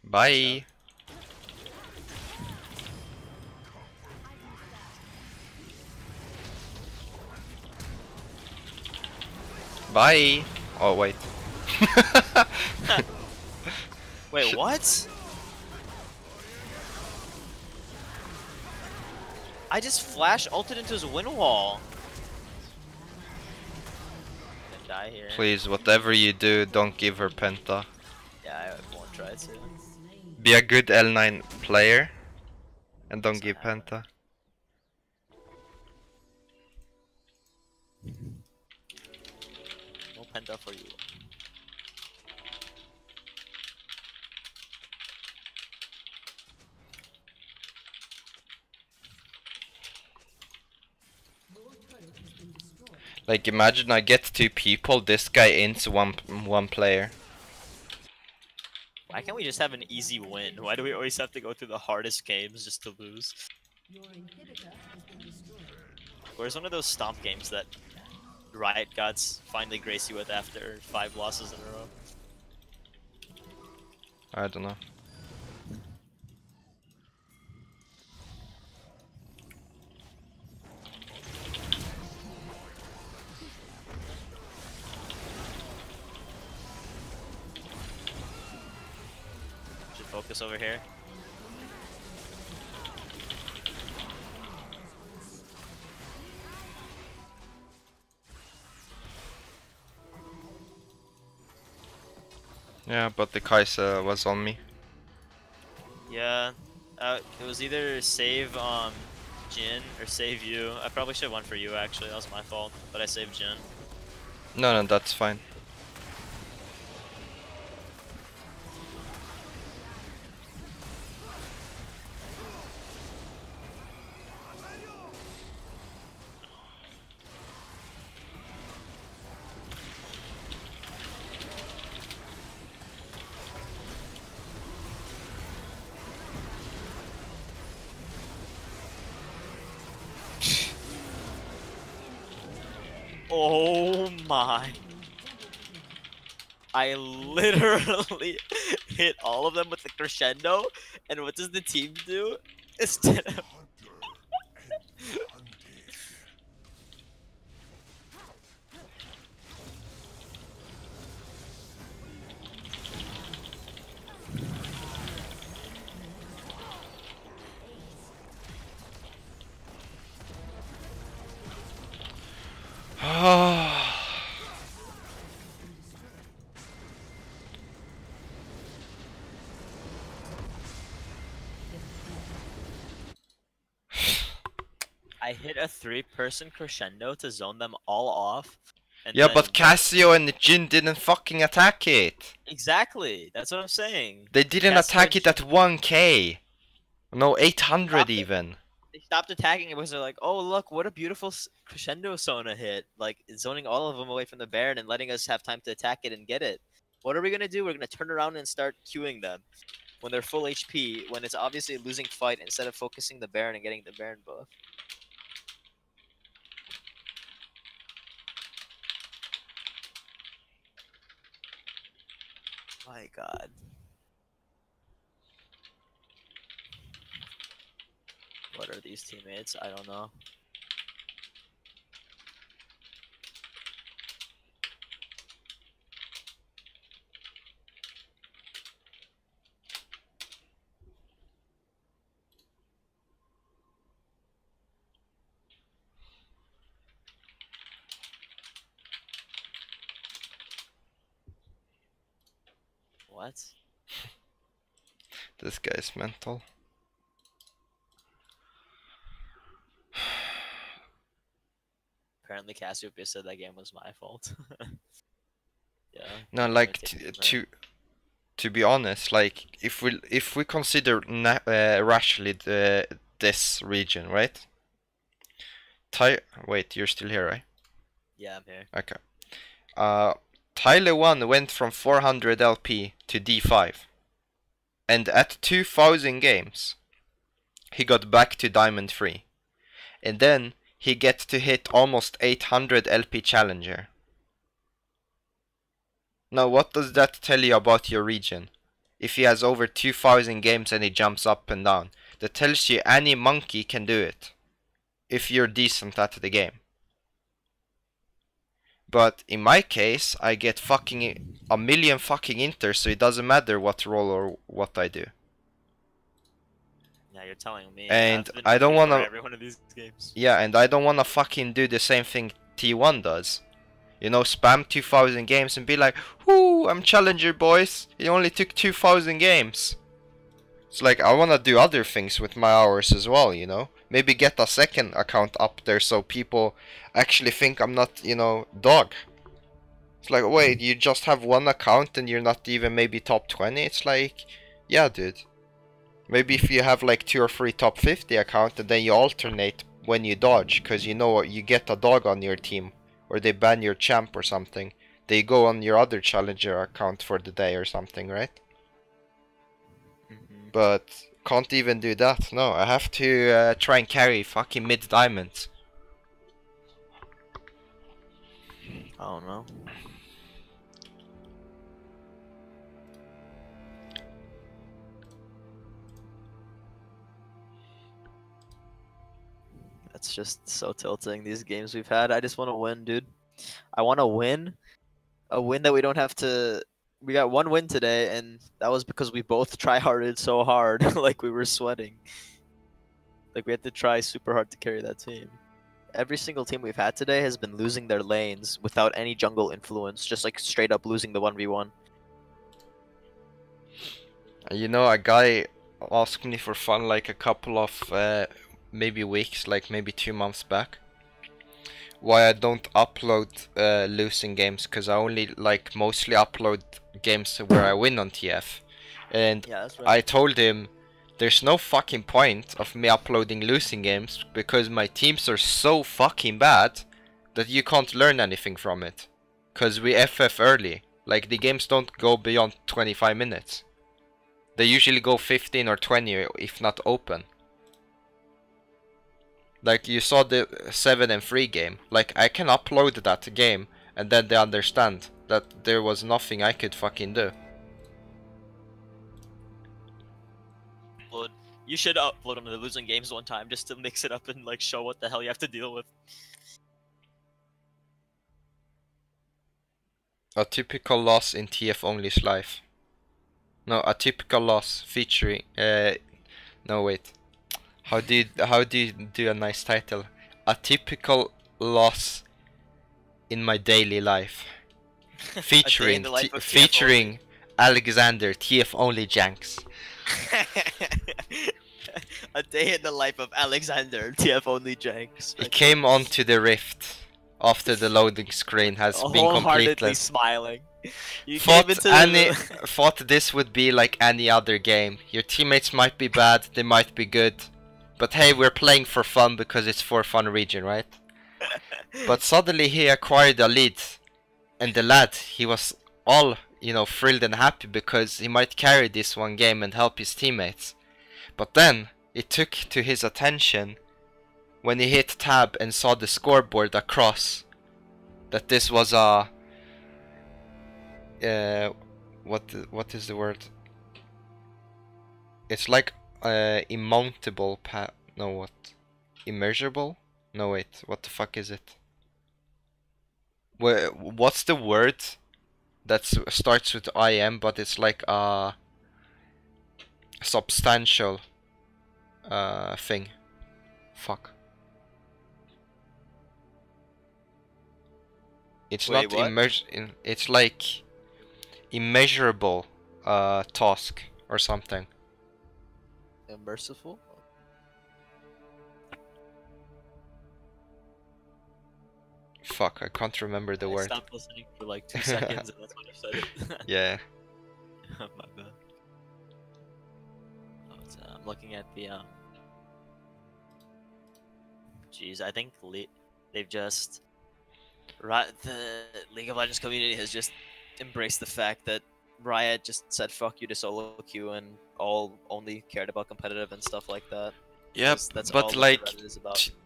Bye. Bye. Oh wait. Wait, what? I just flash ulted into his win wall. Gonna die here. Please, whatever you do, don't give her Penta. Yeah, I won't try to. Be a good L9 player and don't give Penta. No penta for you. Like, imagine I get two people, this guy into one player. Why can't we just have an easy win? Why do we always have to go through the hardest games just to lose? Where's one of those stomp games that Riot Gods finally grace you with after 5 losses in a row? I don't know. Should focus over here. Yeah, but the Kai'Sa was on me. Yeah, it was either save Jin or save you. I probably should have went for you actually, that was my fault, but I saved Jin. No, that's fine. Oh my. I literally hit all of them with the crescendo, and what does the team do? Instead of I hit a 3-person crescendo to zone them all off. And Yeah, then but Cassio and Jin didn't fucking attack it. exactly, that's what I'm saying. They didn't Cassio attack and it at 1k. No, 800 Stopped it. even. They stopped attacking it because they're like, oh look, what a beautiful crescendo Sona hit, like zoning all of them away from the Baron and letting us have time to attack it and get it. What are we gonna do? We're gonna turn around and start queuing them when they're full HP, when it's obviously a losing fight, instead of focusing the Baron and getting the Baron buff. My God. What are these teammates? I don't know. What? This guy's mental. Apparently Cassiopeia said that game was my fault. Yeah. No, like to be honest, like if we consider rationally this region, right? Wait, you're still here, right? Yeah, I'm here. Okay. Tyler 1 went from 400 LP to D5. And at 2000 games, he got back to Diamond 3. And then he gets to hit almost 800 LP Challenger. Now what does that tell you about your region? If he has over 2000 games and he jumps up and down, that tells you any monkey can do it. If you're decent at the game. But in my case, I get fucking a million fucking inters, so it doesn't matter what role or what I do. Yeah, you're telling me. And I've been I don't winning wanna. every one of these games. Yeah, and I don't wanna fucking do the same thing T1 does. You know, spam 2000 games and be like, whoo, I'm challenger boys. It only took 2000 games. It's like, I wanna do other things with my hours as well, you know? Maybe get a second account up there so people actually think I'm not, you know, dog. It's like, wait, you just have one account and you're not even maybe top 20? It's like, yeah, dude. Maybe if you have like 2 or 3 top 50 account and then you alternate when you dodge, because you know you get a dog on your team, or they ban your champ or something. They go on your other challenger account for the day or something, right? But can't even do that. No, I have to try and carry fucking mid diamonds. I don't know. That's just so tilting, these games we've had. I just want to win, dude. I want to win. A win that we don't have to... We got one win today, and that was because we both try-harded so hard. Like, we were sweating. Like, we had to try super hard to carry that team. Every single team we've had today has been losing their lanes without any jungle influence. Just, like, straight up losing the 1v1. You know, a guy asked me for fun like a couple of maybe weeks, like maybe 2 months back, why I don't upload losing games, because I only like mostly upload games where I win on TF. And Yeah, that's right. I told him there's no fucking point of me uploading losing games because my teams are so fucking bad that you can't learn anything from it. Because we FF early. Like, the games don't go beyond 25 minutes. They usually go 15 or 20 if not open. Like, you saw the 7 and 3 game. Like, I can upload that game and then they understand that there was nothing I could fucking do. You should upload them to the losing games one time just to mix it up and like show what the hell you have to deal with. A typical loss in TF Only's life. No, a typical loss featuring. No wait. How do you do a nice title? A typical loss in my daily life. Featuring featuring Alexander TF Only Janks. A day in the life of Alexander TF Only Janks. He came onto the rift after the loading screen has been completed. Smiling. You thought this would be like any other game. Your teammates might be bad, they might be good, but hey, we're playing for fun because it's for fun region, right? But suddenly he acquired a lead, and the lad, he was all, you know, thrilled and happy because he might carry this one game and help his teammates. But then it took to his attention when he hit tab and saw the scoreboard across that this was a what is the word? It's like immountable no, what? Immeasurable? No wait, what the fuck is it? What's the word that starts with IM but it's like a substantial thing? Fuck. It's not it's like immeasurable task or something. Immersive? Fuck, I can't remember the word. I stopped listening for like 2 seconds and that's when you said it. Yeah. My bad. I'm looking at the Jeez, I think they've just the League of Legends community has just embraced the fact that Riot just said fuck you to solo queue and only cared about competitive and stuff like that. Yep, that's but like,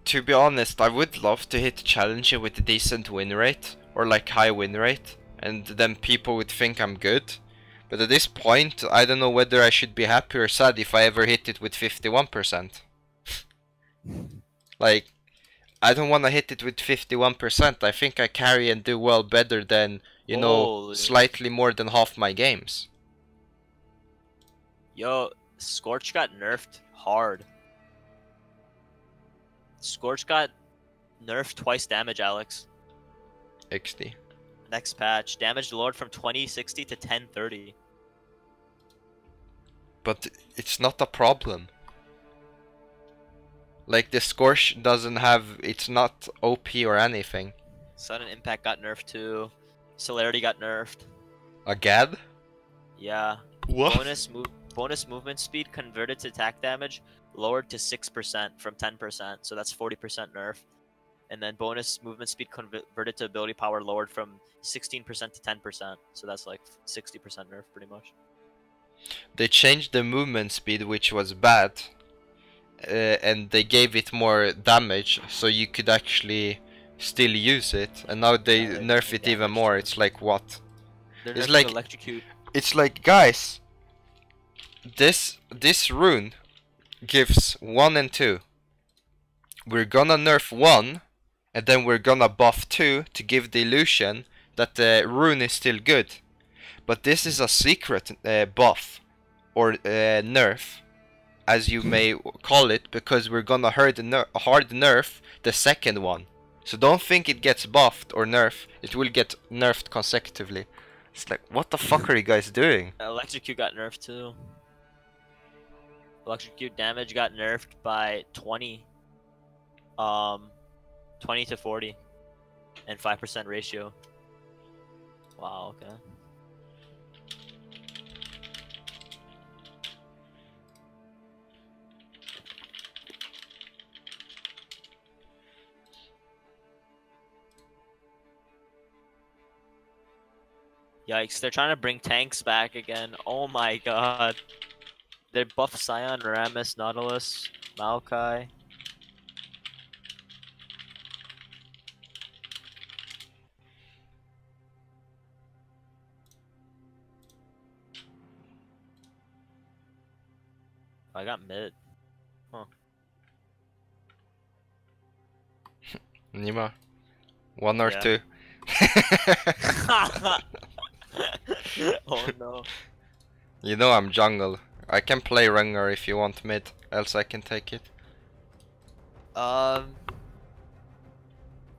to be honest, I would love to hit Challenger with a decent win rate, or like high win rate, and then people would think I'm good. But at this point, I don't know whether I should be happy or sad if I ever hit it with 51%. Like, I don't want to hit it with 51%. I think I carry and do well better than, you know, slightly more than half my games. Yo, Scorch got nerfed hard. Scorch got nerfed twice damage, Alex. XD. Next patch, damage lowered from 2060 to 1030. But it's not a problem. Like, the Scorch doesn't have, it's not OP or anything. Sudden Impact got nerfed too. Celerity got nerfed. Again? Yeah. What? Bonus movement speed converted to attack damage lowered to 6% from 10%, so that's 40% nerf. And then bonus movement speed converted to ability power lowered from 16% to 10%, so that's like 60% nerf pretty much. They changed the movement speed, which was bad, and they gave it more damage, so you could actually still use it. And now they nerf it even more. It's like what? It's like electrocute. It's like, guys, this rune gives 1 and 2. We're gonna nerf 1, and then we're gonna buff 2 to give the illusion that the rune is still good. But this is a secret buff, or nerf, as you may call it, because we're gonna hard nerf the second one. So don't think it gets buffed or nerfed, it will get nerfed consecutively. It's like, what the fuck are you guys doing? Electrocute got nerfed too. Electrocute damage got nerfed by 20 to 40 and 5% ratio. Wow, okay. Yikes, they're trying to bring tanks back again. Oh my god. They buff Scion, Ramus, Nautilus, Maokai. I got mid. Nima, one or Yeah. two. Oh no. You know I'm jungle. I can play Rengar if you want mid, else I can take it. Yeah,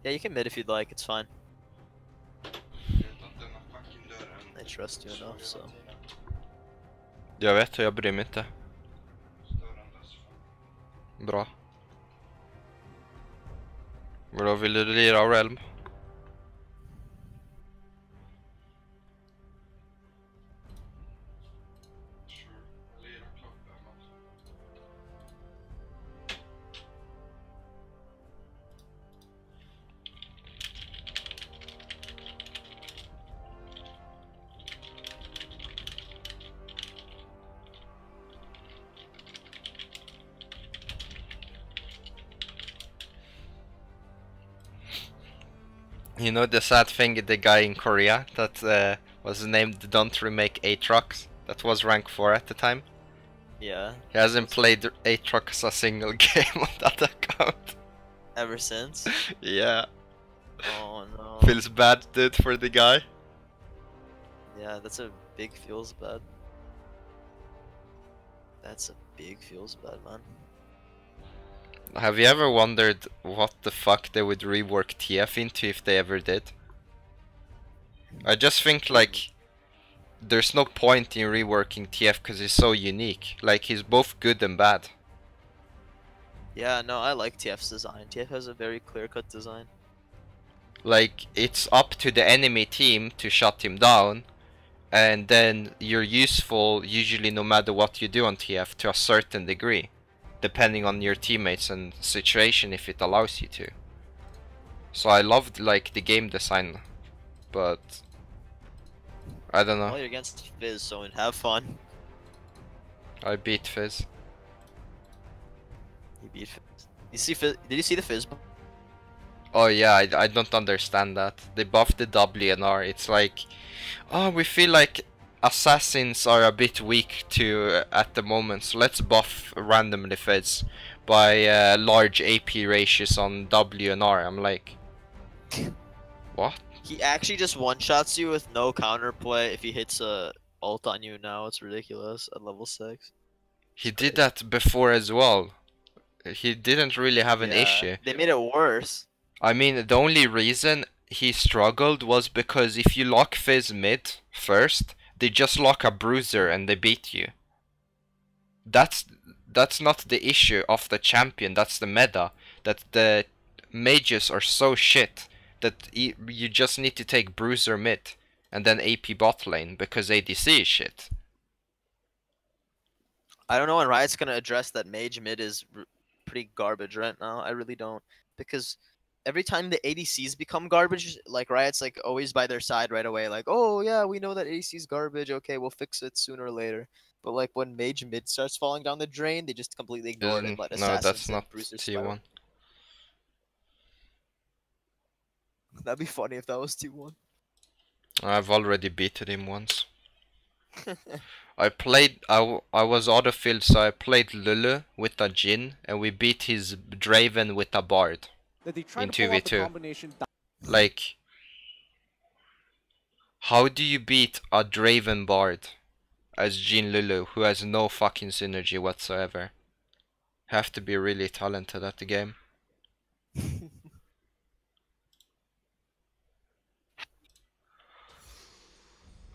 you can mid if you'd like. It's fine. I trust you enough, so. Jag vet, jag bryr mig inte. Bra. Vadå, vill du lira Realm? You know the sad thing, the guy in Korea that was named Don't Remake Aatrox, that was rank 4 at the time. Yeah. He hasn't played Aatrox a single game on that account. Ever since? Yeah. Oh no. Feels bad, dude, for the guy. Yeah, that's a big feels bad. That's a big feels bad, man. Have you ever wondered what the fuck they would rework TF into if they ever did? I just think like there's no point in reworking TF because he's so unique. Like he's both good and bad. Yeah, no, I like TF's design. TF has a very clear-cut design. Like it's up to the enemy team to shut him down, and then you're useful usually no matter what you do on TF to a certain degree, depending on your teammates and situation if it allows you to. So I loved like the game design, but I don't know. Well, you're against Fizz, so have fun. I beat Fizz. You beat Fizz. You see Fizz? Did you see the Fizz? Oh yeah, I don't understand that. They buffed the W and R. It's like, oh, we feel like assassins are a bit weak to at the moment, so let's buff randomly Fizz by large AP ratios on W and R. I'm like, what? He actually just one-shots you with no counterplay if he hits a ult on you now. It's ridiculous at level 6. He did that before as well. He didn't really have an issue. They made it worse. I mean, the only reason he struggled was because if you lock Fizz mid first, they just lock a bruiser and they beat you. That's not the issue of the champion, that's the meta. That the mages are so shit that you just need to take bruiser mid and then AP bot lane because ADC is shit. I don't know when Riot's gonna address that mage mid is pretty garbage right now. I really don't, because every time the ADCs become garbage, like Riot's like always by their side right away, like, oh yeah, we know that ADC's garbage, okay, we'll fix it sooner or later. But like when mage mid starts falling down the drain, they just completely ignore it and let assassins no, that's and not Bruisers T1. spiral. That'd be funny if that was T1. I've already beaten him once. I was autofilled, so I played Lulu with a Jhin, and we beat his Draven with a Bard in 2v2. Like, how do you beat a Draven Bard as Jhin Lulu, who has no fucking synergy whatsoever? Have to be really talented at the game.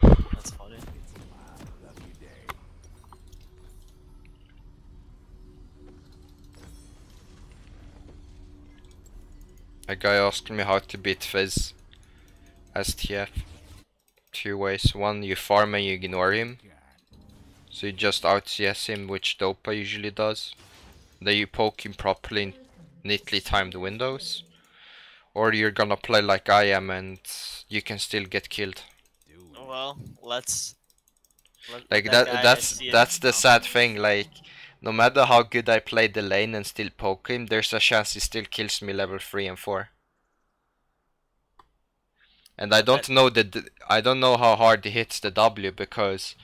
That's funny. A guy asked me how to beat Fizz as TF. 2 ways. One, you farm and you ignore him. So you just out CS him, which Dopa usually does. Then you poke him properly in neatly timed windows. Or you're gonna play like I am and you can still get killed. Well, let's. Like that's the sad thing. Like, no matter how good I play the lane and still poke him, there's a chance he still kills me level 3 and 4. And I don't know I don't know how hard he hits the W, because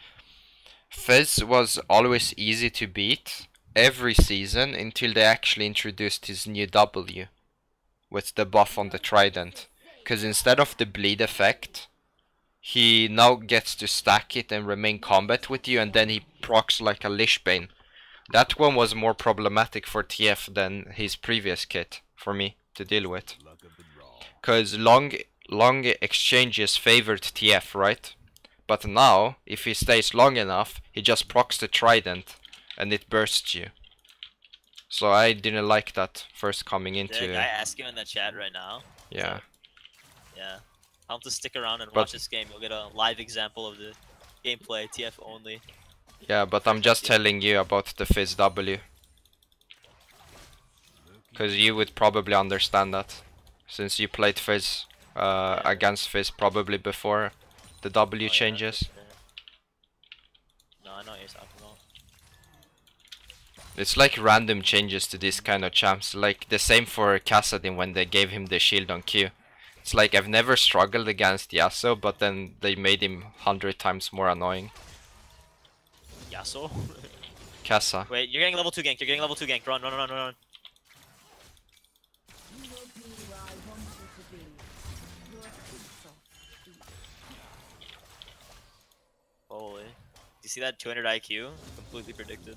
Fizz was always easy to beat every season until they actually introduced his new W with the buff on the trident. Because instead of the bleed effect, he now gets to stack it and remain combat with you, and then he procs like a Lishbane. That one was more problematic for TF than his previous kit for me to deal with. Because long exchanges favored TF, right? But now, if he stays long enough, he just procs the trident and it bursts you. So I didn't like that first coming into... Did a guy ask you in the chat right now? Yeah. Yeah. Tell him to stick around and watch this game. You'll get a live example of the gameplay, TF only. Yeah, but I'm just telling you about the Fizz W. Because you would probably understand that. Since you played Fizz against Fizz probably before the W changes. Yeah, no, I know what you're talking about. It's like random changes to these kind of champs. Like the same for Kassadin when they gave him the shield on Q. It's like I've never struggled against Yasuo, but then they made him 100 times more annoying. Yasuo? Kassa. Wait, you're getting level 2 gank, you're getting level 2 gank. Run, run, run, run, run. You will be where I want you to be. Your pixel. Holy. Do you see that 200 IQ? Completely predicted.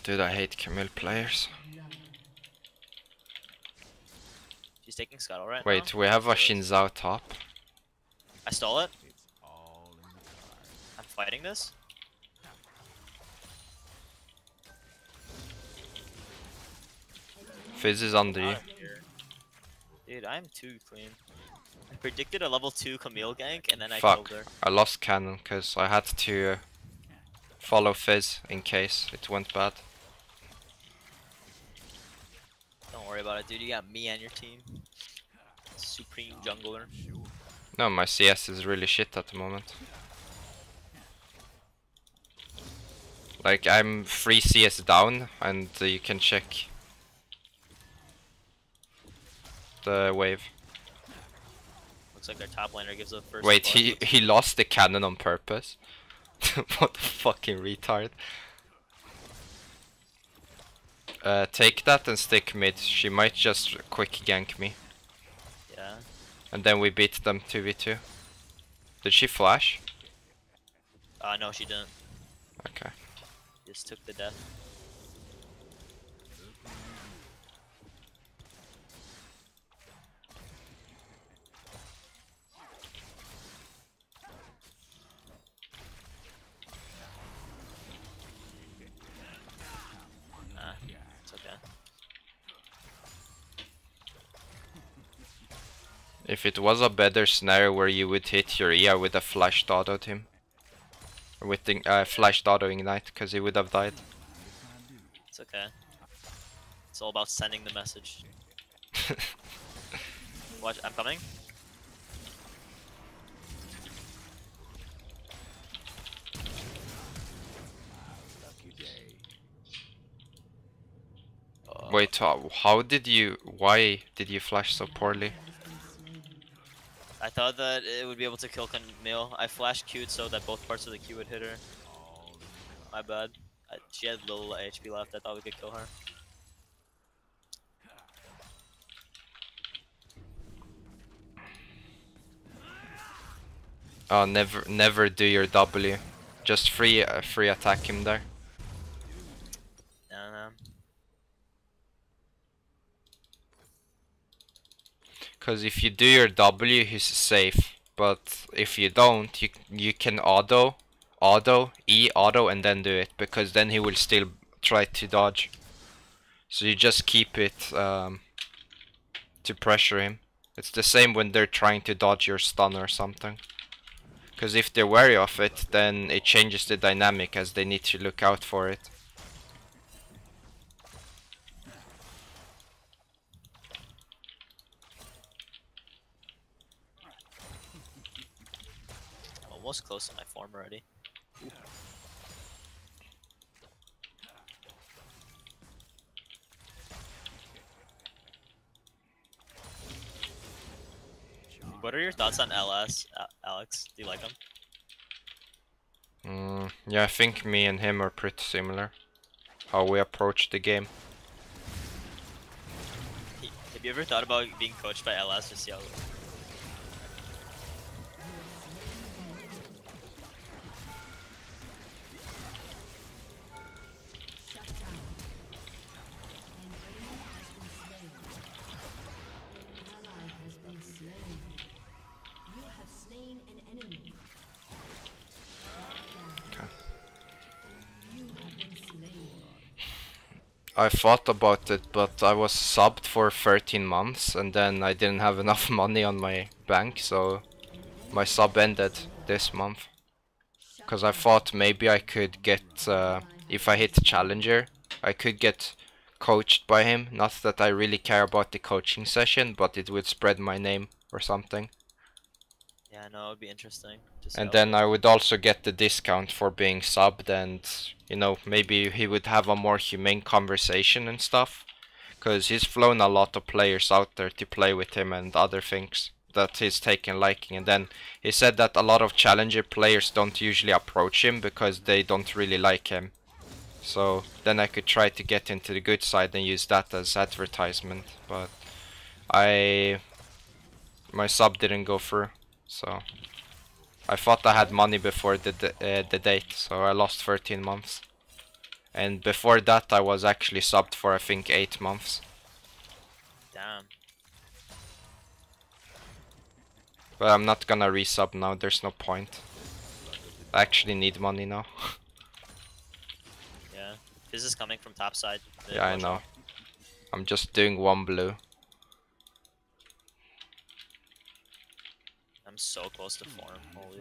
Dude, I hate Camille players. She's taking Scuttle right now. Wait, we have a Shinzao top. I stole it. I'm fighting this. Fizz is under you. Dude, I'm too clean. I predicted a level 2 Camille gank and then I Fuck, killed her. I lost cannon because I had to follow Fizz in case it went bad. Don't worry about it, dude. You got me and your team. Supreme jungler. No, my CS is really shit at the moment. Like, I'm 3 CS down, and you can check the wave. Looks like our top laner gives up first. Wait, blood. he lost the cannon on purpose? What a fucking retard. Take that and stick mid. She might just quick gank me. Yeah. And then we beat them 2v2. Did she flash? No, she didn't. Okay. Just took the death. Nah, it's okay. If it was a better scenario where you would hit your E, I would have flashed autoed him. With the flashed auto ignite, because he would have died. It's okay. It's all about sending the message. Watch, I'm coming. Wait, how did you... Why did you flash so poorly? I thought that it would be able to kill Camille. I flash Q'd so that both parts of the Q would hit her. My bad. She had little HP left. I thought we could kill her. Oh, never do your W. Just free attack him there. No. Because if you do your W, he's safe. But if you don't, you can auto, E, auto, and then do it. Because then he will still try to dodge. So you just keep it to pressure him. It's the same when they're trying to dodge your stun or something. Because if they're wary of it, then it changes the dynamic as they need to look out for it. I'm almost close to my form already. Ooh. What are your thoughts on LS, Alex? Do you like him? Yeah, I think me and him are pretty similar. How we approach the game. Have you ever thought about being coached by LS to see how? I thought about it, but I was subbed for 13 months and then I didn't have enough money on my bank, so my sub ended this month. Because I thought maybe I could get, if I hit Challenger, I could get coached by him. Not that I really care about the coaching session, but it would spread my name or something. Yeah, no, it would be interesting. To see And how then it I goes. would also get the discount for being subbed, and you know, maybe he would have a more humane conversation and stuff. Because he's flown a lot of players out there to play with him and other things that he's taken liking. And then he said that a lot of challenger players don't usually approach him because they don't really like him. So then I could try to get into the good side and use that as advertisement. But my sub didn't go through, so I thought I had money before the date, so I lost 13 months. And before that I was actually subbed for I think 8 months. Damn. But I'm not gonna resub now, there's no point. I actually need money now. Yeah. This is coming from top side. Yeah, I know. I'm just doing 1 blue. I'm so close to form. Holy.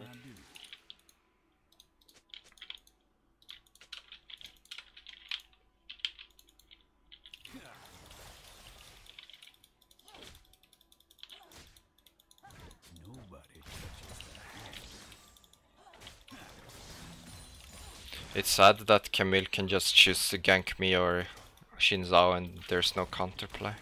Nobody touches the hand. It's sad that Camille can just choose to gank me or Shinzao and there's no counterplay.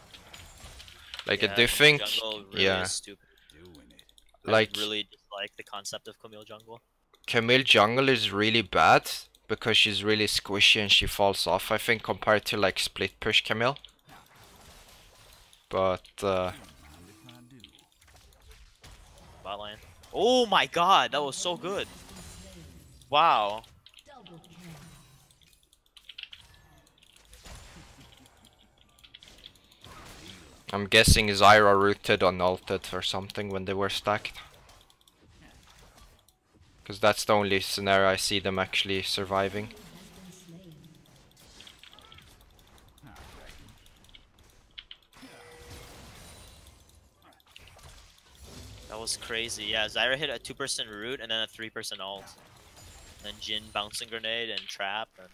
Like, Yeah, I do think, jungle really yeah, is stupid. Doing it. like, I really dislike the concept of Camille jungle. Camille jungle is really bad because she's really squishy and she falls off, I think, compared to like split push Camille. But, Mind if I do? Bot lane. Oh my god, that was so good. Wow. Double kill. I'm guessing Zyra rooted or ulted or something when they were stacked. Because that's the only scenario I see them actually surviving. That was crazy. Yeah, Zyra hit a 2% root and then a 3% ult. And then Jin bouncing grenade and trap and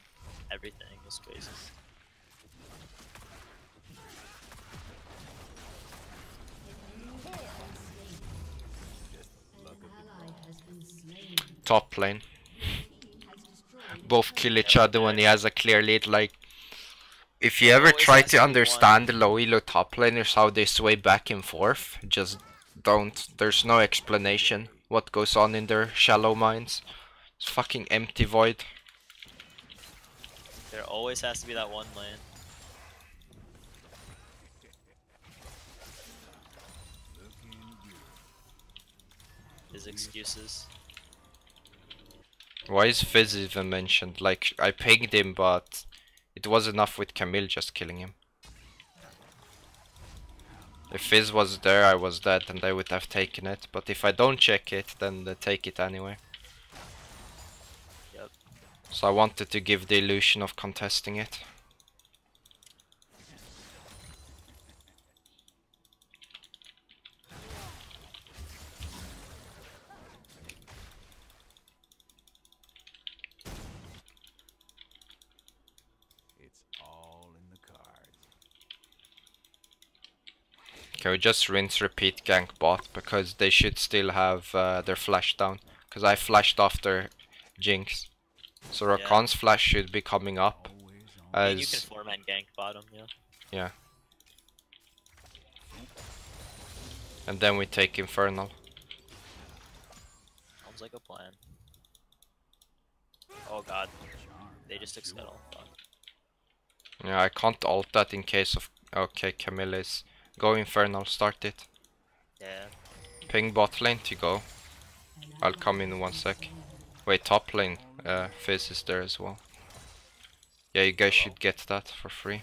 everything. It was crazy. Top lane. Both kill each other when he has a clear lead. Like, if you ever always try has to to be understand the low elo top laners, how they sway back and forth, just don't. There's no explanation what goes on in their shallow minds. It's fucking empty void. There always has to be that one lane. His excuses. Why is Fizz even mentioned? Like, I pinged him, but it was enough with Camille just killing him. If Fizz was there, I was dead and I would have taken it. But if I don't check it, then they take it anyway. Yep. So I wanted to give the illusion of contesting it. It's all in the cards. Can we just rinse repeat gank bot because they should still have their flash down. Because I flashed after Jinx. So Rakan's flash should be coming up Always on. I mean, you can as... four-man gank bottom, yeah. Yeah. And then we take Infernal. Sounds like a plan. Oh god. They just took Scuttle. Fuck. Yeah, I can't ult that in case of... Okay, Camilla is... Go Infernal, start it. Yeah. Ping bot lane to go. I'll come in 1 sec. Wait, top lane. Fizz is there as well. Yeah, you guys should get that for free.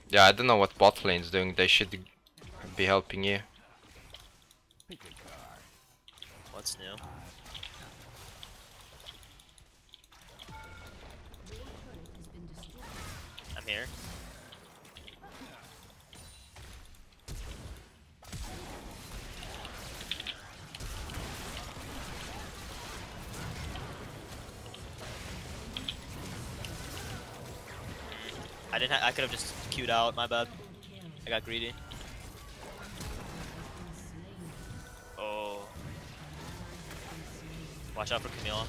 Yeah, I don't know what bot lane's doing. They should be helping you. Pick a card. What's new? I'm here. I could have just queued out, my bad. I got greedy. Oh. Watch out for Camille.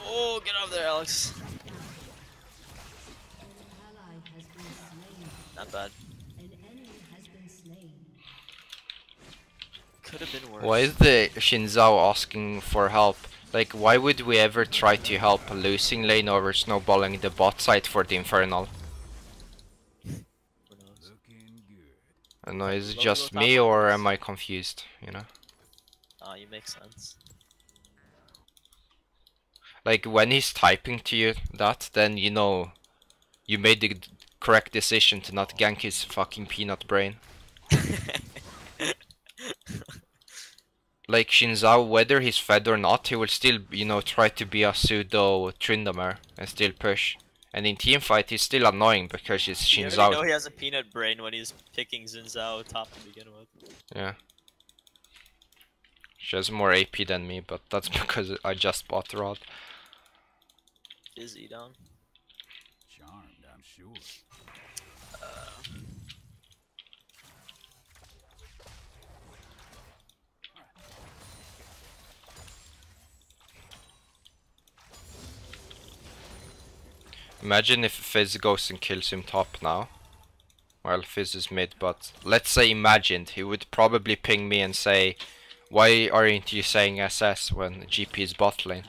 Oh, get out of there, Alex. Not bad. Could have been worse. Why is the Shinzao asking for help? Like, why would we ever try to help a losing lane over snowballing the bot side for the Infernal? Who knows? Looking good. I don't know, is it Low just top me lane or is- am I confused, you know? Oh, you make sense. Like, when he's typing to you that, then you know you made the correct decision to not gank his fucking peanut brain. Like Shinzao, whether he's fed or not, he will still, you know, try to be a pseudo Tryndamere and still push. And in teamfight, he's still annoying because he's You already know Shinzao. he has a peanut brain when he's picking Zinzao top to begin with. Yeah. She has more AP than me, but that's because I just bought Rod. Fizzy down. Charmed, I'm sure. Imagine if Fizz goes and kills him top now. Well, Fizz is mid, but let's say imagined, he would probably ping me and say, why aren't you saying SS when GP is bot lane?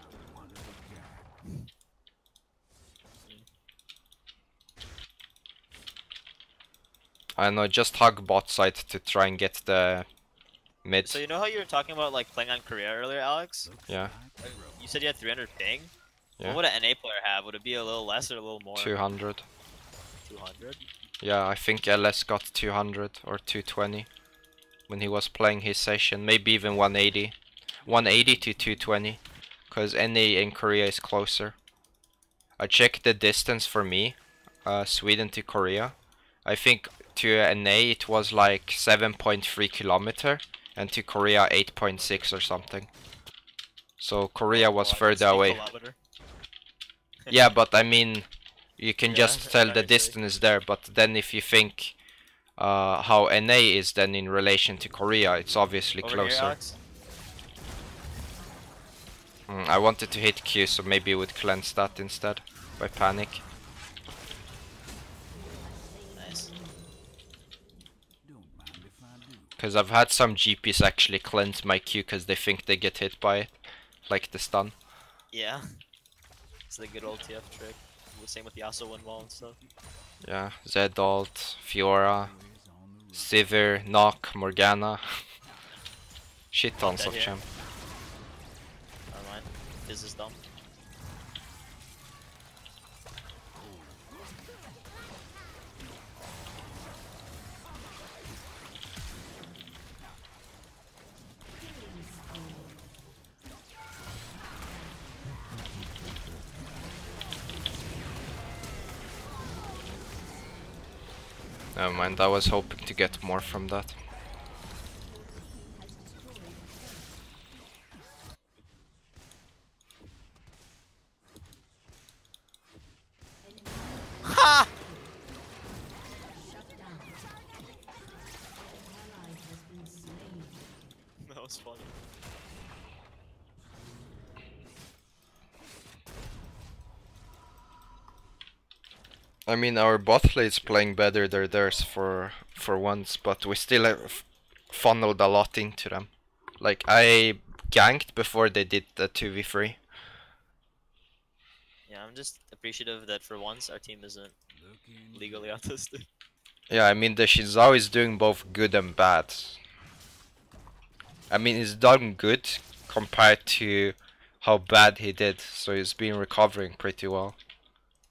I know, just hug bot side to try and get the mid. So you know how you were talking about like playing on Korea earlier, Alex? Yeah, You said you had 300 ping? Yeah. What would an NA player have? Would it be a little less or a little more? 200. 200? Yeah, I think LS got 200 or 220 when he was playing his session, maybe even 180. 180 to 220, because NA in Korea is closer. I checked the distance for me, Sweden to Korea. I think to NA it was like 7.3 kilometer, and to Korea 8.6 or something. So Korea was Oh, I further guess 8 away. kilometer. Yeah, but I mean, you can Yeah, just tell I the see. distance there, but then if you think how NA is then in relation to Korea, it's obviously Over here, closer. Alex? I wanted to hit Q, so maybe it would cleanse that instead, by panic. Nice. Don't mind if I do. Because I've had some GPs actually cleanse my Q because they think they get hit by it, like the stun. Yeah. It's the good old TF trick. The same with Yasuo win wall and stuff. Yeah, Zed ult, Fiora, Who's on the run? Sivir, Nock, Morgana. Shit Oh, tons dead of here. champ. Never mind. This is dumb. Never mind, I was hoping to get more from that. Ha! That was funny. I mean, our bot lane is playing better than theirs for once, but we still have funneled a lot into them. Like, I ganked before they did the 2v3. Yeah, I'm just appreciative that for once our team isn't Looking legally autistic. Yeah, I mean, the Shinzao is doing both good and bad. I mean, he's done good compared to how bad he did, so he's been recovering pretty well.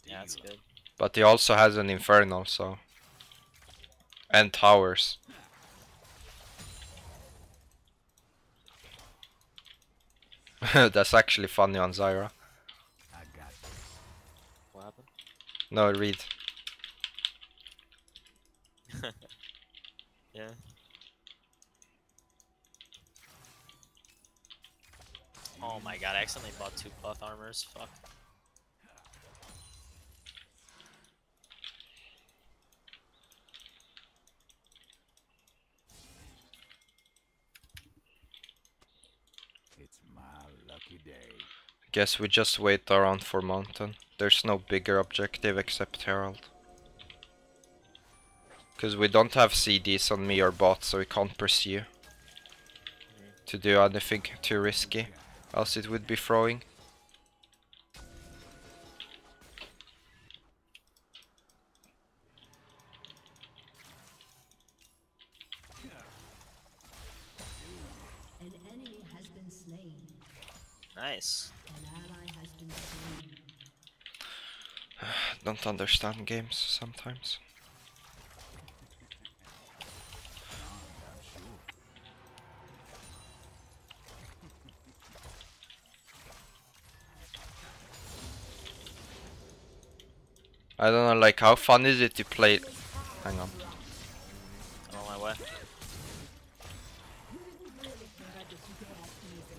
Yeah, that's good. But he also has an Infernal, so... And towers. That's actually funny on Zyra. I got this. What happened? No, read. Yeah. Oh my god, I accidentally bought 2 cloth armors. Fuck. It's my lucky day. Guess we just wait around for Mountain. There's no bigger objective except Herald. Because we don't have CDs on me or bot, so we can't pursue to do anything too risky. Else it would be throwing. An enemy has been slain. Nice. An ally has been slain. Don't understand games sometimes. I'm sure. I don't know, like, how fun is it to play... Hang on. I'm on my way.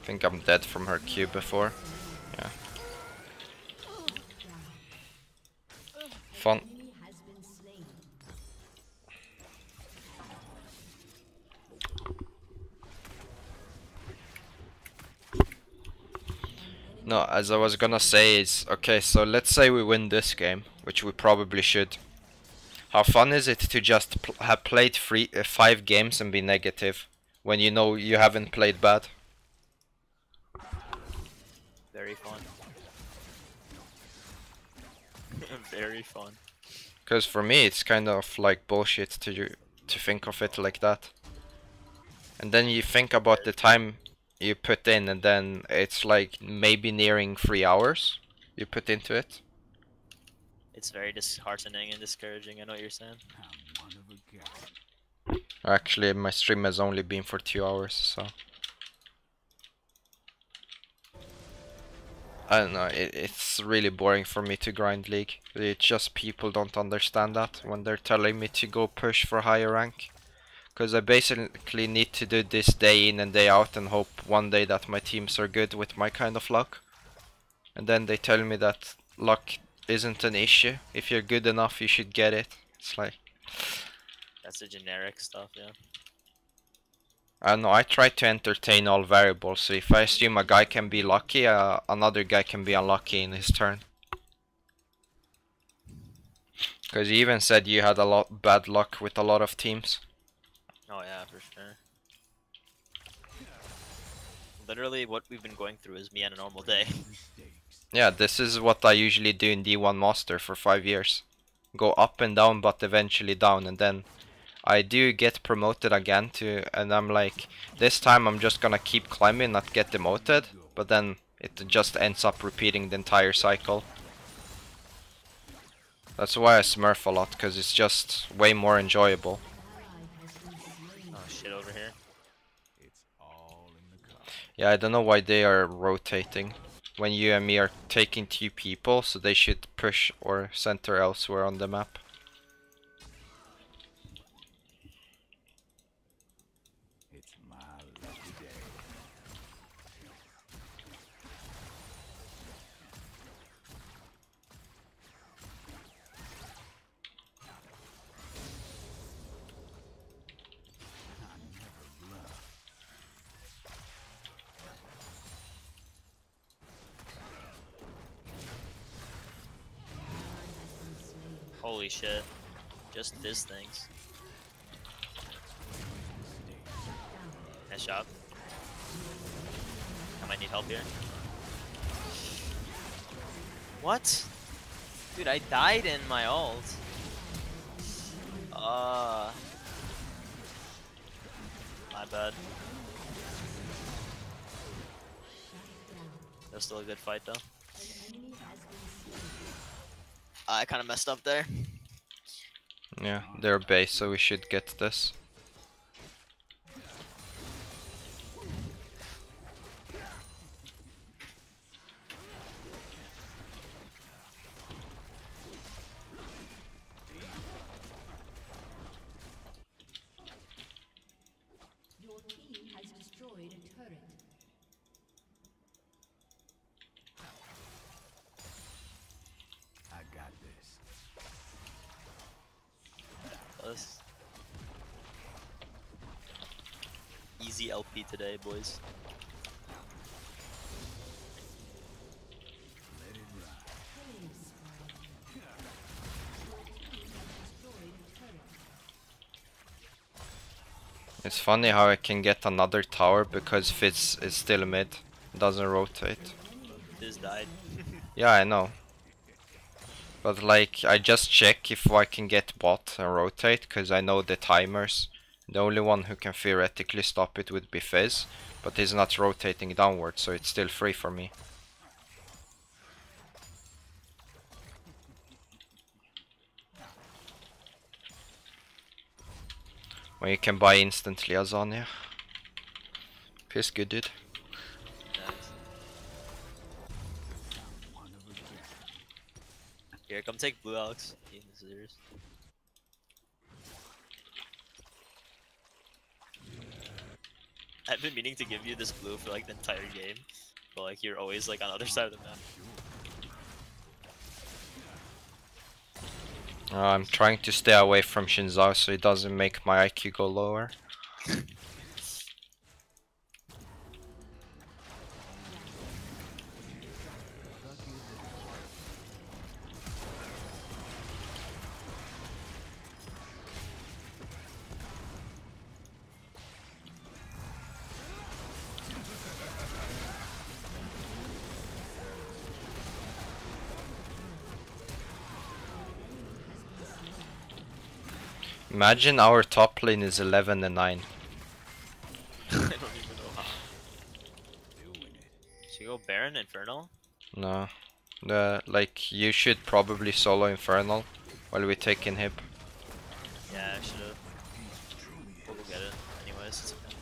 I think I'm dead from her Q before. Yeah. Fun. Enemy has been slain. No, as I was gonna say is, okay, so let's say we win this game, which we probably should. How fun is it to just have played 5 games and be negative, when you know you haven't played bad? Very fun. Very fun. Because for me it's kind of like bullshit to think of it like that. And then you think about the time you put in, and then it's like maybe nearing 3 hours you put into it. It's very disheartening and discouraging. I know what you're saying. I'm one of a kind. Actually, my stream has only been for 2 hours, so... I don't know, it's really boring for me to grind League. It's just people don't understand that when they're telling me to go push for higher rank. Because I basically need to do this day in and day out and hope one day that my teams are good with my kind of luck. And then they tell me that luck isn't an issue. If you're good enough, you should get it. It's like... That's the generic stuff, yeah. I don't know, I try to entertain all variables, so if I assume a guy can be lucky, another guy can be unlucky in his turn. Because you even said you had a lot bad luck with a lot of teams. Oh yeah, for sure. Literally, what we've been going through is me on a normal day. Mistakes. Yeah, this is what I usually do in D1 Master for 5 years. Go up and down, but eventually down, and then I do get promoted again to, and I'm like, this time I'm just gonna keep climbing, not get demoted, but then it just ends up repeating the entire cycle. That's why I smurf a lot, because it's just way more enjoyable. Oh shit, over here. It's all in the cup. Yeah, I don't know why they are rotating. When you and me are taking 2 people, so they should push or center elsewhere on the map. It's my lucky day. I never bluff. Holy shit. Just this things. Nice job. I might need help here. What? Dude, I died in my ult. My bad. That was still a good fight though. I kind of messed up there. Yeah, they're base, so we should get this. Your team has destroyed a turret. I got this. Us. Easy LP today, boys. Let it ride. Killing spree. Your team has destroyed a turret. It's funny how I can get another tower because Fizz is still mid, doesn't rotate. Fizz died. Yeah, I know. But like, I just check if I can get bot and rotate, because I know the timers. The only one who can theoretically stop it would be Fizz, but he's not rotating downwards, so it's still free for me. When you can buy instantly Azania. Feels good, dude. One of a kind. Here, come take blue, Alex. Eat the scissors. I've been meaning to give you this blue for like the entire game, but like you're always like on the other side of the map. I'm trying to stay away from Shinzao so he doesn't make my IQ go lower. Imagine our top lane is 11 and 9. I don't even know how. Should we go Baron Infernal? No. Like, you should probably solo Infernal while we take inhib. Yeah, I should've. We'll go get it. Anyways, it's okay.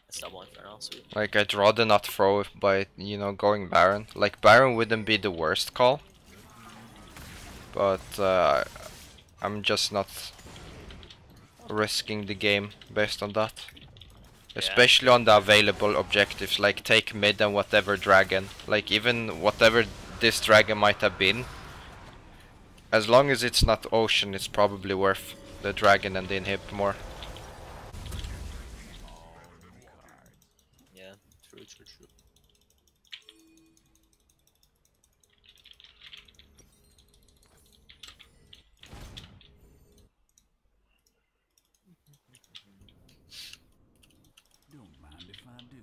It's double Infernal, sweet. Like, I'd rather not throw by, you know, going Baron. Like, Baron wouldn't be the worst call. But, I'm just not risking the game based on that. Especially on the available objectives, like take mid and whatever dragon. Like, even whatever this dragon might have been. As long as it's not ocean, it's probably worth the dragon and the inhib more. Yeah, true, true, true. Don't mind if I do.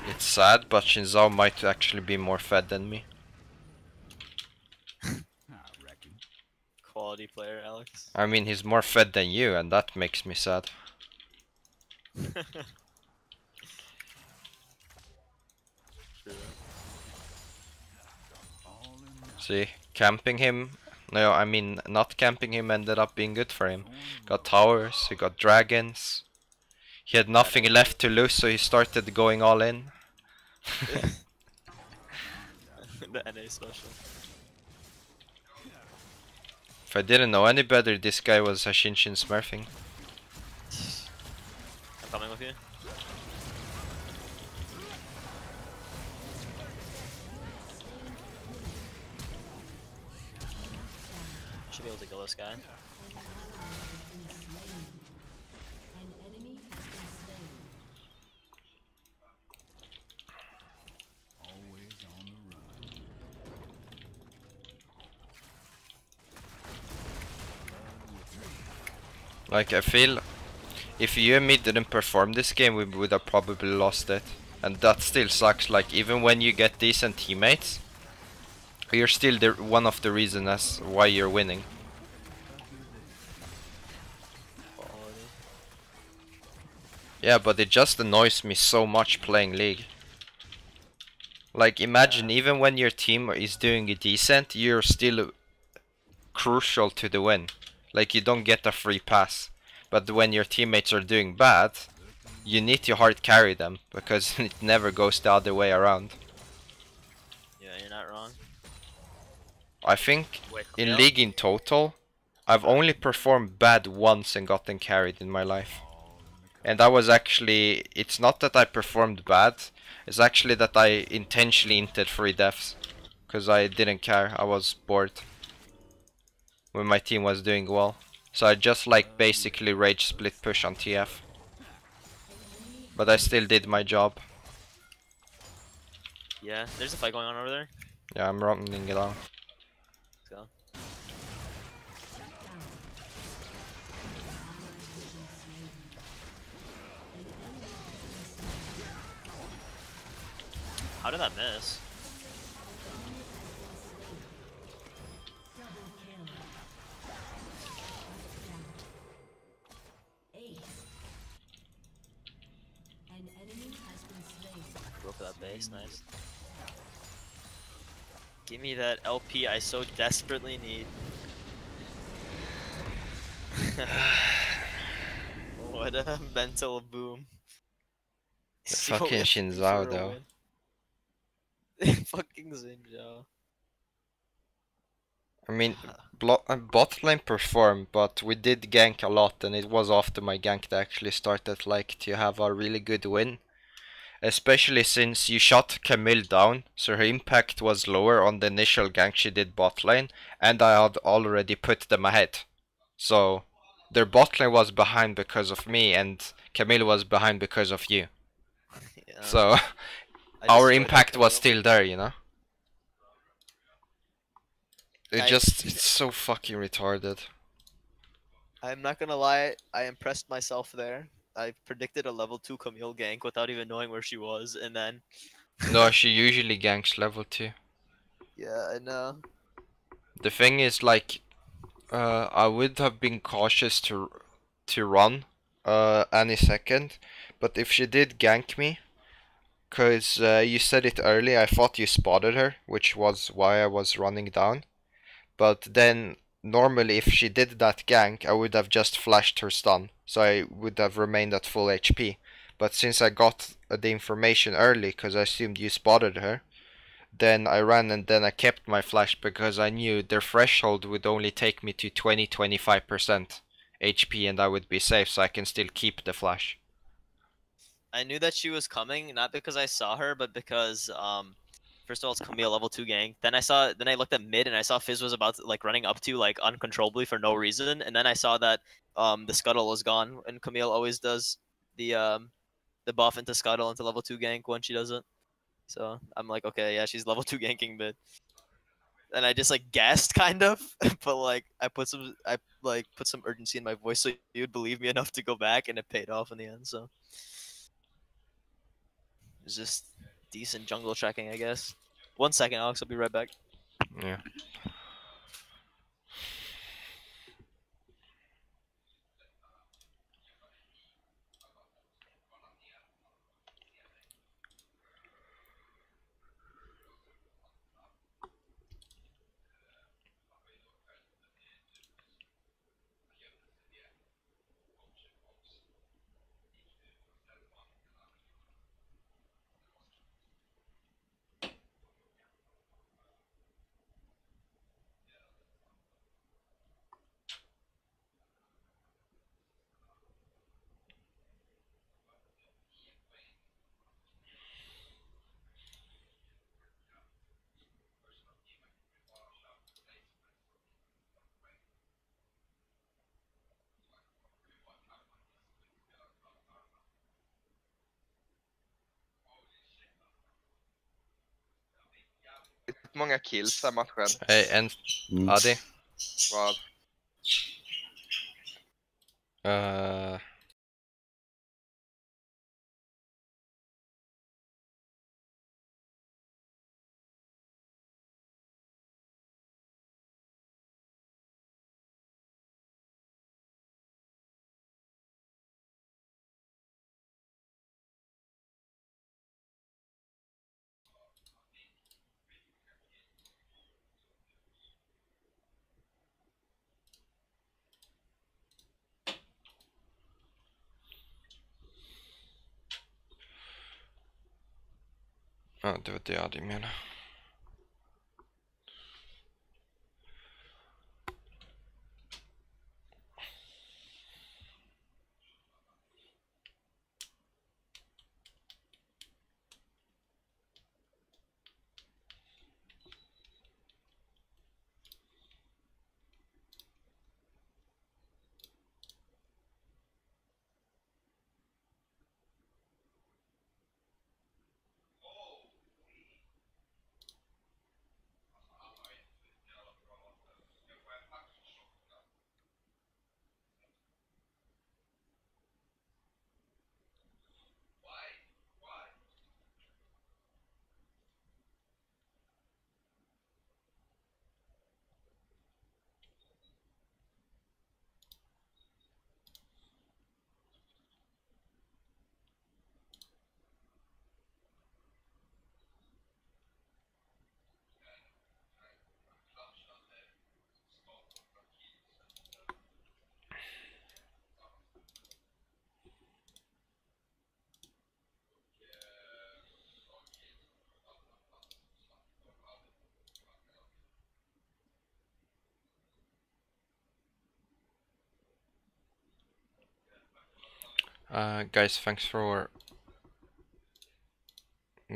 It's sad, but Shinzao might actually be more fed than me. I reckon. Quality player, Alex. I mean, he's more fed than you, and that makes me sad. True. All or nothing. See, camping him, no, I mean, not camping him ended up being good for him. Got towers, he got dragons. He had nothing left to lose, so he started going all in. The NA special. If I didn't know any better, this guy was a Shinshin smurfing. I'm coming with you. Should be able to kill this guy. An enemy has been slain. Like, I feel if you and me didn't perform this game, we would have probably lost it. And that still sucks. Like, even when you get decent teammates, you're still one of the reasons as why you're winning. Quality. Yeah, but it just annoys me so much playing League. Like, imagine even when your team is doing decent, you're still crucial to the win. Like, you don't get a free pass. But when your teammates are doing bad, you need to hard carry them, because it never goes the other way around. Yeah, you're not wrong. I think Wait, in League in total, I've only performed bad once and gotten carried in my life. And that was actually, it's not that I performed bad, it's actually that I intentionally inted 3 deaths. Because I didn't care, I was bored. When my team was doing well. So I just like basically rage split push on TF. But I still did my job. Yeah, there's a fight going on over there. Yeah, I'm running it out. Let's go. How did that miss? An enemy has been slain. Go for that base, nice. Give me that LP I so desperately need. What a mental boom. The See what we fucking have to do Shinzao for a though. win. Fucking Zinjao. I mean, bot lane performed, but we did gank a lot, and it was after my gank that actually started like to have a really good win. Especially since you shot Camille down, so her impact was lower on the initial gank she did bot lane, and I had already put them ahead. So their bot lane was behind because of me, and Camille was behind because of you. Yeah, So I our destroyed impact was Camille. still there, you know? I- It's so fucking retarded. I'm not gonna lie, I impressed myself there. I predicted a level 2 Camille gank without even knowing where she was, and then... No, she usually ganks level 2. Yeah, I know. The thing is, like, I would have been cautious to run any second, but if she did gank me, cause you said it early, I thought you spotted her, which was why I was running down. But then normally, if she did that gank, I would have just flashed her stun, so I would have remained at full HP. But since I got the information early, cause I assumed you spotted her, then I ran and then I kept my flash because I knew their threshold would only take me to 20-25% HP and I would be safe, so I can still keep the flash. I knew that she was coming, not because I saw her, but because first of all it's Camille level 2 gank. Then I looked at mid and I saw Fizz was about to, like running up to like uncontrollably for no reason, and then I saw that the scuttle was gone, and Camille always does the buff into scuttle into level 2 gank when she does it. So I'm like, okay, yeah, she's level 2 ganking mid. And I just like guessed kind of, but like I put some urgency in my voice so you'd believe me enough to go back, and it paid off in the end. So it's just decent jungle tracking, I guess. 1 second, Alex. I'll be right back. Yeah. Många kills här matchen. Hey, and Adi? Vad? Uh, ja, det var det jag hade menat.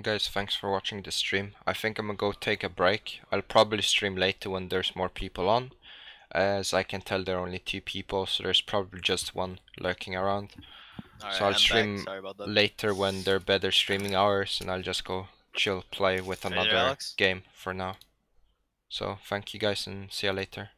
Guys, thanks for watching the stream. I think I'm gonna go take a break. I'll probably stream later when there's more people on. As I can tell, there are only 2 people, so there's probably just one lurking around. Alright, So I'll I'm stream back. Sorry about that. later when there are better streaming hours, and I'll just go chill, play with Later, another Alex. game for now. So thank you guys, and see you later.